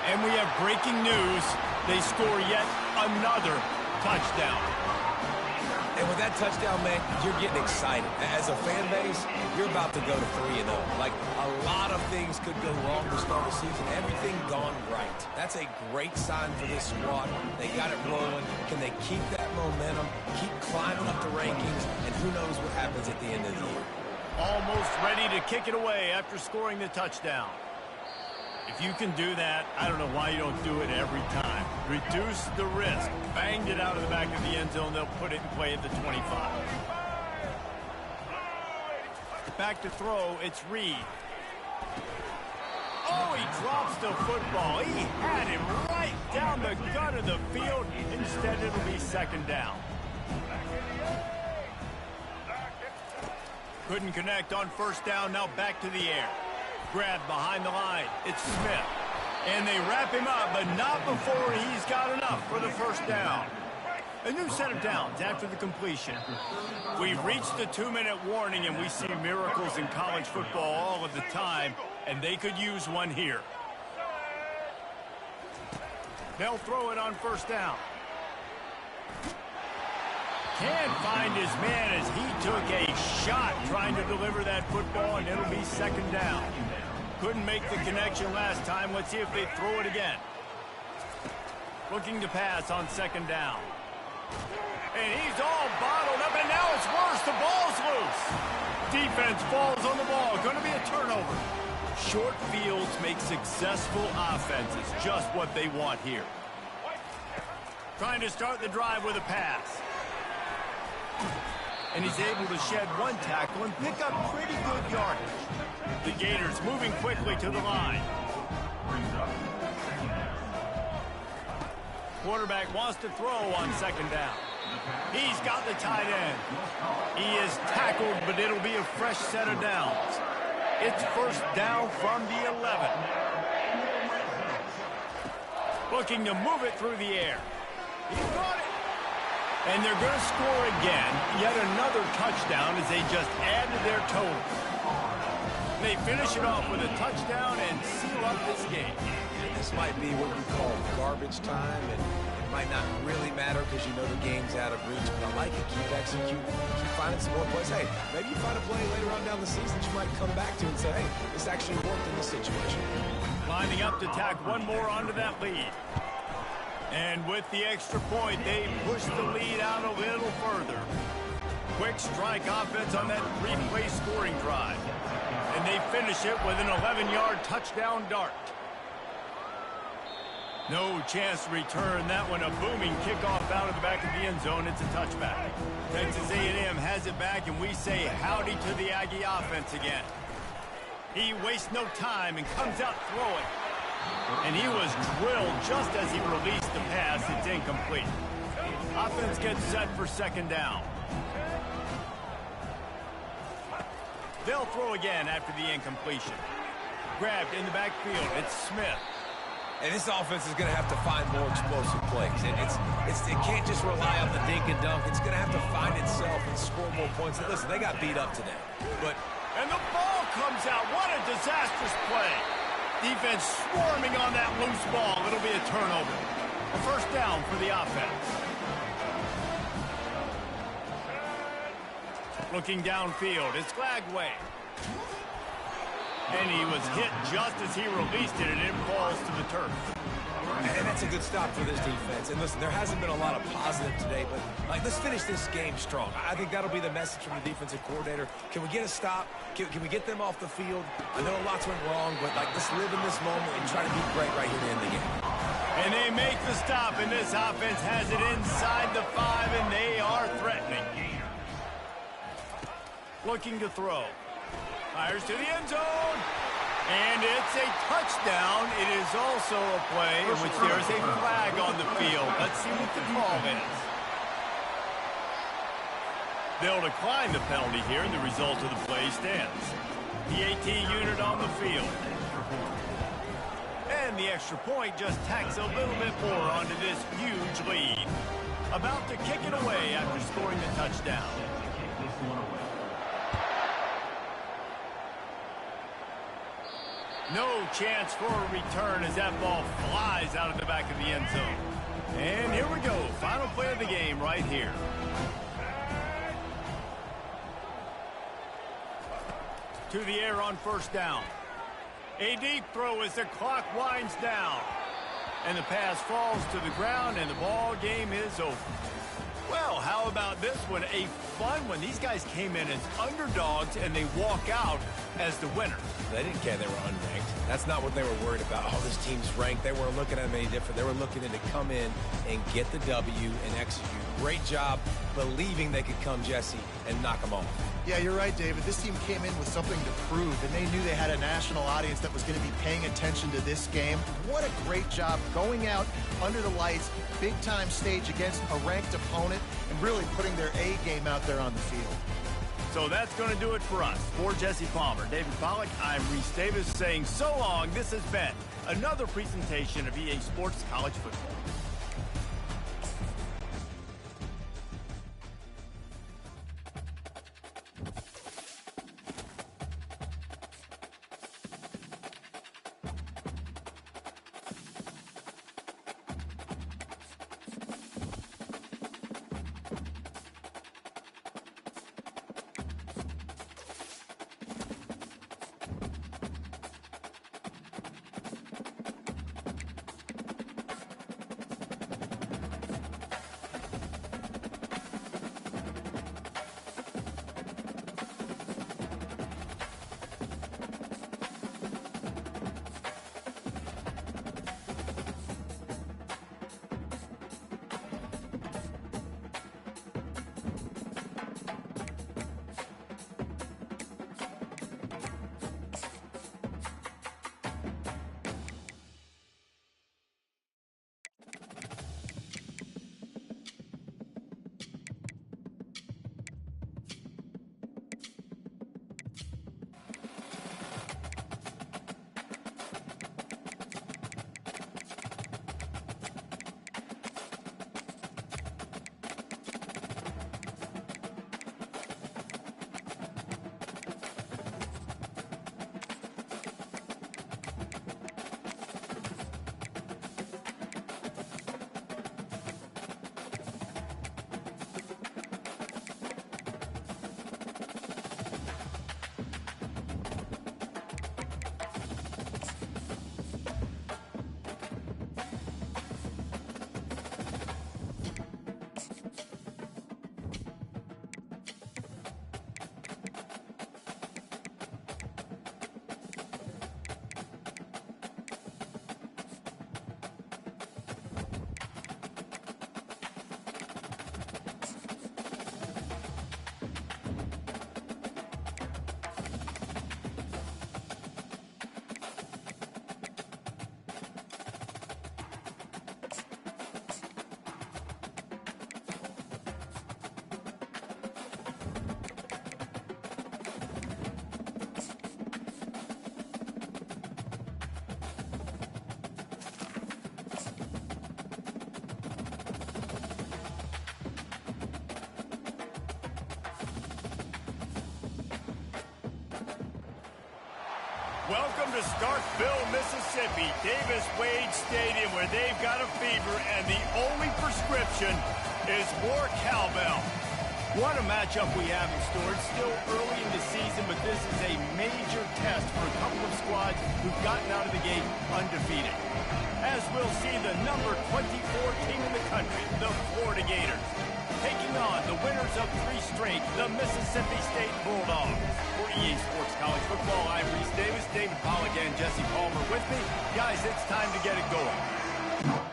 And we have breaking news. They score yet another touchdown. And with that touchdown, man, you're getting excited. As a fan base, you're about to go to 3-0. Like, a lot of things could go wrong to start the season. Everything gone right. That's a great sign for this squad. They got it rolling. Can they keep that momentum, keep climbing up the rankings, and who knows what happens at the end of the year. Almost ready to kick it away after scoring the touchdown. If you can do that, I don't know why you don't do it every time. Reduce the risk. Banged it out of the back of the end zone. They'll put it in play at the 25. Back to throw. It's Reed. Oh, he drops the football. He had him right down the gut of the field. Instead, it'll be 2nd down. Couldn't connect on 1st down. Now back to the air. Grab behind the line. It's Smith. And they wrap him up, but not before he's got enough for the 1st down. A new set of downs after the completion. We've reached the 2-minute warning, and we see miracles in college football all of the time, and they could use one here. They'll throw it on 1st down. Can't find his man as he took a shot trying to deliver that football, and it'll be second down. Couldn't make the connection last time. Let's see if they throw it again. Looking to pass on second down. And he's all bottled up, and now it's worse. The ball's loose. Defense falls on the ball. Going to be a turnover. Short fields make successful offenses. Just what they want here. Trying to start the drive with a pass. And he's able to shed one tackle and pick up pretty good yardage. The Gators moving quickly to the line. Quarterback wants to throw on second down. He's got the tight end. He is tackled, but it'll be a fresh set of downs. It's first down from the 11. Looking to move it through the air. He's got it. And they're going to score again. Yet another touchdown as they just add to their total. They finish it off with a touchdown and seal up this game. This might be what you call garbage time, and it might not really matter because you know the game's out of reach, but I like it. Keep executing. Keep finding some more plays. Hey, maybe you find a play later on down the season that you might come back to and say, hey, this actually worked in this situation. Lining up to tack one more onto that lead. And with the extra point, they push the lead out a little further. Quick strike offense on that three-play scoring drive. And they finish it with an 11-yard touchdown dart. No chance to return that one. A booming kickoff out of the back of the end zone. It's a touchback. Texas A&M has it back, and we say howdy to the Aggie offense again. He wastes no time and comes out throwing. And he was drilled just as he released the pass. It's incomplete. Offense gets set for second down. They'll throw again after the incompletion. Grabbed in the backfield. It's Smith. And this offense is going to have to find more explosive plays. It can't just rely on the dink and dunk. It's going to have to find itself and score more points. And listen, they got beat up today. And the ball comes out. What a disastrous play. Defense swarming on that loose ball. It'll be a turnover. A first down for the offense. Looking downfield, it's Glagway. And he was hit just as he released it, and it falls to the turf. And that's a good stop for this defense. And listen, there hasn't been a lot of positive today, but let's finish this game strong. I think that'll be the message from the defensive coordinator. Can we get a stop? Can we get them off the field? I know lots went wrong, but let's live in this moment and try to be great right here at the end of the game. And they make the stop, and this offense has it inside the 5, and they are threatening. Looking to throw. Fires to the end zone. And it's a touchdown. It is also a play in which there is a flag on the field. Let's see what the call is. They'll decline the penalty here, and the result of the play stands. The AT unit on the field. And the extra point just tacks a little bit more onto this huge lead. About to kick it away after scoring the touchdown. No chance for a return as that ball flies out of the back of the end zone. And here we go. Final play of the game right here. To the air on first down. A deep throw as the clock winds down. And the pass falls to the ground, and the ball game is over. Well, how about this one? A fun one. These guys came in as underdogs, and they walk out as the winner. They didn't care they were unranked. That's not what they were worried about. Oh, this team's ranked. They weren't looking at them any different. They were looking in to come in and get the W and execute. Great job believing they could come, Jesse, and knock them off. Yeah, you're right, David. This team came in with something to prove, and they knew they had a national audience that was going to be paying attention to this game. What a great job going out under the lights, big-time stage against a ranked opponent, and really putting their A game out there on the field. So that's going to do it for us. For Jesse Palmer, David Pollack, I'm Reese Davis saying so long. This has been another presentation of EA Sports College Football. Welcome to Starkville, Mississippi, Davis Wade Stadium, where they've got a fever, and the only prescription is more cowbell. What a matchup we have in store. It's still early in the season, but this is a major test for a couple of squads who've gotten out of the gate undefeated. As we'll see the number 24 team in the country, the Florida Gators, taking on the winners of 3 straight, the Mississippi State Bulldogs. For EA Sports College Football, I'm Reese Davis, David Pollack, and Jesse Palmer with me. Guys, it's time to get it going.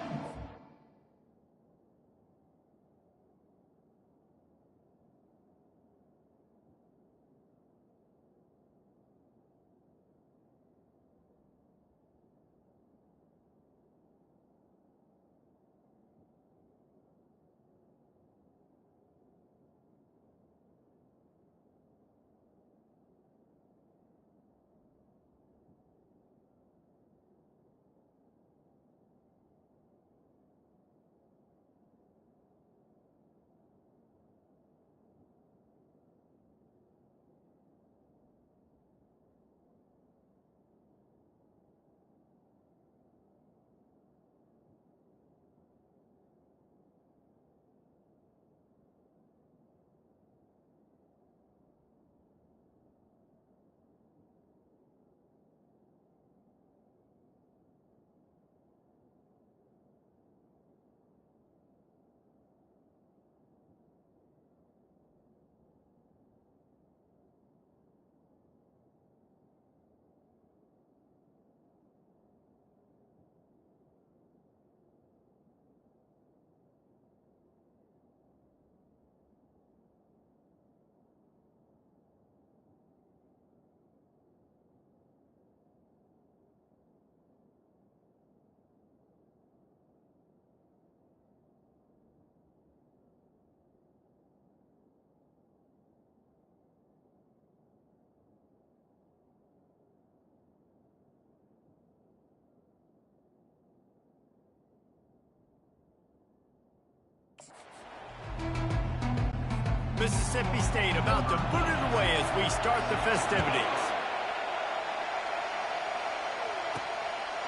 Mississippi State about to put it away as we start the festivities.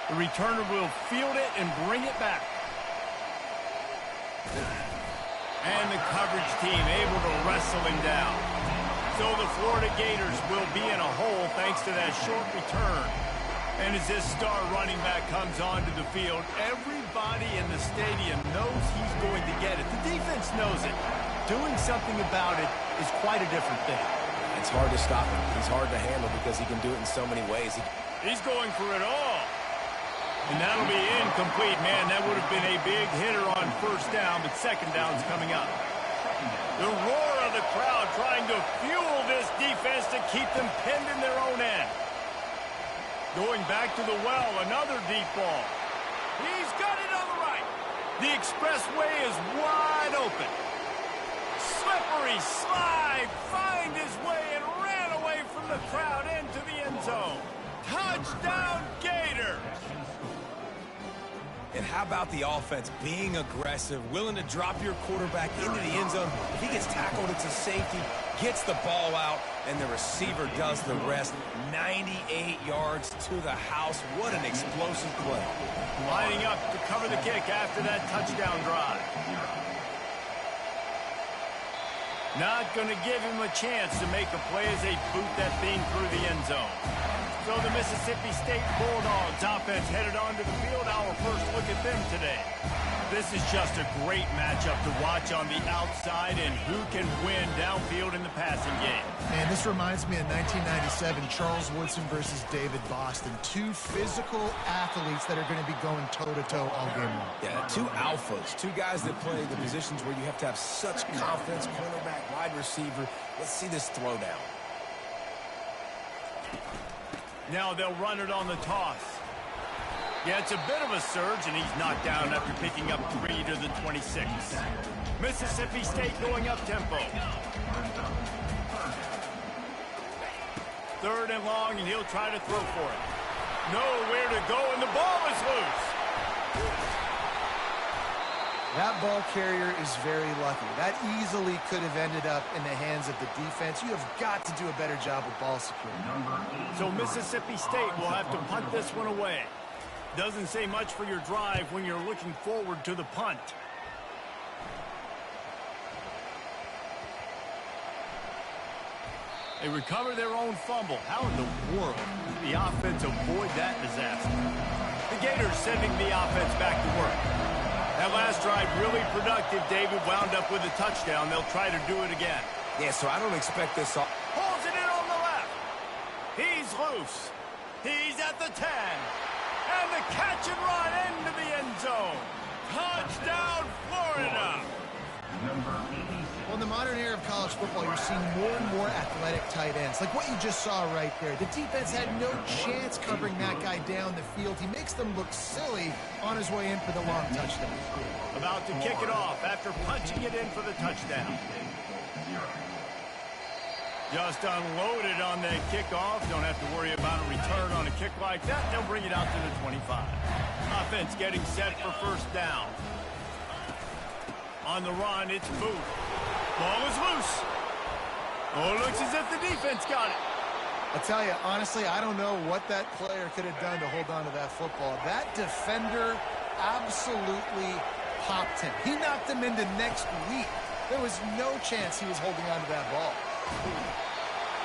The returner will field it and bring it back. And the coverage team able to wrestle him down. So the Florida Gators will be in a hole thanks to that short return. And as this star running back comes onto the field, everybody in the stadium knows he's going to get it. The defense knows it. Doing something about it is quite a different thing. It's hard to stop him. He's hard to handle because he can do it in so many ways. He's going for it all. And that'll be incomplete, man. That would have been a big hitter on first down, but second down's coming up. The roar of the crowd trying to fuel this defense to keep them pinned in their own end. Going back to the well, another deep ball. He's got it on the right. The expressway is wide open. Slippery slide, find his way and ran away from the crowd into the end zone. Touchdown, Gators! And how about the offense being aggressive, willing to drop your quarterback into the end zone? If he gets tackled, it's a safety, gets the ball out, and the receiver does the rest. 98 yards to the house. What an explosive play. Lining up to cover the kick after that touchdown drive. Not going to give him a chance to make a play as they boot that thing through the end zone. So the Mississippi State Bulldogs offense headed onto the field. Our first look at them today. This is just a great matchup to watch on the outside and who can win downfield in the passing game. Man, this reminds me of 1997, Charles Woodson versus David Boston. 2 physical athletes that are going to be going toe-to-toe all game long. Yeah, 2 alphas, 2 guys that play the positions where you have to have such confidence, cornerback, wide receiver. Let's see this throwdown. Now they'll run it on the toss. Yeah, it's a bit of a surge, and he's knocked down after picking up 3 to the 26. Mississippi State going up tempo. 3rd and long, and he'll try to throw for it. Nowhere to go, and the ball is loose. That ball carrier is very lucky. That easily could have ended up in the hands of the defense. You have got to do a better job with ball security. So Mississippi State will have to punt this one away. Doesn't say much for your drive when you're looking forward to the punt. They recover their own fumble. How in the world did the offense avoid that disaster? The Gators sending the offense back to work. That last drive really productive. David wound up with a touchdown. They'll try to do it again. Yeah, so I don't expect this off. Pulls it in on the left. He's loose. He's at the 10. And the catch and run into the end zone. Touchdown, Florida. Well, in the modern era of college football, you're seeing more and more athletic tight ends, like what you just saw right there. The defense had no chance covering that guy down the field. He makes them look silly on his way in for the long touchdown. About to kick it off after punching it in for the touchdown. Just unloaded on that kickoff. Don't have to worry about a return on a kick like that. They'll bring it out to the 25. Offense getting set for first down. On the run, it's Booth. Ball is loose. Oh, it looks as if the defense got it. I'll tell you, honestly, I don't know what that player could have done to hold on to that football. That defender absolutely popped him. He knocked him into next week. There was no chance he was holding on to that ball.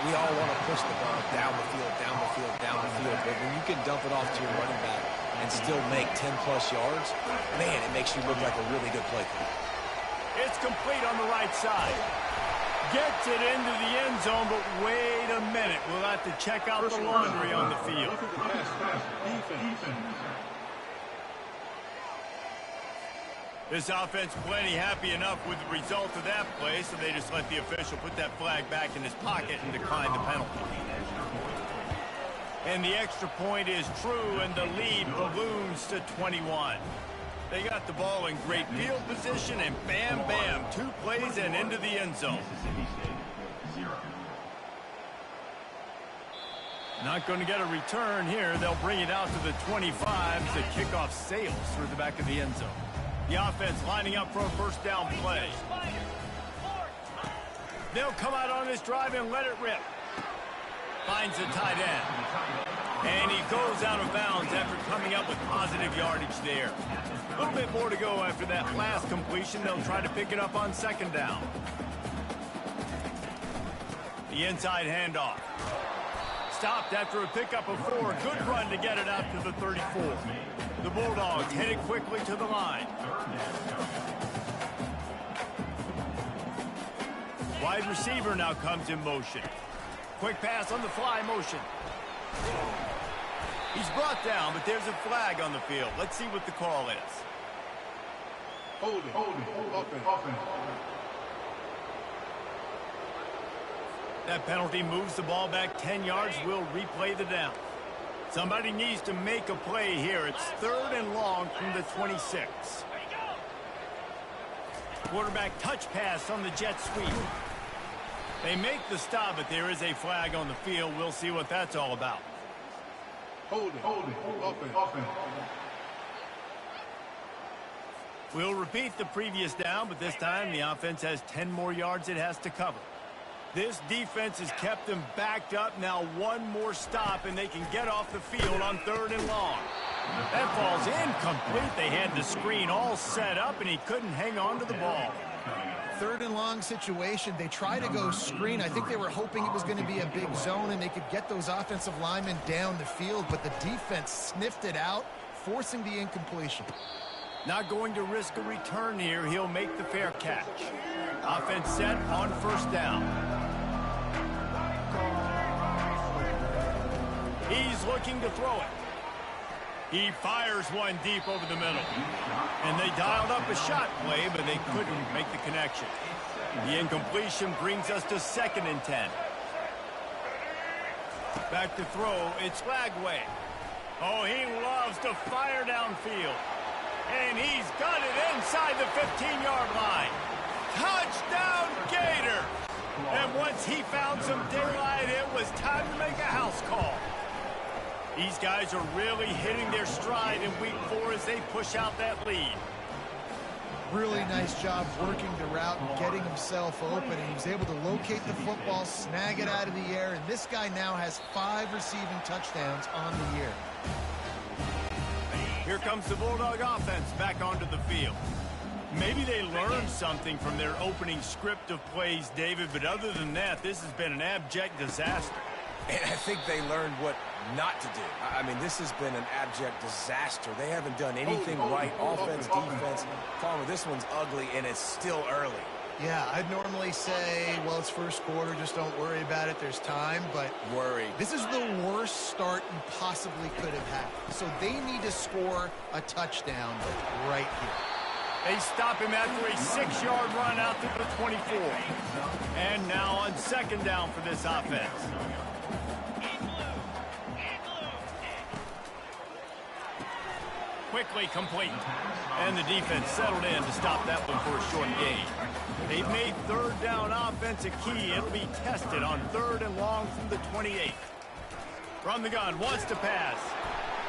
We all want to push the ball down the field, down the field, down the field. But when you can dump it off to your running back and still make 10-plus yards, man, it makes you look like a really good play caller. It's complete on the right side. Gets it into the end zone, but wait a minute. We'll have to check out the laundry on the field. This offense plenty happy enough with the result of that play, so they just let the official put that flag back in his pocket and decline the penalty. And the extra point is true, and the lead balloons to 21. They got the ball in great field position, and bam, bam, 2 plays and into the end zone. Not going to get a return here. They'll bring it out to the 25 as the kickoff sails through the back of the end zone. The offense lining up for a first down play. They'll come out on this drive and let it rip. Finds the tight end. And he goes out of bounds after coming up with positive yardage there. A little bit more to go after that last completion. They'll try to pick it up on second down. The inside handoff. Stopped after a pickup of 4. Good run to get it out to the 34. The Bulldogs headed quickly to the line. Wide receiver now comes in motion. Quick pass on the fly motion. He's brought down, but there's a flag on the field. Let's see what the call is. Hold it. Offense. That penalty moves the ball back 10 yards. We'll replay the down. Somebody needs to make a play here. It's 3rd and long from the 26. Quarterback touch pass on the jet sweep. They make the stop, but there is a flag on the field. We'll see what that's all about. Hold it. Offense. We'll repeat the previous down, but this time the offense has 10 more yards it has to cover. This defense has kept them backed up. Now one more stop, and they can get off the field on 3rd and long. That ball's incomplete. They had the screen all set up, and he couldn't hang on to the ball. 3rd and long situation. They try to go screen. I think they were hoping it was going to be a big zone and they could get those offensive linemen down the field, but the defense sniffed it out, forcing the incompletion. Not going to risk a return here. He'll make the fair catch. Offense set on first down. He's looking to throw it. He fires one deep over the middle. And they dialed up a shot play, but they couldn't make the connection. The incompletion brings us to 2nd and 10. Back to throw. It's Lagway. Oh, he loves to fire downfield. And he's got it inside the 15-yard line. Touchdown, Gator! And once he found some daylight, it was time to make a house call. These guys are really hitting their stride in week 4 as they push out that lead. Really nice job working the route and getting himself open. And he was able to locate the football, snag it out of the air, and this guy now has 5 receiving touchdowns on the year. Here comes the Bulldog offense back onto the field. Maybe they learned something from their opening script of plays, David, but other than that, this has been an abject disaster. And I think they learned what not to do. I mean, this has been an abject disaster. They haven't done anything right, offense, defense. Farmer, this one's ugly, and it's still early. Yeah, I'd normally say, well, it's first quarter, just don't worry about it, there's time, but this is the worst start you possibly could have had. So they need to score a touchdown right here. They stop him after a 6-yard run out to the 24. And now on second down for this offense. Quickly complete. And the defense settled in to stop that one for a short gain. They've made third down offense a key. It'll be tested on 3rd and long from the 28. From the gun, wants to pass.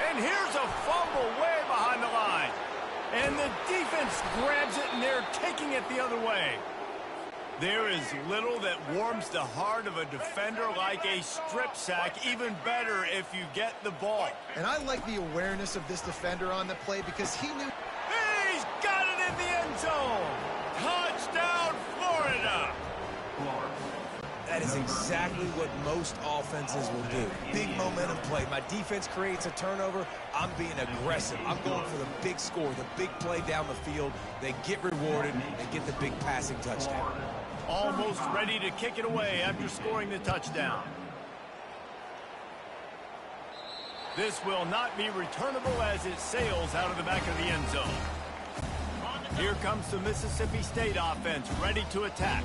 And here's a fumble way behind the line. And the defense grabs it, and they're taking it the other way. There is little that warms the heart of a defender like a strip sack. Even better if you get the ball. And I like the awareness of this defender on the play because he knew. He's got it in the end zone. Touchdown, Florida. That is exactly what most offenses will do. Big momentum play. My defense creates a turnover. I'm being aggressive. I'm going for the big score, the big play down the field. They get rewarded and get the big passing touchdown. Almost ready to kick it away after scoring the touchdown. This will not be returnable as it sails out of the back of the end zone. Here comes the Mississippi State offense ready to attack.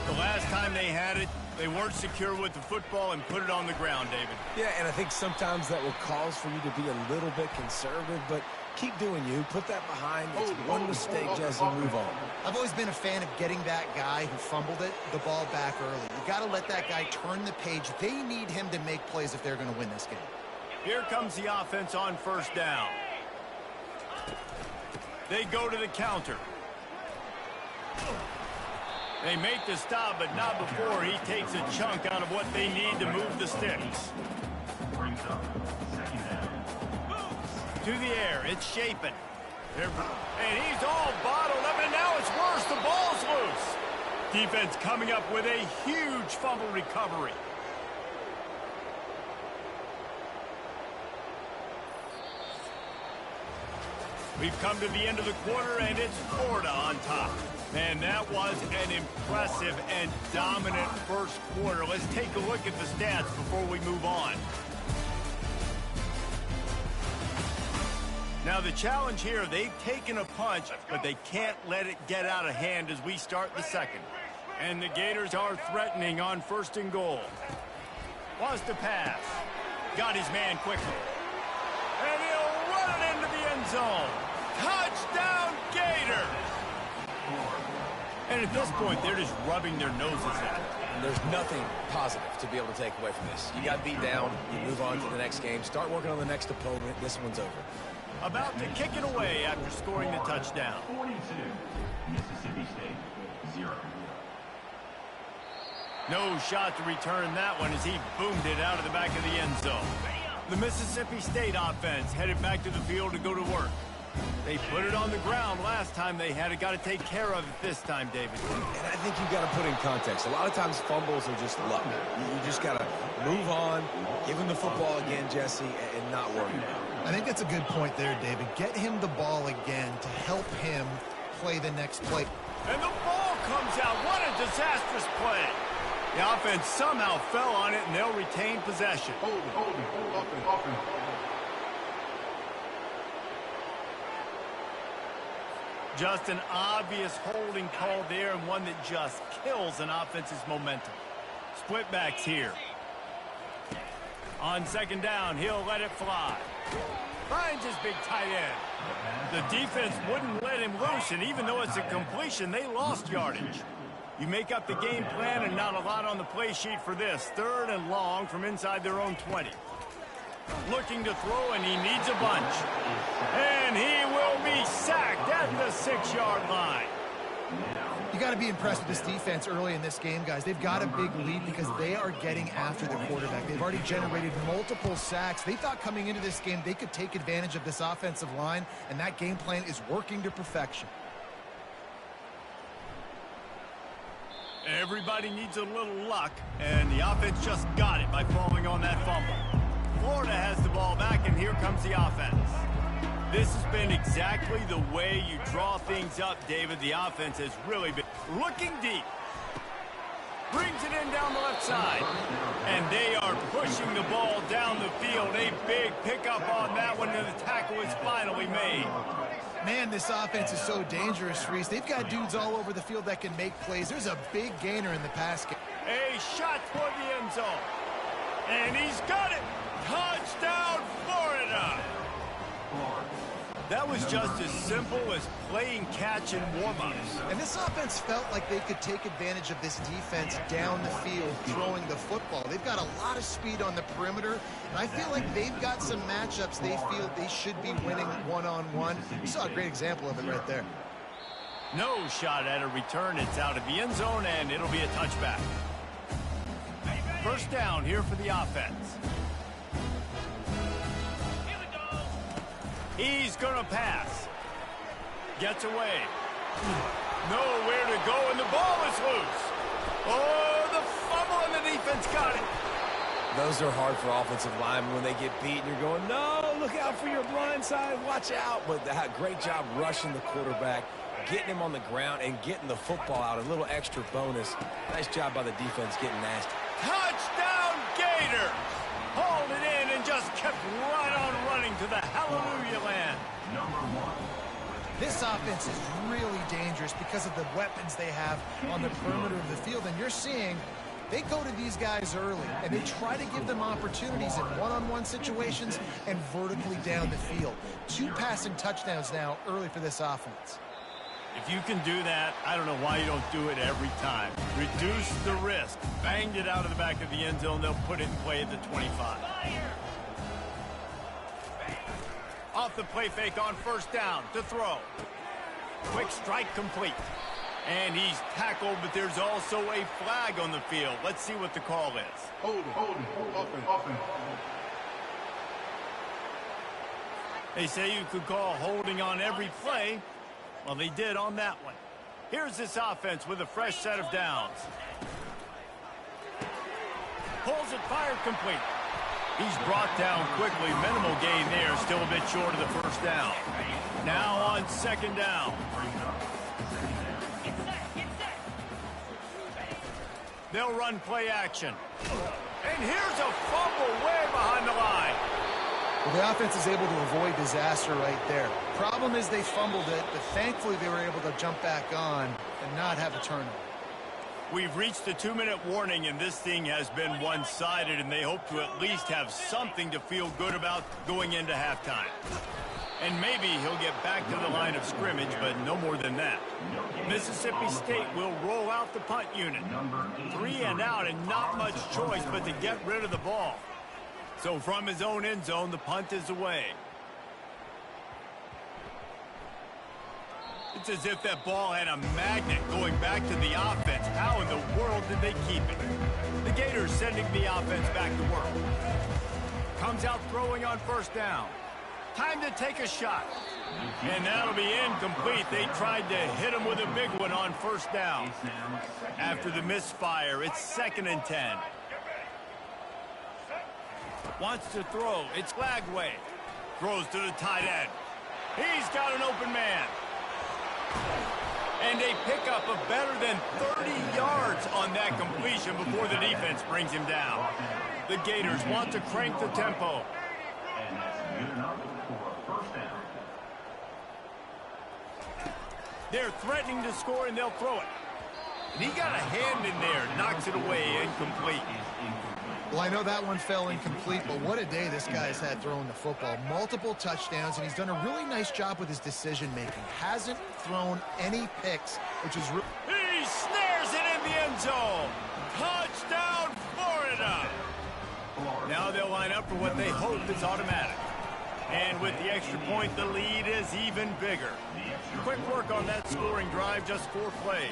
The last time they had it, they weren't secure with the football and put it on the ground, David. Yeah, and I think sometimes that will cause for you to be a little bit conservative, but keep doing you. Put that behind. It's one mistake, Jesse. Move on. I've always been a fan of getting that guy who fumbled it, the ball back early. You got to let that guy turn the page. They need him to make plays if they're going to win this game. Here comes the offense on first down. They go to the counter. They make the stop, but not before he takes a chunk out of what they need to move the sticks. To the air, it's Shapen. And he's all bottled up, and now it's worse. The ball's loose. Defense coming up with a huge fumble recovery. We've come to the end of the quarter, and it's Florida on top. And that was an impressive and dominant first quarter. Let's take a look at the stats before we move on. Now, the challenge here, they've taken a punch, but they can't let it get out of hand as we start the second. And the Gators are threatening on 1st and goal. Wants to pass. Got his man quickly. And he'll run it into the end zone. Touchdown, Gator! And at this point, they're just rubbing their noses at it. And there's nothing positive to be able to take away from this. You got beat down, you move on to the next game, start working on the next opponent. This one's over. About to kick it away after scoring the touchdown. 42, Mississippi State, 0. No shot to return that one as he boomed it out of the back of the end zone. The Mississippi State offense headed back to the field to go to work. They put it on the ground last time they had it. Got to take care of it this time, David. And I think you've got to put in context. A lot of times fumbles are just luck. You just got to move on, give him the football again, Jesse, and not worry about it. I think that's a good point there, David. Get him the ball again to help him play the next play. And the ball comes out. What a disastrous play. The offense somehow fell on it, and they'll retain possession. Hold offense. Just an obvious holding call there, and one that just kills an offense's momentum. Split backs here. On second down, he'll let it fly. Finds his big tight end. The defense wouldn't let him loose, and even though it's a completion, they lost yardage. You make up the game plan, and not a lot on the play sheet for this. 3rd and long from inside their own 20. Looking to throw, and he needs a bunch. And he will be sacked at the 6-yard line. You got to be impressed with this defense early in this game, guys. They've got a big lead because they are getting after the quarterback. They've already generated multiple sacks. They thought coming into this game they could take advantage of this offensive line, and that game plan is working to perfection. Everybody needs a little luck, and the offense just got it by falling on that fumble. Florida has the ball back, and here comes the offense. This has been exactly the way you draw things up, David. The offense has really been looking deep. Brings it in down the left side. And they are pushing the ball down the field. A big pickup on that one, and the tackle is finally made. Man, this offense is so dangerous, Reese. They've got dudes all over the field that can make plays. There's a big gainer in the pass game. A shot for the end zone. And he's got it. Touchdown, Florida. That was just as simple as playing catch and warm-ups. And this offense felt like they could take advantage of this defense down the field, throwing the football. They've got a lot of speed on the perimeter, and I feel like they've got some matchups they feel they should be winning one-on-one. You saw a great example of it right there. No shot at a return. It's out of the end zone, and it'll be a touchback. First down here for the offense. He's going to pass. Gets away. Nowhere to go, and the ball is loose. Oh, the fumble, and the defense got it. Those are hard for offensive linemen when they get beat, and you're going, no, look out for your blind side, watch out. But that great job rushing the quarterback, getting him on the ground, and getting the football out. A little extra bonus. Nice job by the defense getting nasty. Touchdown, Gator. Hauled it in and just kept right on running to the hallelujah land. This offense is really dangerous because of the weapons they have on the perimeter of the field. And you're seeing they go to these guys early, and they try to give them opportunities in one-on-one situations and vertically down the field. 2 passing touchdowns now early for this offense. If you can do that, I don't know why you don't do it every time. Reduce the risk. Banged it out of the back of the end zone. They'll put it in play at the 25. Off the play fake on first down to throw. Quick strike complete. And he's tackled, but there's also a flag on the field. Let's see what the call is. Hold it. Offense. They say you could call holding on every play. Well, they did on that one. Here's this offense with a fresh set of downs. Pulls it, fired complete. He's brought down quickly. Minimal gain there. Still a bit short of the first down. Now on second down. They'll run play action. And here's a fumble way behind the line. Well, the offense is able to avoid disaster right there. Problem is they fumbled it, but thankfully they were able to jump back on and not have a turnover. We've reached the 2-minute warning, and this thing has been one-sided, and they hope to at least have something to feel good about going into halftime. And maybe he'll get back to the line of scrimmage, but no more than that. Mississippi State will roll out the punt unit. 3 and out, and not much choice but to get rid of the ball. So from his own end zone, the punt is away. It's as if that ball had a magnet going back to the offense. How in the world did they keep it? The Gators sending the offense back to work. Comes out throwing on first down. Time to take a shot. And that'll be incomplete. They tried to hit him with a big one on first down. After the misfire, it's 2nd and 10. Wants to throw. It's Lagway. Throws to the tight end. He's got an open man. And a pickup of better than 30 yards on that completion before the defense brings him down. The Gators want to crank the tempo. And that's good enough for a first down. They're threatening to score, and they'll throw it. And he got a hand in there. Knocks it away. Incomplete. Well, I know that one fell incomplete, but what a day this guy's had throwing the football. Multiple touchdowns, and he's done a really nice job with his decision-making. Hasn't thrown any picks, which is... He snares it in the end zone. Touchdown, Florida. Now they'll line up for what they hope is automatic. And with the extra point, the lead is even bigger. Quick work on that scoring drive, just 4 plays.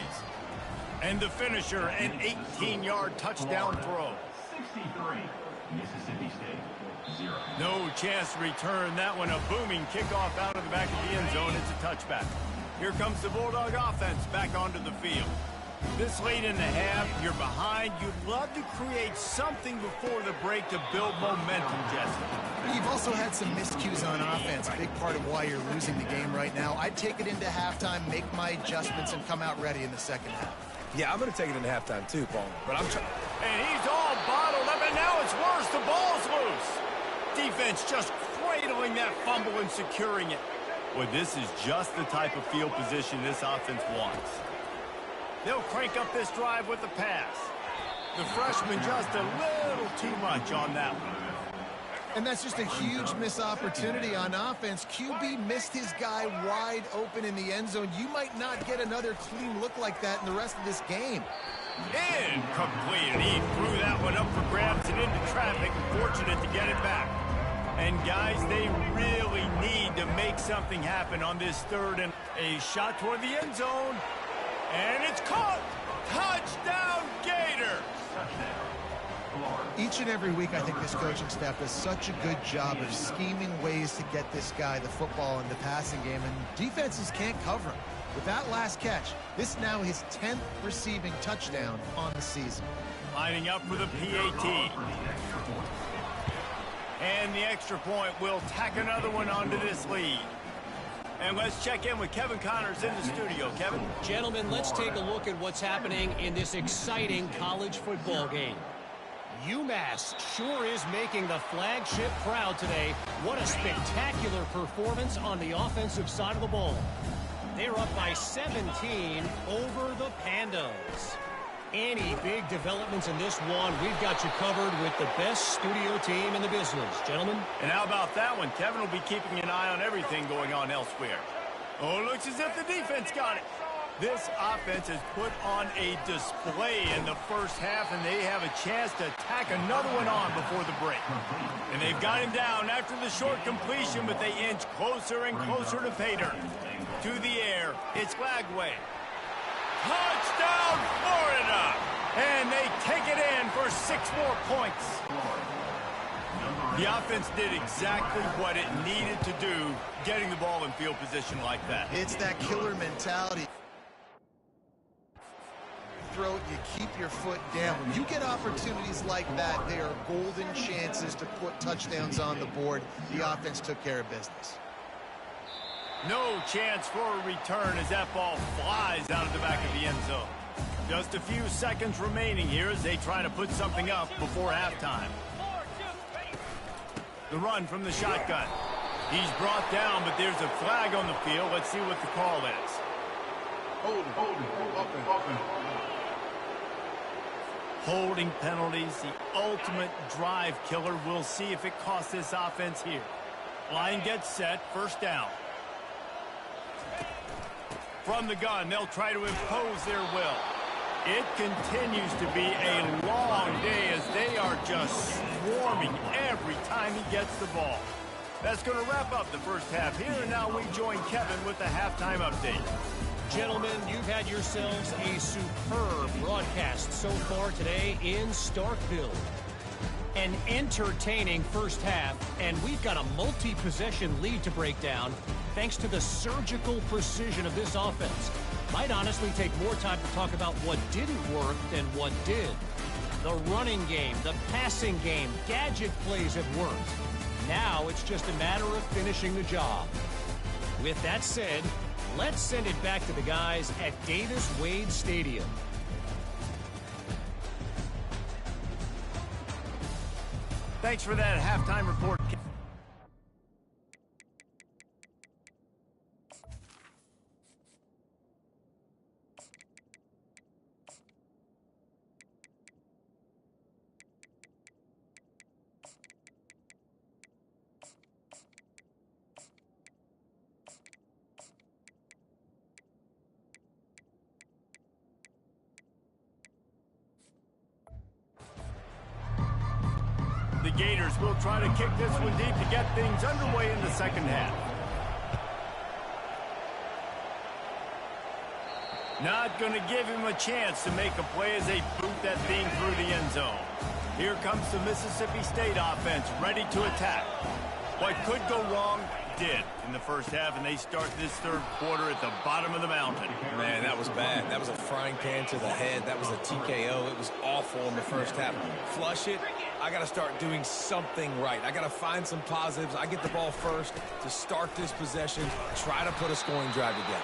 And the finisher, an 18-yard touchdown throw. 63, Mississippi State, 0. No chance to return that one. A booming kickoff out of the back of the end zone. It's a touchback. Here comes the Bulldog offense back onto the field. This late in the half, you're behind. You'd love to create something before the break to build momentum, Jesse. You've also had some miscues on offense, a big part of why you're losing the game right now. I'd take it into halftime, make my adjustments, and come out ready in the second half. Yeah, I'm going to take it into halftime too, Paul. But I'm trying. And he's all bottled up, and now it's worse. The ball's loose. Defense just cradling that fumble and securing it. Boy, this is just the type of field position this offense wants. They'll crank up this drive with the pass. The freshman just a little too much on that one. And that's just a huge missed opportunity on offense. QB missed his guy wide open in the end zone. You might not get another clean look like that in the rest of this game. Incomplete. And he threw that one up for grabs and into traffic. Fortunate to get it back. And guys, they really need to make something happen on this third and a shot toward the end zone. And it's caught. Touchdown, Gators. Each and every week, I think this coaching staff does such a good job of scheming ways to get this guy the football in the passing game, and defenses can't cover him. With that last catch, this now his 10th receiving touchdown on the season. Lining up for the PAT. And the extra point will tack another one onto this lead. And let's check in with Kevin Connors in the studio. Kevin? Gentlemen, let's take a look at what's happening in this exciting college football game. UMass sure is making the flagship crowd today. What a spectacular performance on the offensive side of the ball. They're up by 17 over the Pandas. Any big developments in this one, we've got you covered with the best studio team in the business. Gentlemen? And how about that one? Kevin will be keeping an eye on everything going on elsewhere. Oh, looks as if the defense got it. This offense has put on a display in the first half, and they have a chance to tack another one on before the break. And they've got him down after the short completion, but they inch closer and closer to pay dirt. To the air, it's Lagway. Touchdown, Florida! And they take it in for 6 more points. The offense did exactly what it needed to do, getting the ball in field position like that. It's that killer mentality. Throw it, you keep your foot down. When you get opportunities like that, they are golden chances to put touchdowns on the board. The offense took care of business. No chance for a return as that ball flies out of the back of the end zone. Just a few seconds remaining here as they try to put something up before halftime. The run from the shotgun. He's brought down, but there's a flag on the field. Let's see what the call is. Holding penalties, the ultimate drive killer. We'll see if it costs this offense here. Line gets set, first down. From the gun, they'll try to impose their will. It continues to be a long day as they are just swarming every time he gets the ball. That's going to wrap up the first half here, and now we join Kevin with the halftime update. Gentlemen, you've had yourselves a superb broadcast so far today in Starkville. An entertaining first half, and we've got a multi-possession lead to break down thanks to the surgical precision of this offense. Might honestly take more time to talk about what didn't work than what did. The running game, the passing game, gadget plays have worked. Now it's just a matter of finishing the job. With that said, let's send it back to the guys at Davis-Wade Stadium. Thanks for that halftime report. the Gators will try to kick this one deep to get things underway in the second half. Not going to give him a chance to make a play as they boot that thing through the end zone. Here comes the Mississippi State offense ready to attack. What could go wrong did in the first half, and they start this third quarter at the bottom of the mountain. Man, that was bad. That was a frying pan to the head. That was a TKO. It was awful in the first half. Flush it. I got to start doing something right. I got to find some positives. I get the ball first to start this possession, try to put a scoring drive together.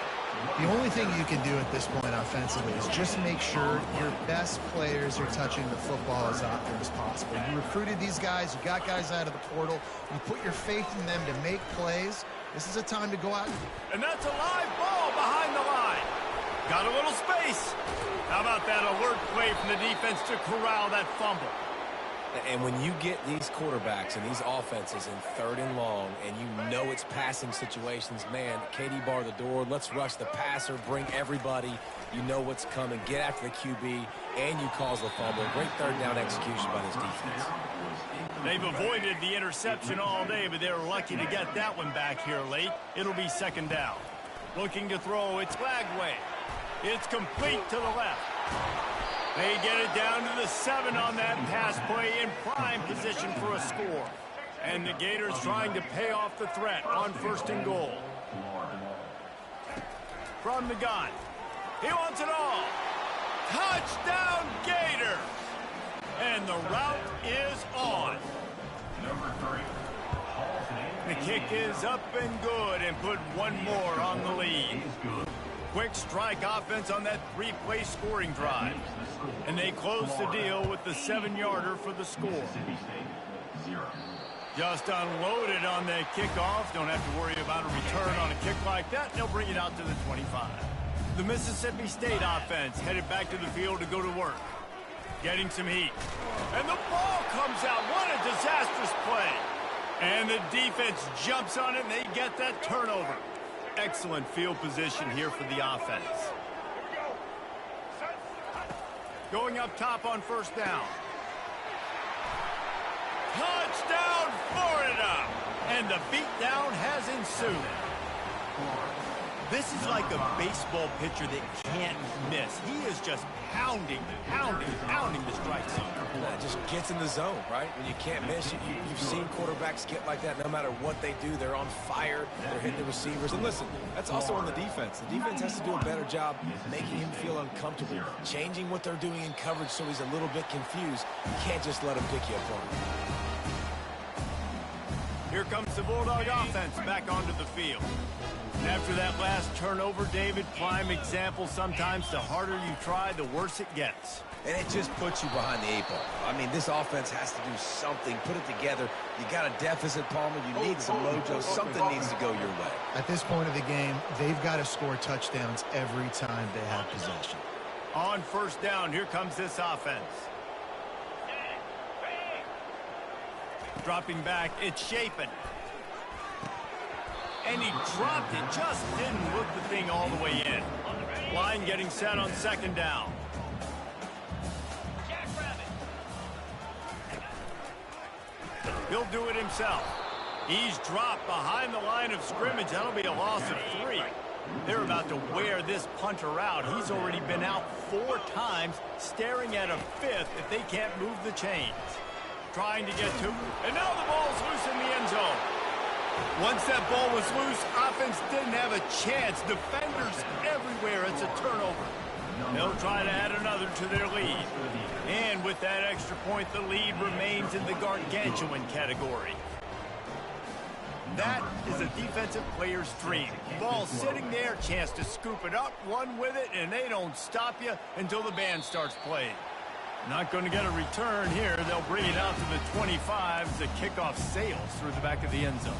The only thing you can do at this point offensively is just make sure your best players are touching the football as often as possible. You recruited these guys, you got guys out of the portal, you put your faith in them to make plays. This is a time to go out. And that's a live ball behind the line. Got a little space. How about that alert play from the defense to corral that fumble? And when you get these quarterbacks and these offenses in 3rd and long, and you know it's passing situations, man, Katie bar the door, let's rush the passer, bring everybody. You know what's coming. Get after the QB, and you cause the fumble. Great 3rd down execution by this defense. They've avoided the interception all day, but they're lucky to get that one back here late. It'll be 2nd down. Looking to throw, it's Flagway. It's complete to the left. They get it down to the 7 on that pass play in prime position for a score. And the Gators trying to pay off the threat on 1st and goal. From the gun. He wants it all. Touchdown, Gator! And the route is on. The kick is up and good and put one more on the lead. Quick strike offense on that 3-play scoring drive. And they close the deal with the 7-yarder for the score. Just unloaded on that kickoff. Don't have to worry about a return on a kick like that. They'll bring it out to the 25. The Mississippi State offense headed back to the field to go to work. Getting some heat. And the ball comes out. What a disastrous play. And the defense jumps on it, and they get that turnover. Excellent field position here for the offense. Going up top on 1st down. Touchdown, Florida! And the beatdown has ensued. This is like a baseball pitcher that can't miss. He is just pounding the strike zone. It just gets in the zone, right? When you can't miss, you've seen quarterbacks get like that. No matter what they do, they're on fire. They're hitting the receivers. And listen, that's also on the defense. The defense has to do a better job making him feel uncomfortable, changing what they're doing in coverage so he's a little bit confused. You can't just let him pick you apart. Here comes the Bulldog offense back onto the field. And after that last turnover, David, prime example, sometimes the harder you try, the worse it gets. And it just puts you behind the 8 ball. I mean, this offense has to do something, put it together. You got a deficit, Palmer. You need some mojo. Something needs to go your way. At this point of the game, they've got to score touchdowns every time they have possession. On 1st down, here comes this offense. Dropping back, it's Shapen. And he dropped it, just didn't look the thing all the way in. Line getting set on 2nd down. He'll do it himself. He's dropped behind the line of scrimmage. That'll be a loss of 3. They're about to wear this punter out. He's already been out 4 times, staring at a 5th if they can't move the chains. Trying to get to, and now the ball's loose in the end zone. Once that ball was loose, offense didn't have a chance. Defenders everywhere. It's a turnover. They'll try to add another to their lead. And with that extra point, the lead remains in the gargantuan category. That is a defensive player's dream. Ball sitting there, chance to scoop it up, run with it, and they don't stop you until the band starts playing. Not going to get a return here. They'll bring it out to the 25 as the kickoff sails through the back of the end zone.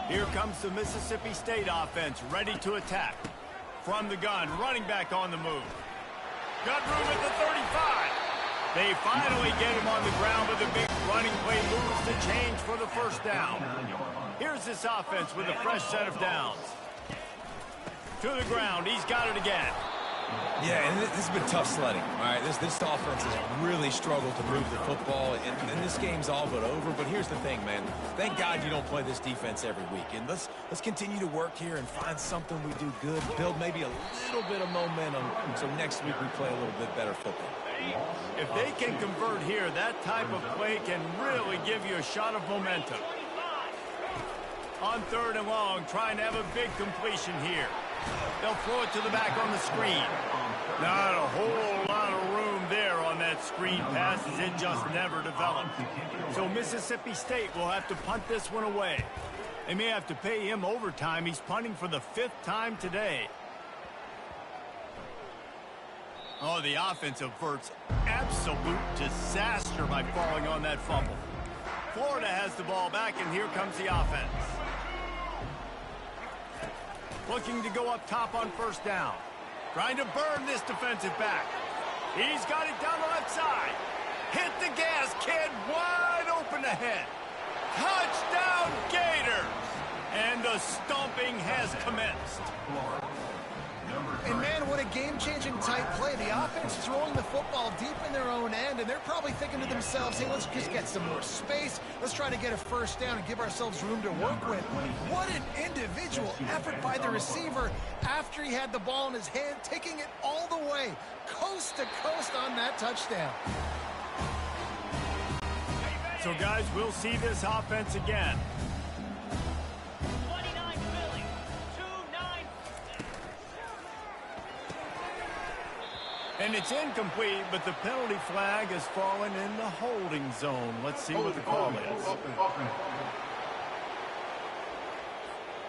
Here comes the Mississippi State offense ready to attack. From the gun, running back on the move. Got room at the 35. They finally get him on the ground with a big running play moves to change for the 1st down. Here's this offense with a fresh set of downs. To the ground, he's got it again. Yeah, and this has been tough sledding. All right, this offense has really struggled to move the football, and this game's all but over. But here's the thing, man. Thank God you don't play this defense every week. And let's continue to work here and find something we do good, build maybe a little bit of momentum, so next week we play a little bit better football. If they can convert here, that type of play can really give you a shot of momentum. On 3rd and long, trying to have a big completion here. They'll throw it to the back on the screen. Not a whole lot of room there on that screen pass, as it just never developed. So Mississippi State will have to punt this one away. They may have to pay him overtime. He's punting for the 5th time today. Oh, the offense averts absolute disaster by falling on that fumble. Florida has the ball back, and here comes the offense. Looking to go up top on 1st down. Trying to burn this defensive back. He's got it down the left side. Hit the gas, kid. Wide open ahead. Touchdown, Gators. And the stomping has commenced. And man, what a game-changing type play. The offense throwing the football deep in their own end, and they're probably thinking to themselves, hey, let's just get some more space. Let's try to get a 1st down and give ourselves room to work with. What an individual effort by the receiver after he had the ball in his hand, taking it all the way, coast to coast on that touchdown. So, guys, we'll see this offense again. And it's incomplete, but the penalty flag has fallen in the holding zone. Let's see what the call is.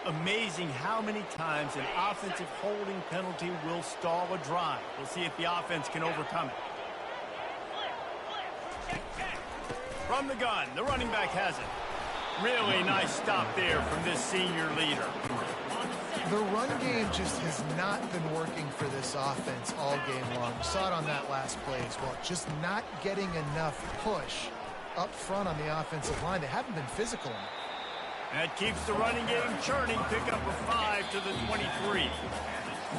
Amazing how many times an offensive holding penalty will stall a drive. We'll see if the offense can overcome it. From the gun, the running back has it. Really nice stop there from this senior leader. The run game just has not been working for this offense all game long. We saw it on that last play as well. Just not getting enough push up front on the offensive line. They haven't been physical enough. That keeps the running game churning. Pick up a 5 to the 23.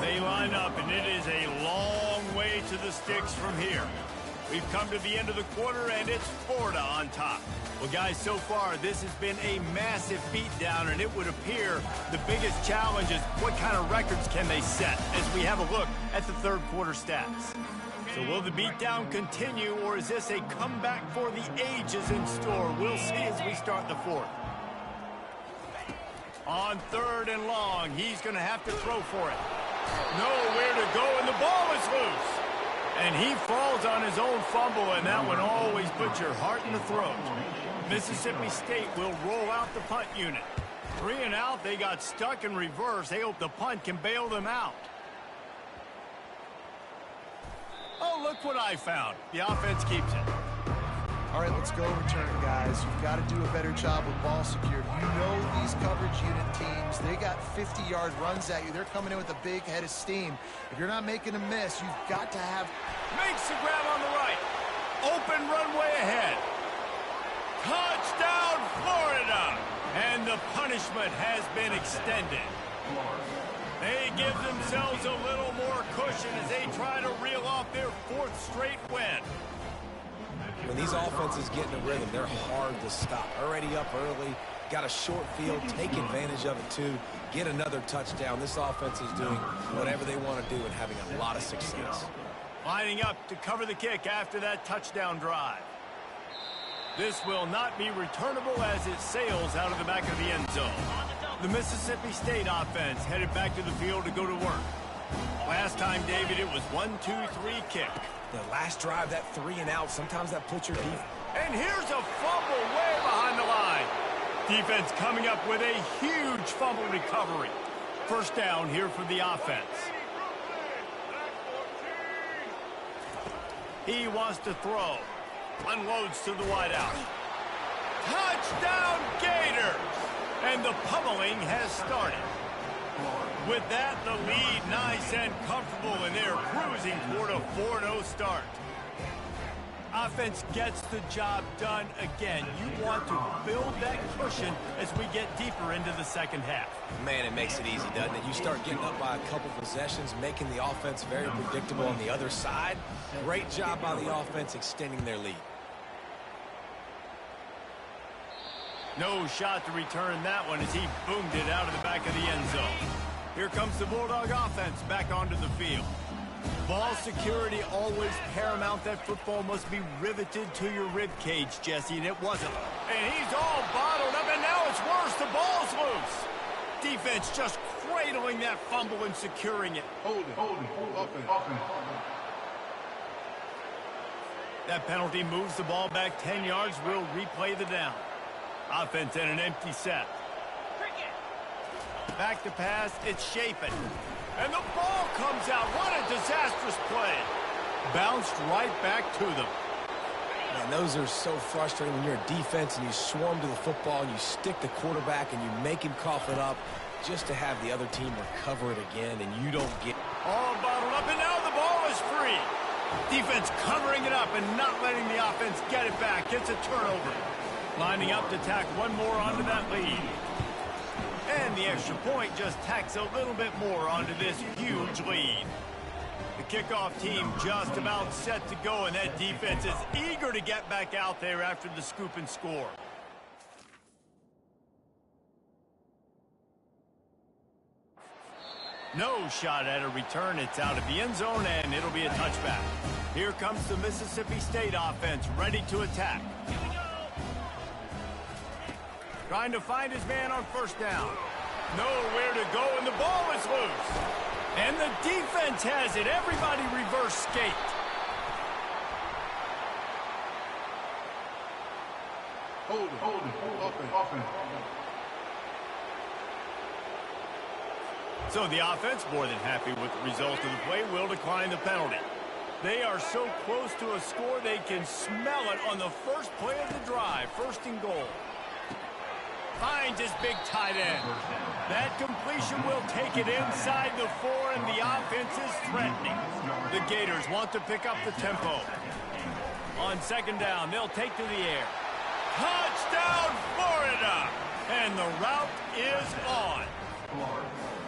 They line up, and it is a long way to the sticks from here. We've come to the end of the quarter, and it's Florida on top. Well, guys, so far, this has been a massive beatdown, and it would appear the biggest challenge is what kind of records can they set as we have a look at the 3rd quarter stats. So will the beatdown continue, or is this a comeback for the ages in store? We'll see as we start the 4th. On 3rd and long, he's going to have to throw for it. Nowhere to go, and the ball is loose. And he falls on his own fumble, and that one always puts your heart in the throat. Mississippi State will roll out the punt unit. 3 and out, they got stuck in reverse. They hope the punt can bail them out. Oh, look what I found. The offense keeps it. All right, let's go return, guys. You've got to do a better job with ball security. You know these coverage unit teams, they got 50-yard runs at you. They're coming in with a big head of steam. If you're not making a miss, you've got to have... Makes the grab on the right. Open runway ahead. Touchdown, Florida! And the punishment has been extended. They give themselves a little more cushion as they try to reel off their 4th straight win. When these offenses get in a rhythm, they're hard to stop. Already up early, got a short field, take advantage of it too, get another touchdown. This offense is doing whatever they want to do and having a lot of success. Lining up to cover the kick after that touchdown drive. This will not be returnable as it sails out of the back of the end zone. The Mississippi State offense headed back to the field to go to work. Last time, David, it was 1-2-3 kick. The last drive, that 3 and out, sometimes that puts your defense. And here's a fumble way behind the line. Defense coming up with a huge fumble recovery. 1st down here for the offense. He wants to throw. Unloads to the wideout. Touchdown, Gators! And the pummeling has started. With that, the lead nice and comfortable, and they're cruising toward a 4-0 start. Offense gets the job done again. You want to build that cushion as we get deeper into the second half. Man, it makes it easy, doesn't it? You start getting up by a couple possessions, making the offense very predictable on the other side. Great job by the offense extending their lead. No shot to return that one as he boomed it out of the back of the end zone. Here comes the Bulldog offense back onto the field. Ball security always paramount. That football must be riveted to your rib cage, Jesse, and it wasn't. And he's all bottled up, and now it's worse. The ball's loose. Defense just cradling that fumble and securing it. Hold it. Offense. That penalty moves the ball back 10 yards. We'll replay the down. Offense and an empty set. Back to pass. It's Shapen. And the ball comes out. What a disastrous play. Bounced right back to them. Man, those are so frustrating when you're a defense and you swarm to the football and you stick the quarterback and you make him cough it up just to have the other team recover it again and you don't get... All bottled up, and now the ball is free. Defense covering it up and not letting the offense get it back. Gets a turnover. Lining up to tack one more onto that lead. And the extra point just tacks a little bit more onto this huge lead. The kickoff team just about set to go, and that defense is eager to get back out there after the scoop and score. No shot at a return. It's out of the end zone, and it'll be a touchback. Here comes the Mississippi State offense, ready to attack. Trying to find his man on first down. Nowhere to go, and the ball is loose. And the defense has it. Everybody reverse skate. Hold it. Offense. So the offense, more than happy with the result of the play, will decline the penalty. They are so close to a score, they can smell it on the first play of the drive. First and goal. Finds his big tight end. That completion will take it inside the 4, and the offense is threatening. The Gators want to pick up the tempo. On second down, they'll take to the air. Touchdown, Florida! And the route is on.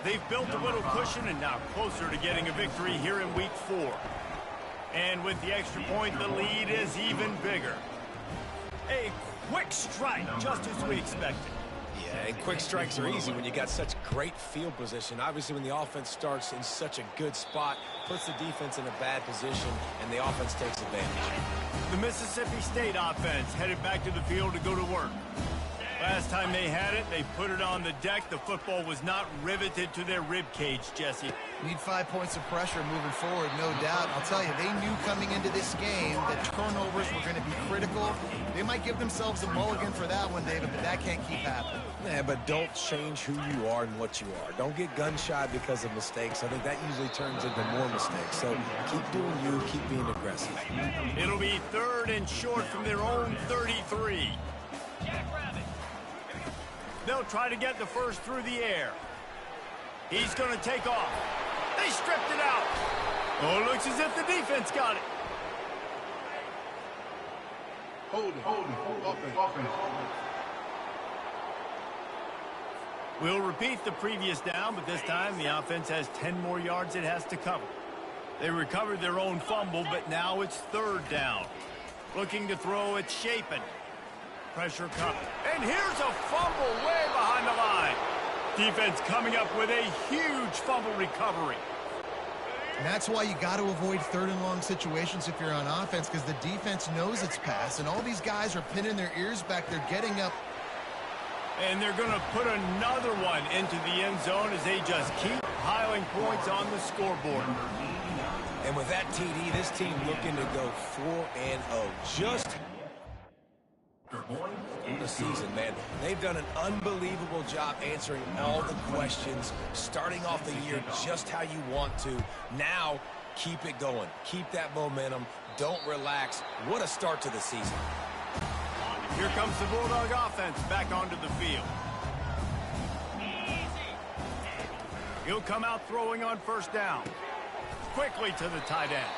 They've built a little cushion and now closer to getting a victory here in week 4. And with the extra point, the lead is even bigger. A quick strike, just as we expected. Yeah, and quick strikes are easy when you got such great field position. Obviously, when the offense starts in such a good spot, puts the defense in a bad position, and the offense takes advantage. The Mississippi State offense headed back to the field to go to work. Last time they had it, they put it on the deck. The football was not riveted to their rib cage, Jesse. Need 5 points of pressure moving forward, no doubt. I'll tell you, they knew coming into this game that turnovers were going to be critical. They might give themselves a mulligan for that one, David, but that can't keep happening. Yeah, but don't change who you are and what you are. Don't get gun-shy because of mistakes. I think that usually turns into more mistakes. So keep doing you, keep being aggressive. It'll be 3rd and short from their own 33. They'll try to get the first through the air. He's going to take off. They stripped it out. Oh, it looks as if the defense got it. Hold it. Offense. We'll repeat the previous down, but this time the offense has 10 more yards it has to cover. They recovered their own fumble, but now it's 3rd down. Looking to throw, it's Shapen. Pressure coming. And here's a fumble way behind the line. Defense coming up with a huge fumble recovery. And that's why you got to avoid 3rd and long situations if you're on offense, because the defense knows it's pass, and all these guys are pinning their ears back. They're getting up. And they're going to put another one into the end zone as they just keep piling points on the scoreboard. And with that TD, this team looking to go 4-0. Just in the season, man. They've done an unbelievable job answering all the questions, starting off the year just how you want to. Now, keep it going. Keep that momentum. Don't relax. What a start to the season. Here comes the Bulldog offense back onto the field. He'll come out throwing on first down. Quickly to the tight end.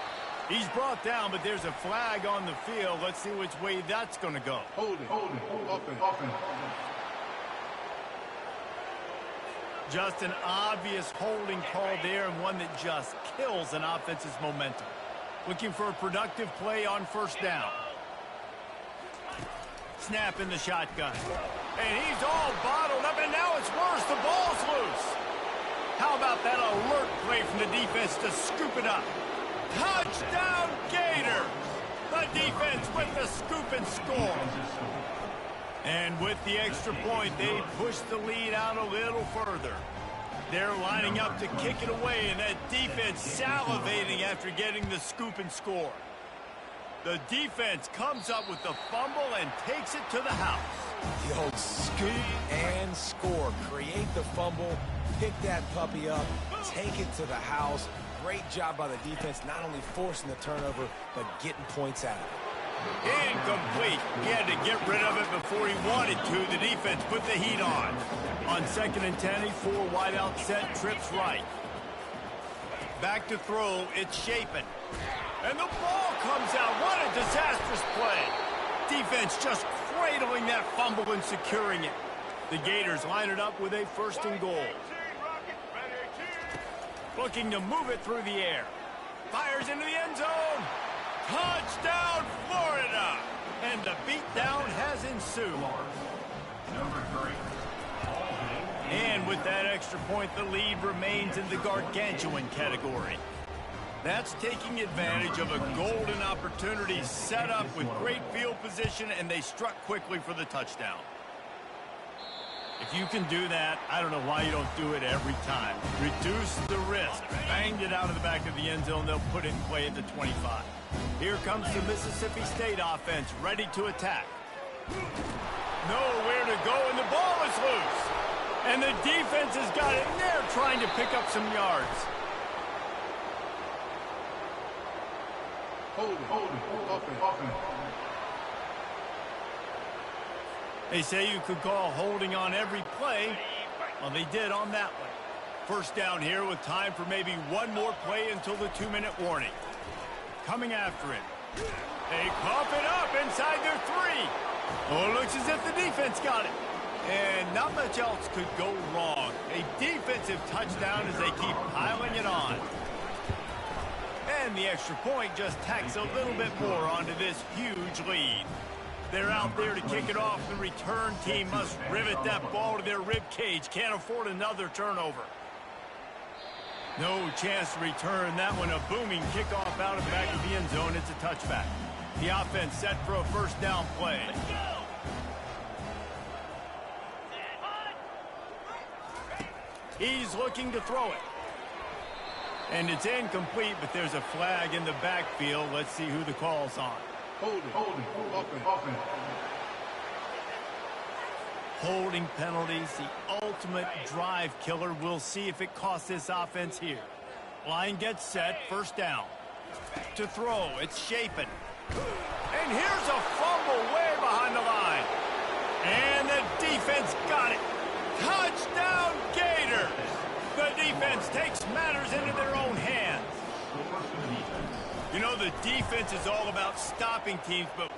He's brought down, but there's a flag on the field. Let's see which way that's going to go. Hold it. Offense. Just an obvious holding call there, and one that just kills an offense's momentum. Looking for a productive play on first down. Snap in the shotgun. And he's all bottled up, and now it's worse. The ball's loose. How about that alert play from the defense to scoop it up? Touchdown, Gator! The defense with the scoop and score. And with the extra point, they push the lead out a little further. They're lining up to kick it away, and that defense salivating after getting the scoop and score. The defense comes up with the fumble and takes it to the house. The old scoop and score. Create the fumble, pick that puppy up, take it to the house. Great job by the defense, not only forcing the turnover, but getting points out of it. Incomplete. He had to get rid of it before he wanted to. The defense put the heat on. On 2nd and 10, he 4 wide out set, trips right. Back to throw, it's Shapen. And the ball comes out. What a disastrous play. Defense just cradling that fumble and securing it. The Gators line it up with a 1st and goal. Looking to move it through the air. Fires into the end zone. Touchdown, Florida! And the beatdown has ensued. Number 3. And with that extra point, the lead remains in the gargantuan category. That's taking advantage of a golden opportunity set up with great field position, and they struck quickly for the touchdown. If you can do that, I don't know why you don't do it every time. Reduce the risk. Banged it out of the back of the end zone. They'll put it in play at the 25. Here comes the Mississippi State offense, ready to attack. Nowhere to go, and the ball is loose. And the defense has got it, and they're trying to pick up some yards. Hold it. Offense. They say you could call holding on every play. Well, they did on that one. First down here with time for maybe one more play until the 2-minute warning. Coming after it. They cough it up inside their 3. Oh, it looks as if the defense got it. And not much else could go wrong. A defensive touchdown as they keep piling it on. And the extra point just tacks a little bit more onto this huge lead. They're out there to kick it off. The return team must rivet that ball to their rib cage. Can't afford another turnover. No chance to return that one. A booming kickoff out of the back of the end zone. It's a touchback. The offense set for a first down play. He's looking to throw it. And it's incomplete, but there's a flag in the backfield. Let's see who the call's on. Hold it. Offense. Holding penalties, the ultimate drive killer. We'll see if it costs this offense here. Line gets set, first down. To throw, it's Shapen. And here's a fumble way behind the line. And the defense got it. Touchdown, Gators! The defense takes matters into their own hands. You know, the defense is all about stopping teams, but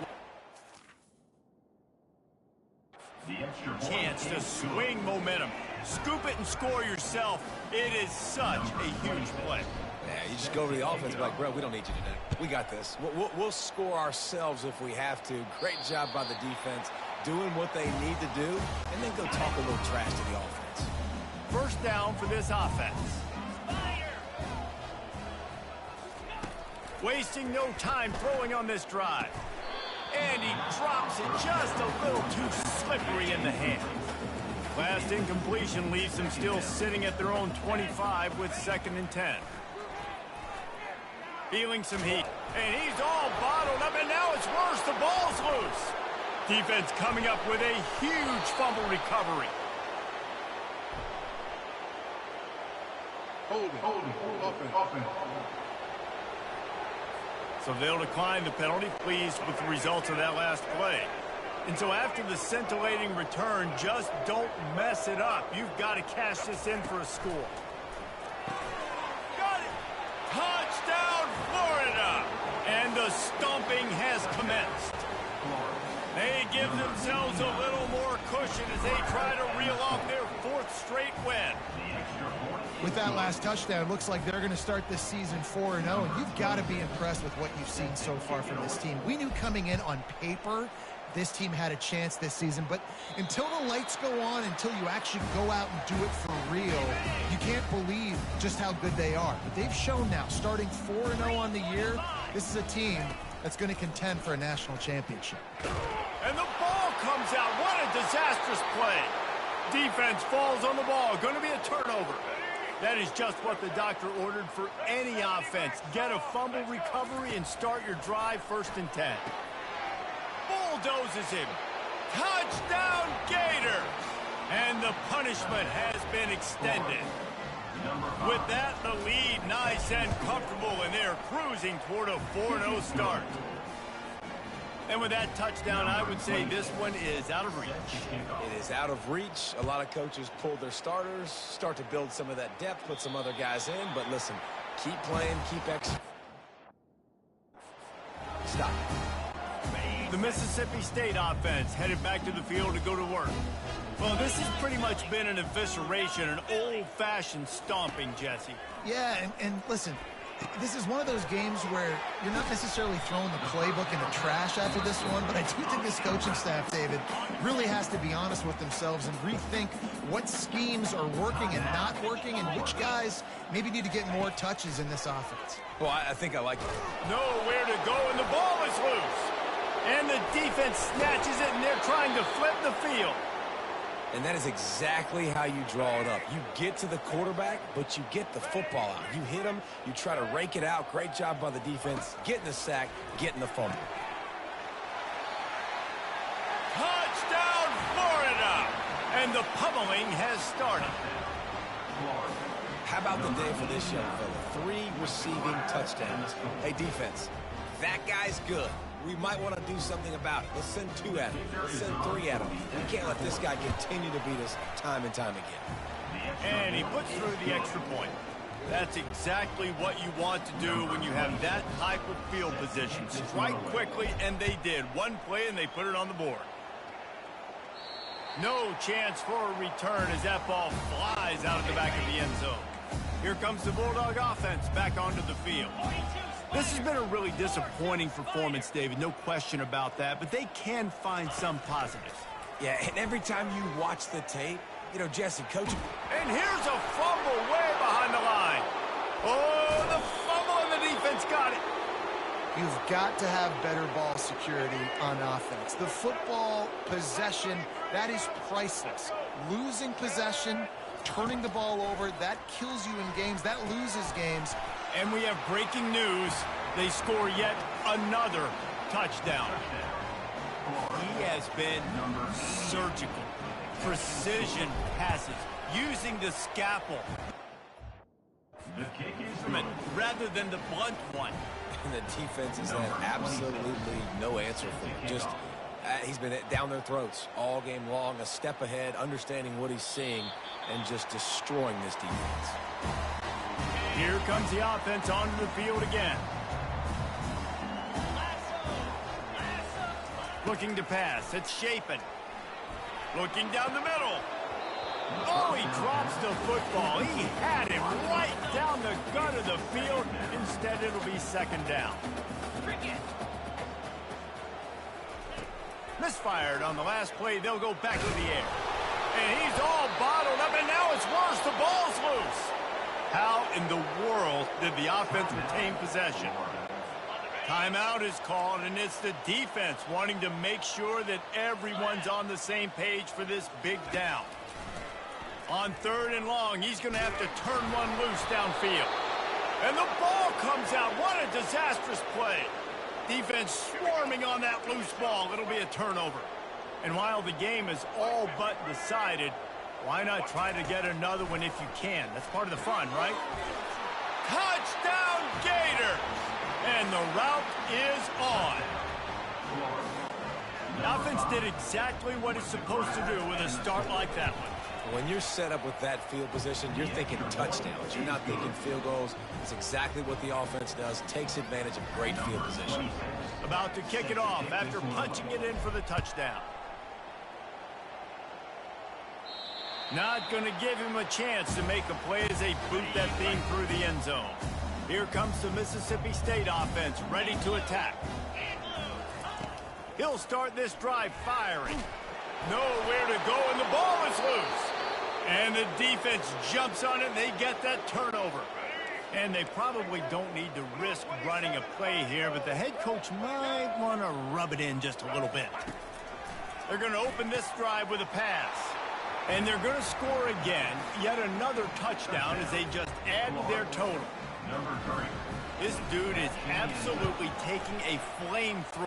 chance to swing momentum. Scoop it and score yourself. It is such a huge play. Yeah, you just go over to the offense and be like, bro, we don't need you today. We got this. We'll score ourselves if we have to. Great job by the defense doing what they need to do, and then go talk a little trash to the offense. First down for this offense. Wasting no time throwing on this drive. And he drops it just a little too slippery in the hands. Last incompletion leaves them still sitting at their own 25 with 2nd and 10. Feeling some heat. And he's all bottled up, and now it's worse. The ball's loose. Defense coming up with a huge fumble recovery. Hold it. Offense. So they'll decline the penalty, pleased with the results of that last play. And so after the scintillating return, just don't mess it up. You've got to cash this in for a score. Got it! Touchdown, Florida! give themselves a little more cushion as they try to reel off their 4th straight win. With that last touchdown, looks like they're going to start this season 4-0, and you've got to be impressed with what you've seen so far from this team. We knew coming in on paper this team had a chance this season, but until the lights go on, until you actually go out and do it for real, you can't believe just how good they are. But they've shown now, starting 4-0 on the year, this is a team that's going to contend for a national championship. And the ball comes out. What a disastrous play. Defense falls on the ball. Going to be a turnover. That is just what the doctor ordered for any offense. Get a fumble recovery and start your drive 1st and 10. Bulldozes him. Touchdown Gators. And the punishment has been extended. With that, the lead nice and comfortable, and they're cruising toward a 4-0 start. And with that touchdown, I would say this one is out of reach. It is out of reach. A lot of coaches pull their starters, start to build some of that depth, put some other guys in. But listen, keep playing, keep executing. Stop. The Mississippi State offense headed back to the field to go to work. Well, this has pretty much been an evisceration, an old-fashioned stomping, Jesse. Yeah, and listen, this is one of those games where you're not necessarily throwing the playbook in the trash after this one, but I do think this coaching staff, David, really has to be honest with themselves and rethink what schemes are working and not working and which guys maybe need to get more touches in this offense. Well, I think I like it. Nowhere to go, and the ball is loose. And the defense snatches it, and they're trying to flip the field. And that is exactly how you draw it up. You get to the quarterback, but you get the football out. You hit him, you try to rake it out. Great job by the defense, getting the sack, getting the fumble. Touchdown, Florida! And the pummeling has started. How about the day for this young fella? 3 receiving touchdowns. Hey, defense, that guy's good. We might want to do something about it. Let's send 2 at him. Let's send 3 at him. We can't let this guy continue to beat us time and time again. And he puts through the extra point. That's exactly what you want to do when you have that type of field position. Strike quickly, and they did. One play, and they put it on the board. No chance for a return as that ball flies out of the back of the end zone. Here comes the Bulldog offense back onto the field. This has been a really disappointing performance, David, no question about that, but they can find some positives. Yeah, and every time you watch the tape, you know, Jesse, coach. And here's a fumble way behind the line. Oh, the fumble, and the defense got it. You've got to have better ball security on offense. The football possession, that is priceless. Losing possession, turning the ball over, that kills you in games, that loses games. And we have breaking news. They score yet another touchdown. He has been surgical. Precision passes, using the scalpel rather than the blunt one. And the defense has had absolutely no answer for him. Just, he's been down their throats all game long, a step ahead, understanding what he's seeing, and just destroying this defense. Here comes the offense onto the field again. Looking to pass. It's Shapen. Looking down the middle. Oh, he drops the football. He had him right down the gut of the field. Instead, it'll be 2nd down. Misfired on the last play. They'll go back to the air. And he's all bottled up, and now it's worse. The ball's loose. How in the world did the offense retain possession? Timeout is called, and it's the defense wanting to make sure that everyone's on the same page for this big down. On 3rd and long, he's going to have to turn one loose downfield. And the ball comes out. What a disastrous play. Defense swarming on that loose ball. It'll be a turnover. And while the game is all but decided, why not try to get another one if you can? That's part of the fun, right? Touchdown, Gators! And the route is on. The offense did exactly what it's supposed to do with a start like that one. When you're set up with that field position, you're thinking touchdowns. You're not thinking field goals. It's exactly what the offense does. Takes advantage of great field position. About to kick it off after punching it in for the touchdown. Not going to give him a chance to make a play as they boot that thing through the end zone. Here comes the Mississippi State offense, ready to attack. He'll start this drive firing. Nowhere to go, and the ball is loose. And the defense jumps on it, and they get that turnover. And they probably don't need to risk running a play here, but the head coach might want to rub it in just a little bit. They're going to open this drive with a pass. And they're going to score again, yet another touchdown as they just add their total. Number 3. This dude is absolutely taking a flamethrower.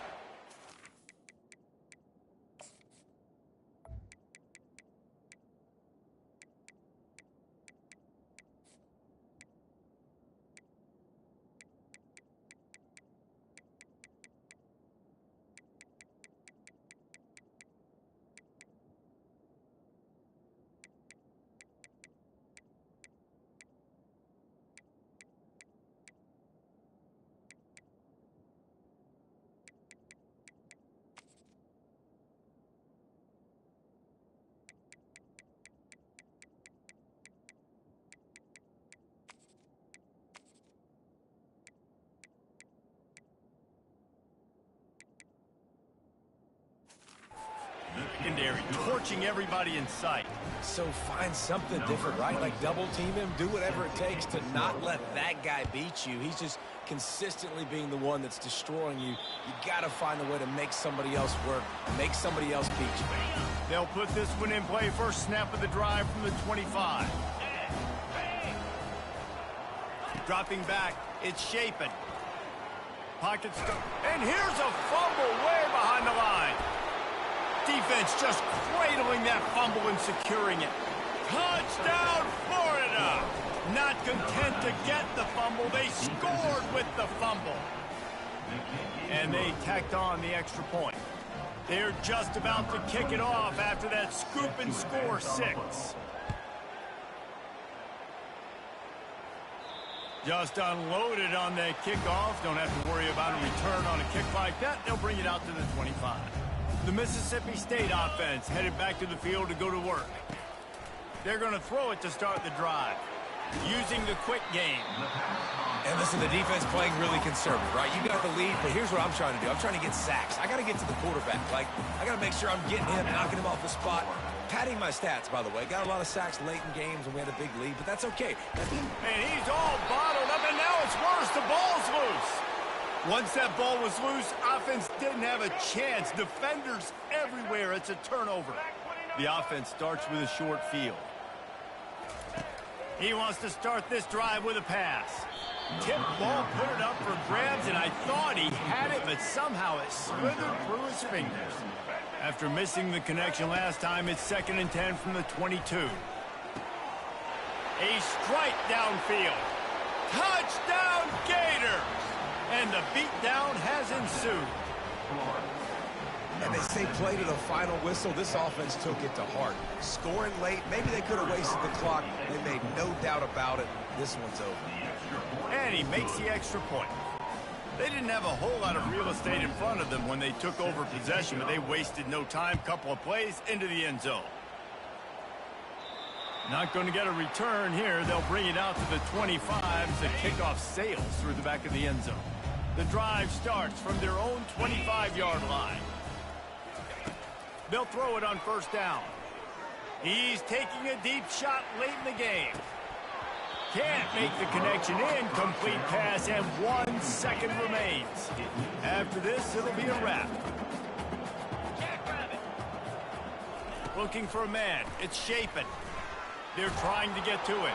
Secondary, torching everybody in sight. So find something different, right? Like double team him, do whatever it takes to not let that guy beat you. He's just consistently being the one that's destroying you. You got to find a way to make somebody else work, make somebody else beat you. They'll put this one in play. First snap of the drive from the 25. Dropping back, it's Shapen. Pocket stuck, and here's a fumble way behind the line. Defense just cradling that fumble and securing it. Touchdown, Florida! Not content to get the fumble, they scored with the fumble. And they tacked on the extra point. They're just about to kick it off after that scoop and score 6. Just unloaded on that kickoff. Don't have to worry about a return on a kick like that. They'll bring it out to the 25. The Mississippi State offense headed back to the field to go to work. They're going to throw it to start the drive, using the quick game. And listen, the defense playing really conservative, right? You got the lead, but here's what I'm trying to do. I'm trying to get sacks. I got to get to the quarterback. Like, I got to make sure I'm getting him, knocking him off the spot. Padding my stats, by the way. Got a lot of sacks late in games when we had a big lead, but that's okay. And he's all bottled up, and now it's worse. The ball's loose. Once that ball was loose, offense didn't have a chance. Defenders everywhere. It's a turnover. The offense starts with a short field. He wants to start this drive with a pass. Tip ball, put it up for grabs, and I thought he had it, but somehow it slithered through his fingers. After missing the connection last time, it's 2nd and 10 from the 22. A strike downfield. Touchdown, Gators! And the beatdown has ensued. And they say play to the final whistle. This offense took it to heart. Scoring late, maybe they could have wasted the clock. They made no doubt about it. This one's over. And he makes the extra point. They didn't have a whole lot of real estate in front of them when they took over possession, but they wasted no time. Couple of plays into the end zone. Not going to get a return here. They'll bring it out to the 25 as the kickoff sails through the back of the end zone. The drive starts from their own 25-yard line. They'll throw it on first down. He's taking a deep shot late in the game. Can't make the connection. Incomplete pass, and 1 second remains. After this, it'll be a wrap. Looking for a man. It's Shapen. They're trying to get to it.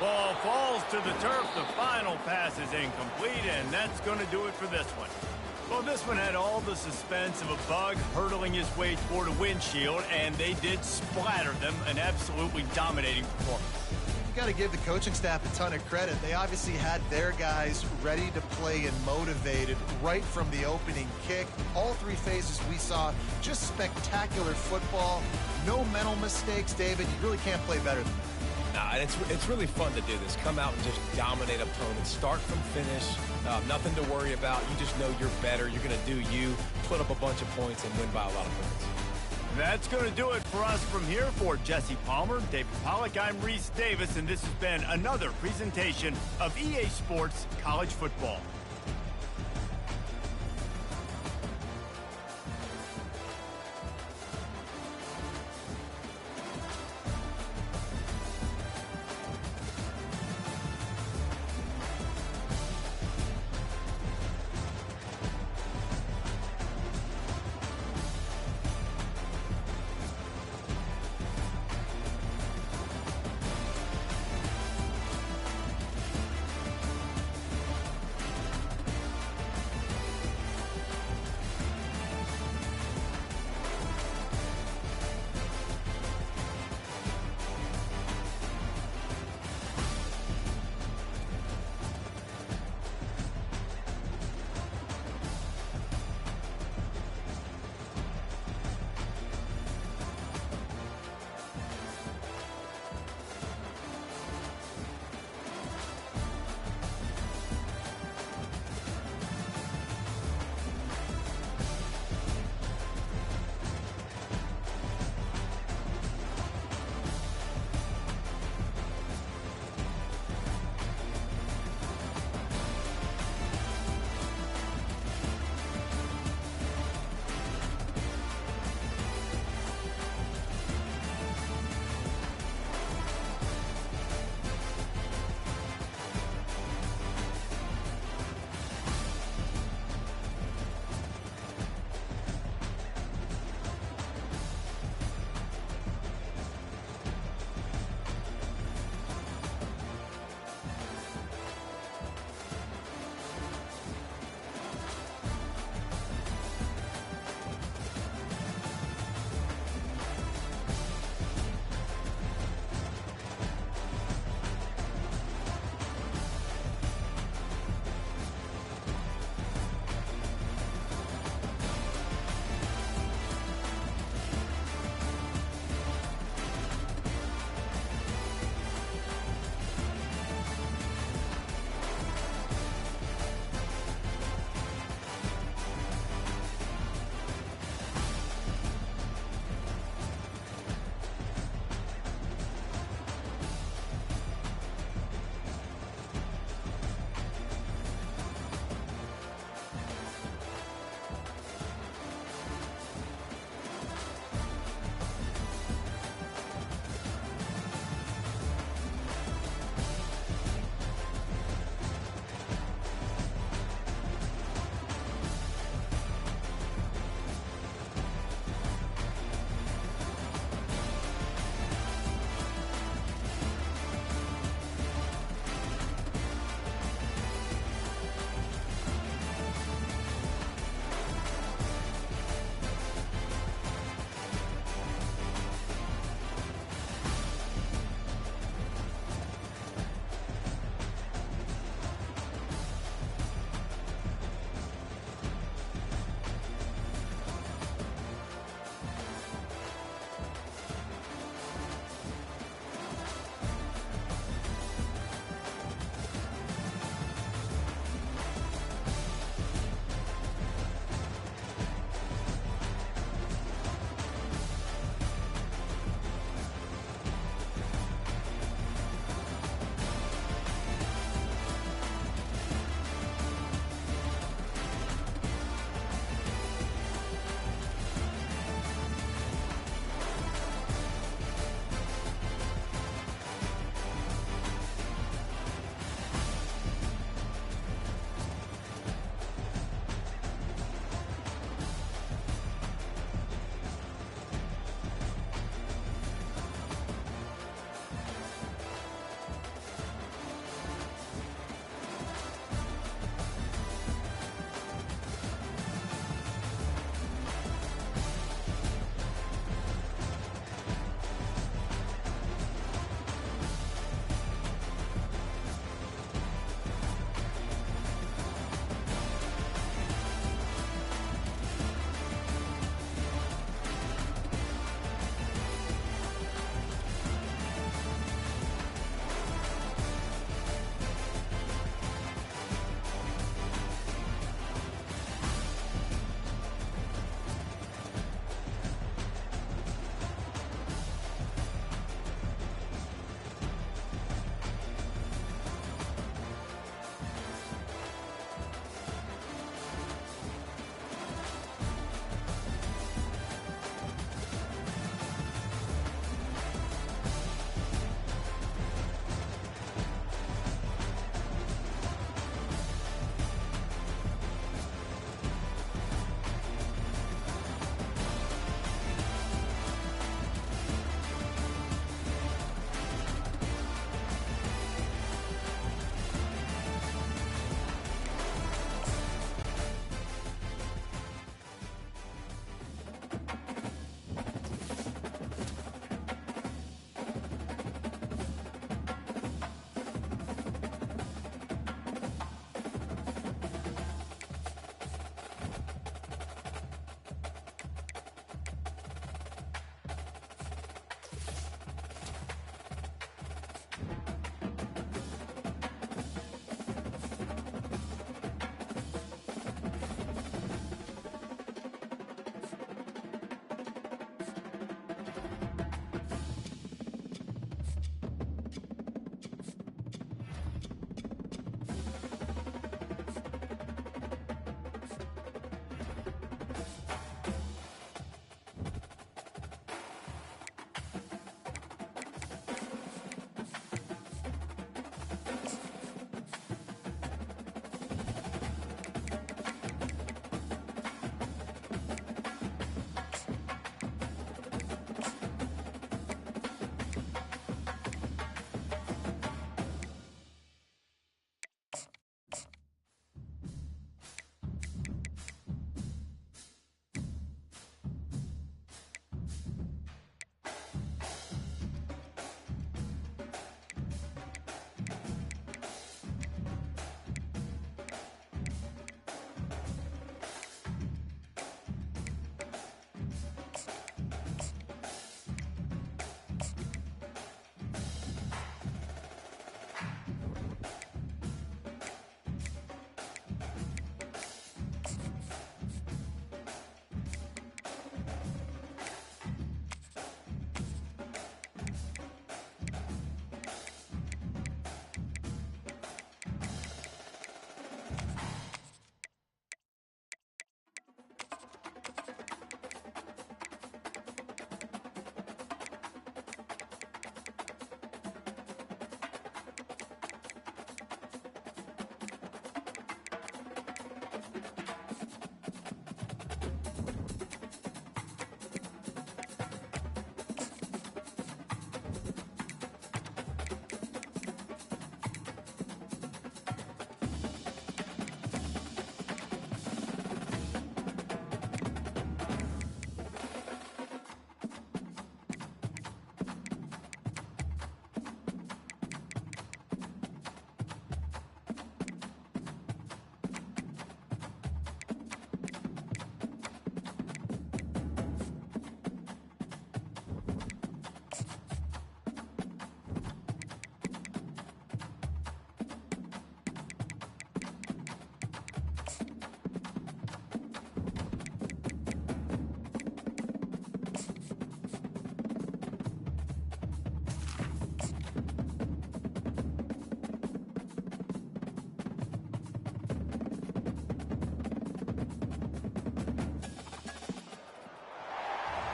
Ball falls to the turf. The final pass is incomplete, and that's going to do it for this one. Well, this one had all the suspense of a bug hurtling his way toward a windshield, and they did splatter them. An absolutely dominating performance. You got to give the coaching staff a ton of credit. They obviously had their guys ready to play and motivated right from the opening kick. All three phases we saw, just spectacular football. No mental mistakes, David. You really can't play better than that. Nah, and it's really fun to do this. Come out and just dominate opponents. Start from finish. Nothing to worry about. You just know you're better. You're going to do you, put up a bunch of points, and win by a lot of points. That's going to do it for us from here. For Jesse Palmer, David Pollack, I'm Reese Davis, and this has been another presentation of EA Sports College Football.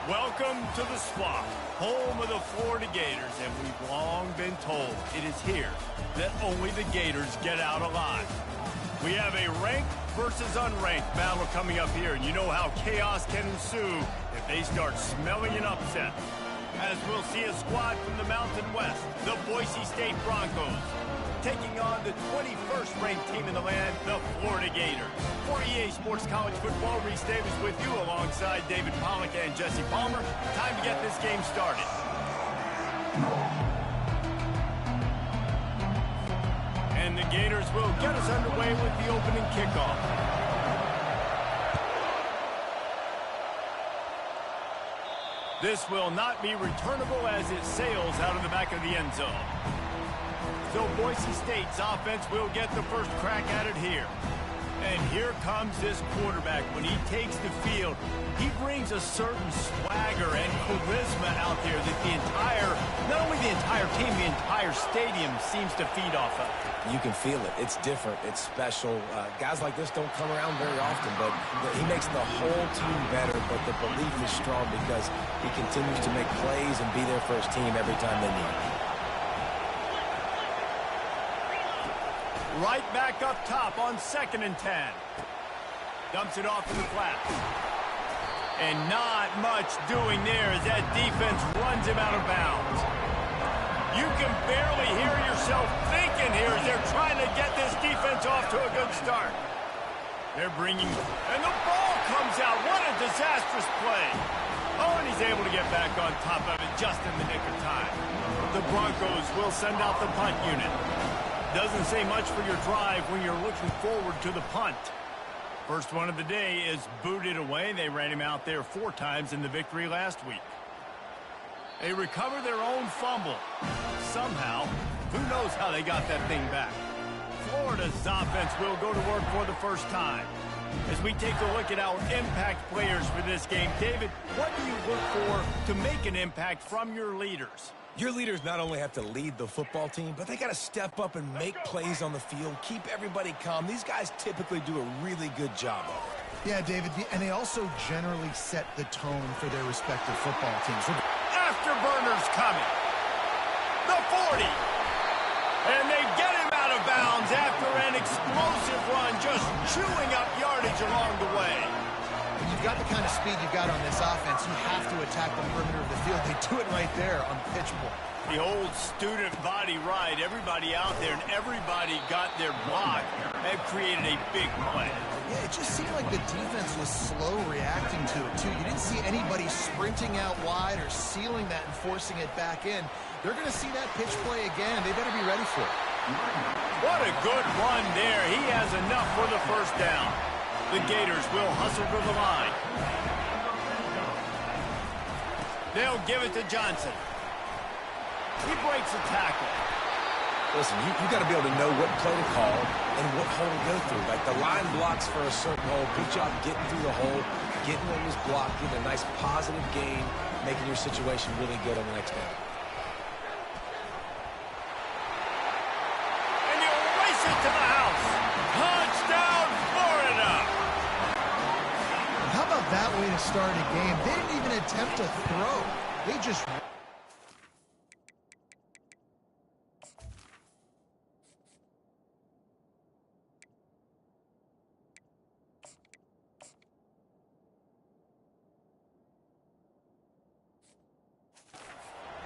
Welcome to the Swamp, home of the Florida Gators, and we've long been told it is here that only the Gators get out alive. We have a ranked versus unranked battle coming up here, and you know how chaos can ensue if they start smelling an upset. As we'll see a squad from the Mountain West, the Boise State Broncos, taking on the 21st ranked team in the land, the Florida Gators. For EA Sports College Football, Reese Davis with you alongside David Pollack and Jesse Palmer. Time to get this game started. And the Gators will get us underway with the opening kickoff. This will not be returnable as it sails out of the back of the end zone. So Boise State's offense will get the first crack at it here. And here comes this quarterback. When he takes the field, he brings a certain swagger and charisma out there that not only the entire team, the entire stadium seems to feed off of. You can feel it. It's different. It's special. Guys like this don't come around very often, but he makes the whole team better, but the belief is strong because he continues to make plays and be there for his team every time they need it. Right back up top on 2nd and 10. Dumps it off in the flat. And not much doing there as that defense runs him out of bounds. You can barely hear yourself thinking here as they're trying to get this defense off to a good start. They're bringing, and the ball comes out. What a disastrous play. Oh, and he's able to get back on top of it just in the nick of time. The Broncos will send out the punt unit. Doesn't say much for your drive when you're looking forward to the punt. First one of the day is booted away. They ran him out there 4 times in the victory last week. They recover their own fumble. Somehow, who knows how they got that thing back. Florida's offense will go to work for the first time. As we take a look at our impact players for this game, David, what do you look for to make an impact from your leaders? Your leaders not only have to lead the football team, but they got to step up and make plays on the field, keep everybody calm. These guys typically do a really good job of it. Yeah, David, and they also generally set the tone for their respective football teams. Afterburners coming. The 40. And they get him out of bounds after an explosive run, just chewing up yardage along the way. When you've got the kind of speed you've got on this offense, you have to attack the perimeter of the field. They do it right there on the pitch ball. The old student body ride. Everybody out there and everybody got their block. They've created a big play. Yeah, it just seemed like the defense was slow reacting to it, too. You didn't see anybody sprinting out wide or sealing that and forcing it back in. They're going to see that pitch play again. They better be ready for it. What a good run there. He has enough for the first down. The Gators will hustle to the line. They'll give it to Johnson. He breaks a tackle. Listen, you got to be able to know what play to call and what hole to go through. Like the line blocks for a certain hole. Good job getting through the hole, getting on this block, getting a nice positive gain, making your situation really good on the next down. And you race it to the house. Touchdown, Florida! How about that way to start a game? They didn't even attempt to throw. They just...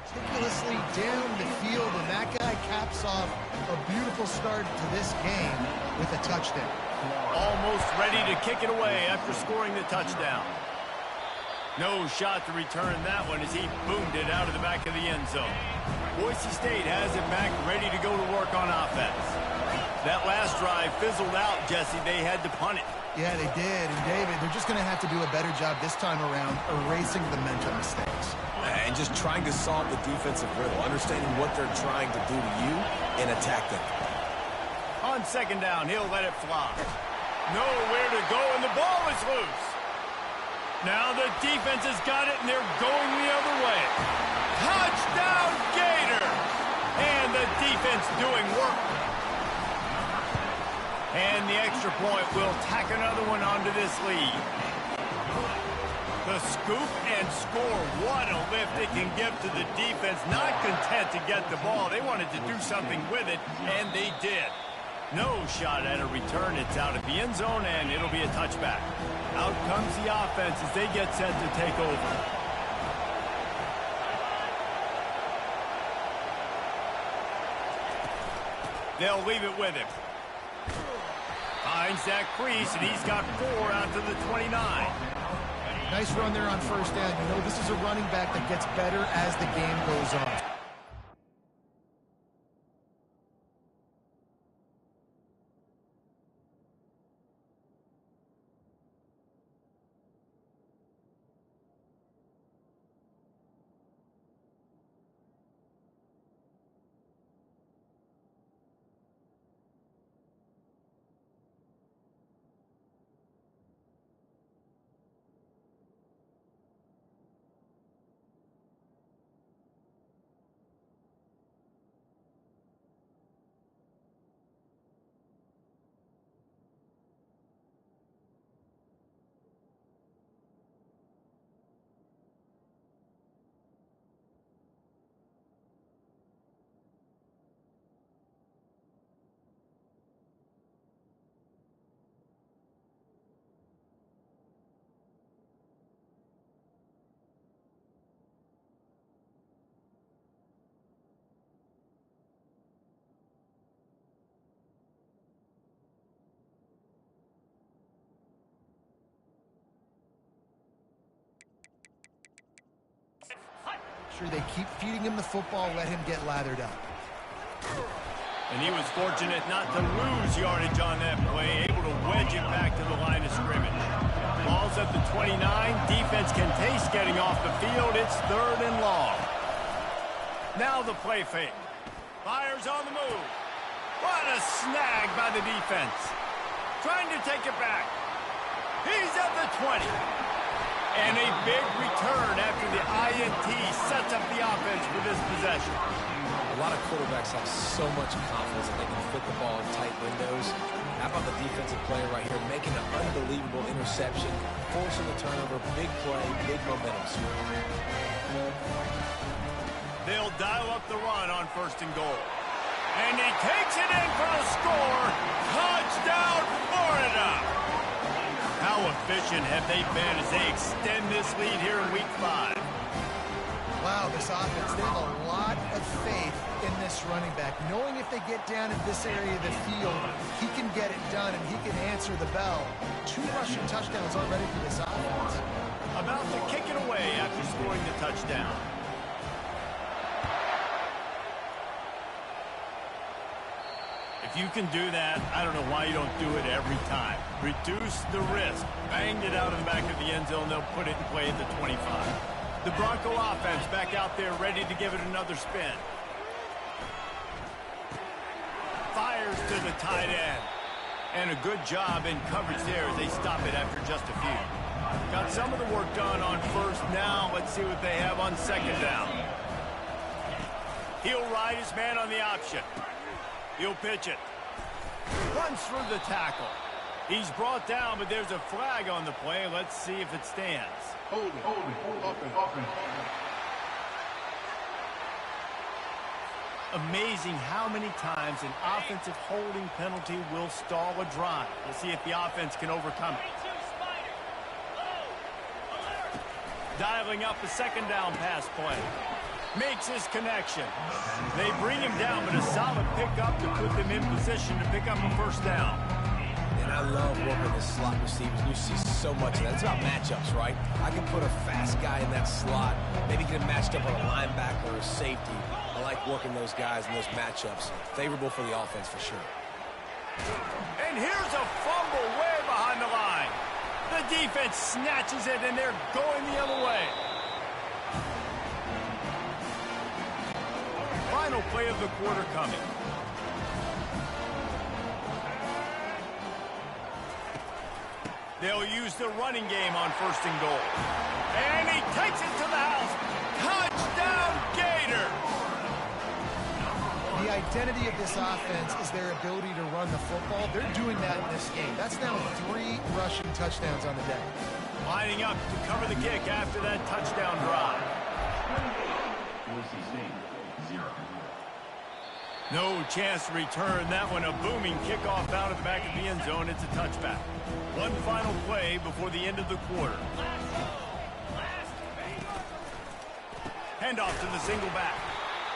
meticulously down the field, and that guy caps off a beautiful start to this game with a touchdown. Almost ready to kick it away after scoring the touchdown. No shot to return that one as he boomed it out of the back of the end zone. Boise State has it back, ready to go to work on offense. That last drive fizzled out, Jesse. They had to punt it. Yeah, they did. And David, they're just going to have to do a better job this time around erasing the mental mistakes. And just trying to solve the defensive riddle, understanding what they're trying to do to you and attack them. On 2nd down, he'll let it fly. Nowhere to go, and the ball is loose. Now the defense has got it, and they're going the other way. Touchdown, Gator! And the defense doing work. And the extra point will tack another one onto this lead. The scoop and score. What a lift it can give to the defense. Not content to get the ball. They wanted to do something with it, and they did. No shot at a return. It's out at the end zone, and it'll be a touchback. Out comes the offense as they get set to take over. They'll leave it with him. Finds that crease, and he's got 4 out to the 29. Nice run there on first down. You know, this is a running back that gets better as the game goes on. Sure, they keep feeding him the football, let him get lathered up. And he was fortunate not to lose yardage on that play, able to wedge it back to the line of scrimmage. Ball's at the 29. Defense can taste getting off the field. It's 3rd and long. Now the play fake. Fires on the move. What a snag by the defense. Trying to take it back. He's at the 20. And a big return after the INT sets up the offense for this possession. A lot of quarterbacks have so much confidence that they can fit the ball in tight windows. How about the defensive player right here making an unbelievable interception, forcing the turnover, big play, big momentum swing. They'll dial up the run on 1st and goal. And he takes it in for a score. Touchdown, Florida! How efficient have they been as they extend this lead here in Week 5? Wow, this offense, they have a lot of faith in this running back. Knowing if they get down in this area of the field, he can get it done and he can answer the bell. 2 rushing touchdowns already for this offense. About to kick it away after scoring the touchdown. If you can do that, I don't know why you don't do it every time. Reduce the risk. Banged it out of the back of the end zone. They'll put it in play at the 25. The Bronco offense back out there ready to give it another spin. Fires to the tight end. And a good job in coverage there as they stop it after just a few. Got some of the work done on 1st. Now let's see what they have on 2nd down. He'll ride his man on the option. He'll pitch it. Runs through the tackle. He's brought down, but there's a flag on the play. Let's see if it stands. Hold it. Amazing how many times an offensive holding penalty will stall a drive. We'll see if the offense can overcome it. Dialing up a 2nd down pass play. Makes his connection. They bring him down, but a solid pickup to put them in position to pick up a 1st down. And I love working the slot receivers. You see so much of that. It's about matchups, right? I can put a fast guy in that slot, maybe get him matched up on a linebacker or a safety. I like working those guys in those matchups. Favorable for the offense for sure. And here's a fumble way behind the line. The defense snatches it, and they're going the other way. Final play of the quarter coming. They'll use the running game on 1st and goal. And he takes it to the house. Touchdown, Gators! The identity of this offense is their ability to run the football. They're doing that in this game. That's now 3 rushing touchdowns on the day. Lining up to cover the kick after that touchdown drive. Boise State, 0. No chance to return that one. A booming kickoff out of the back of the end zone. It's a touchback. One final play before the end of the quarter. Handoff to the single back.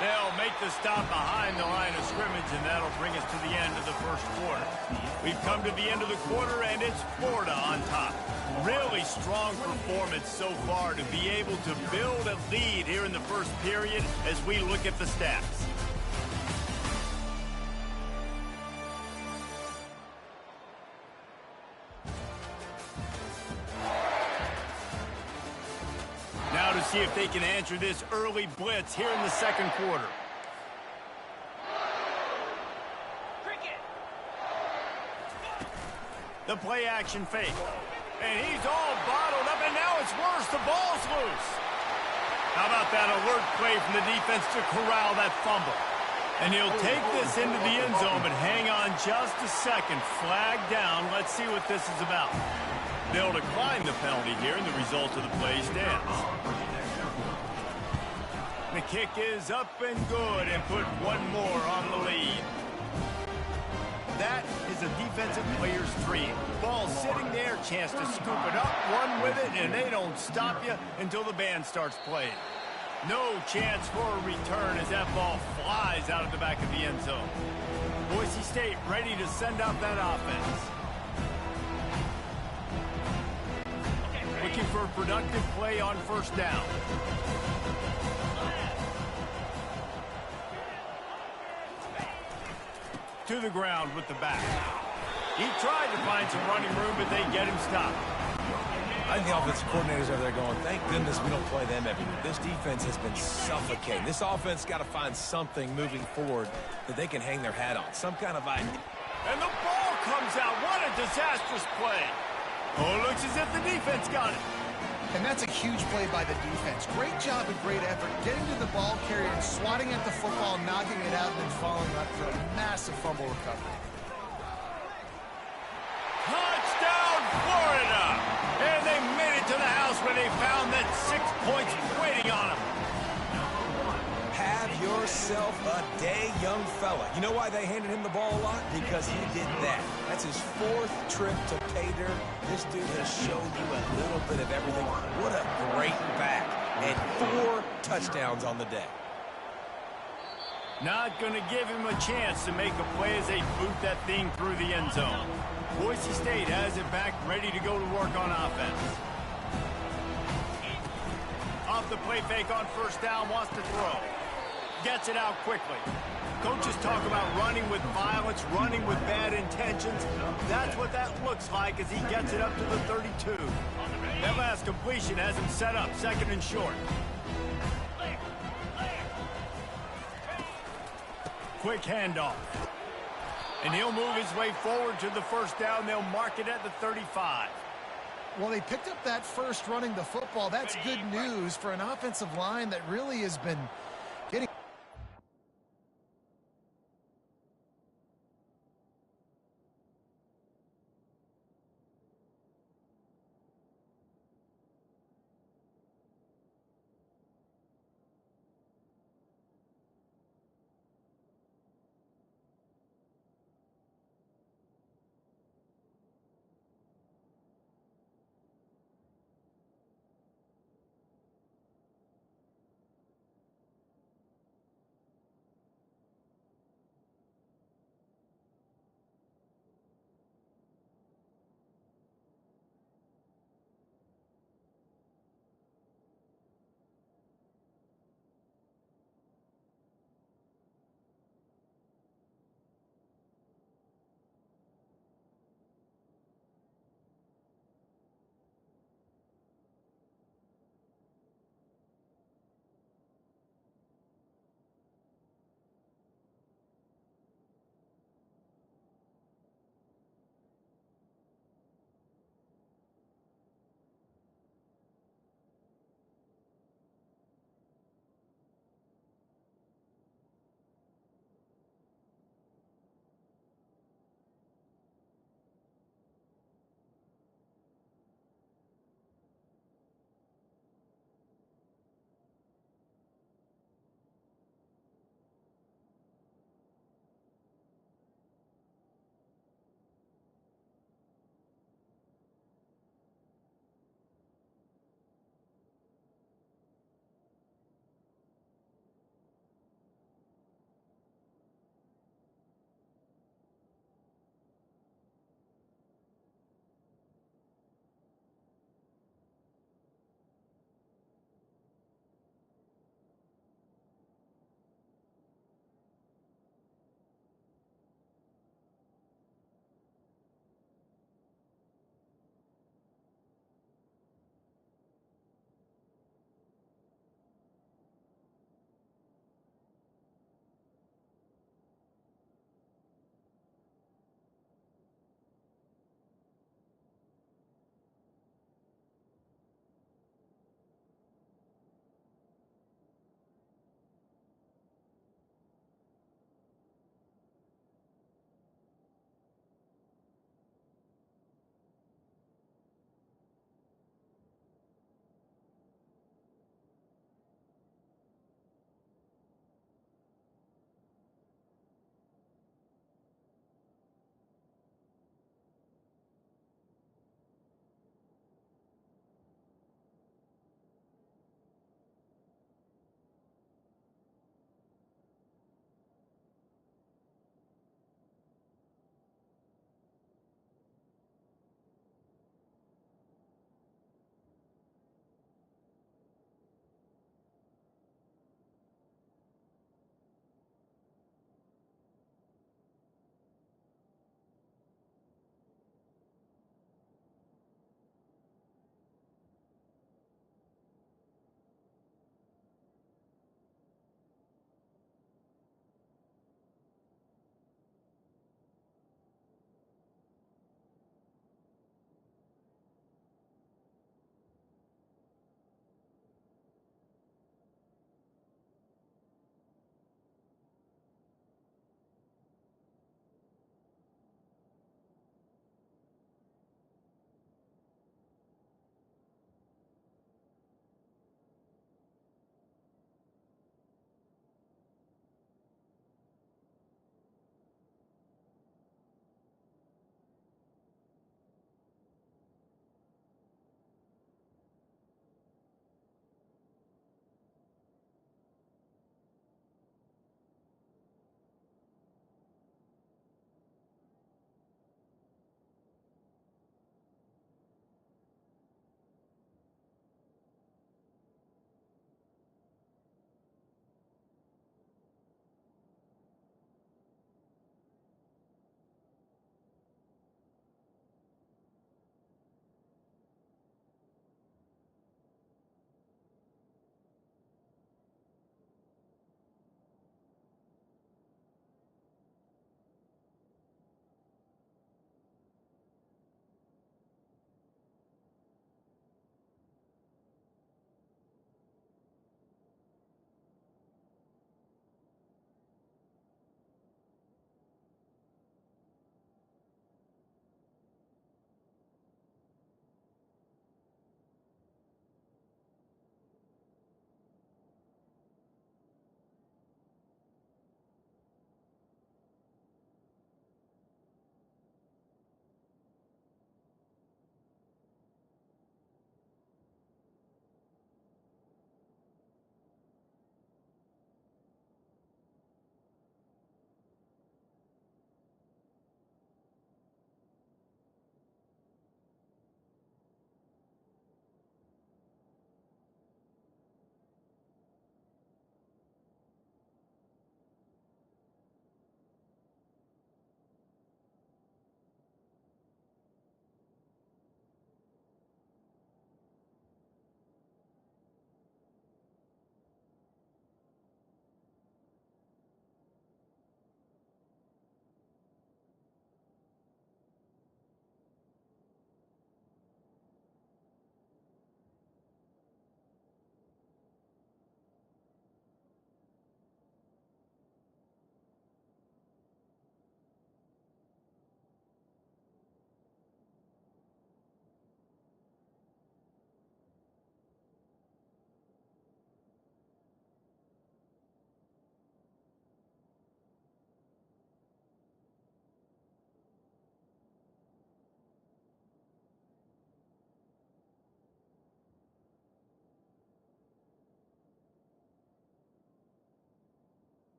They'll make the stop behind the line of scrimmage, and that'll bring us to the end of the first quarter. We've come to the end of the quarter, and it's Florida on top. Really strong performance so far to be able to build a lead here in the first period as we look at the stats. Now to see if they can answer this early blitz here in the second quarter. The play action fake. And he's all bottled up, and now it's worse. The ball's loose. How about that alert play from the defense to corral that fumble? And he'll take this into the end zone, but hang on just a second. Flag down. Let's see what this is about. They'll decline the penalty here, and the result of the play stands. The kick is up and good, and put one more on the lead. That is a defensive player's dream. Ball sitting there, chance to scoop it up, run with it, and they don't stop you until the band starts playing. No chance for a return as that ball flies out of the back of the end zone. Boise State ready to send out that offense. Looking for a productive play on first down. To the ground with the back. He tried to find some running room, but they get him stopped. I think the offensive coordinators over there going, thank goodness we don't play them every week. This defense has been suffocating. This offense got to find something moving forward that they can hang their hat on. Some kind of idea. And the ball comes out. What a disastrous play. Oh, it looks as if the defense got it. And that's a huge play by the defense. Great job and great effort getting to the ball carrier and swatting at the football, knocking it out, and then following up for a massive fumble recovery. Touchdown, Florida! And they made it to the house where they found that 6 points waiting on them. Have yourself a day, young fella. You know why they handed him the ball a lot? Because he did that. That's his 4th trip to pay dirt. This dude has shown you a little bit of everything. What a great back. And 4 touchdowns on the day. Not going to give him a chance to make a play as they boot that thing through the end zone. Boise State has it back, ready to go to work on offense. Off the play fake on first down, wants to throw. Gets it out quickly. Coaches talk about running with violence, running with bad intentions. That's what that looks like as he gets it up to the 32. That last completion has him set up, second and short. Quick handoff. And he'll move his way forward to the first down. They'll mark it at the 35. Well, they picked up that first running the football. That's good news for an offensive line that really has been getting...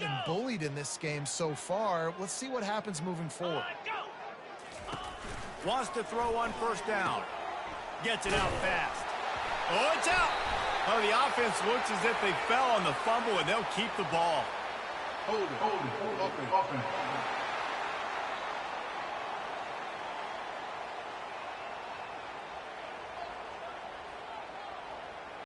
And bullied in this game so far. Let's see what happens moving forward. Wants to throw on first down. Gets it out fast. Oh, it's out. Oh, the offense looks as if they fell on the fumble, and they'll keep the ball. Hold it. Offense.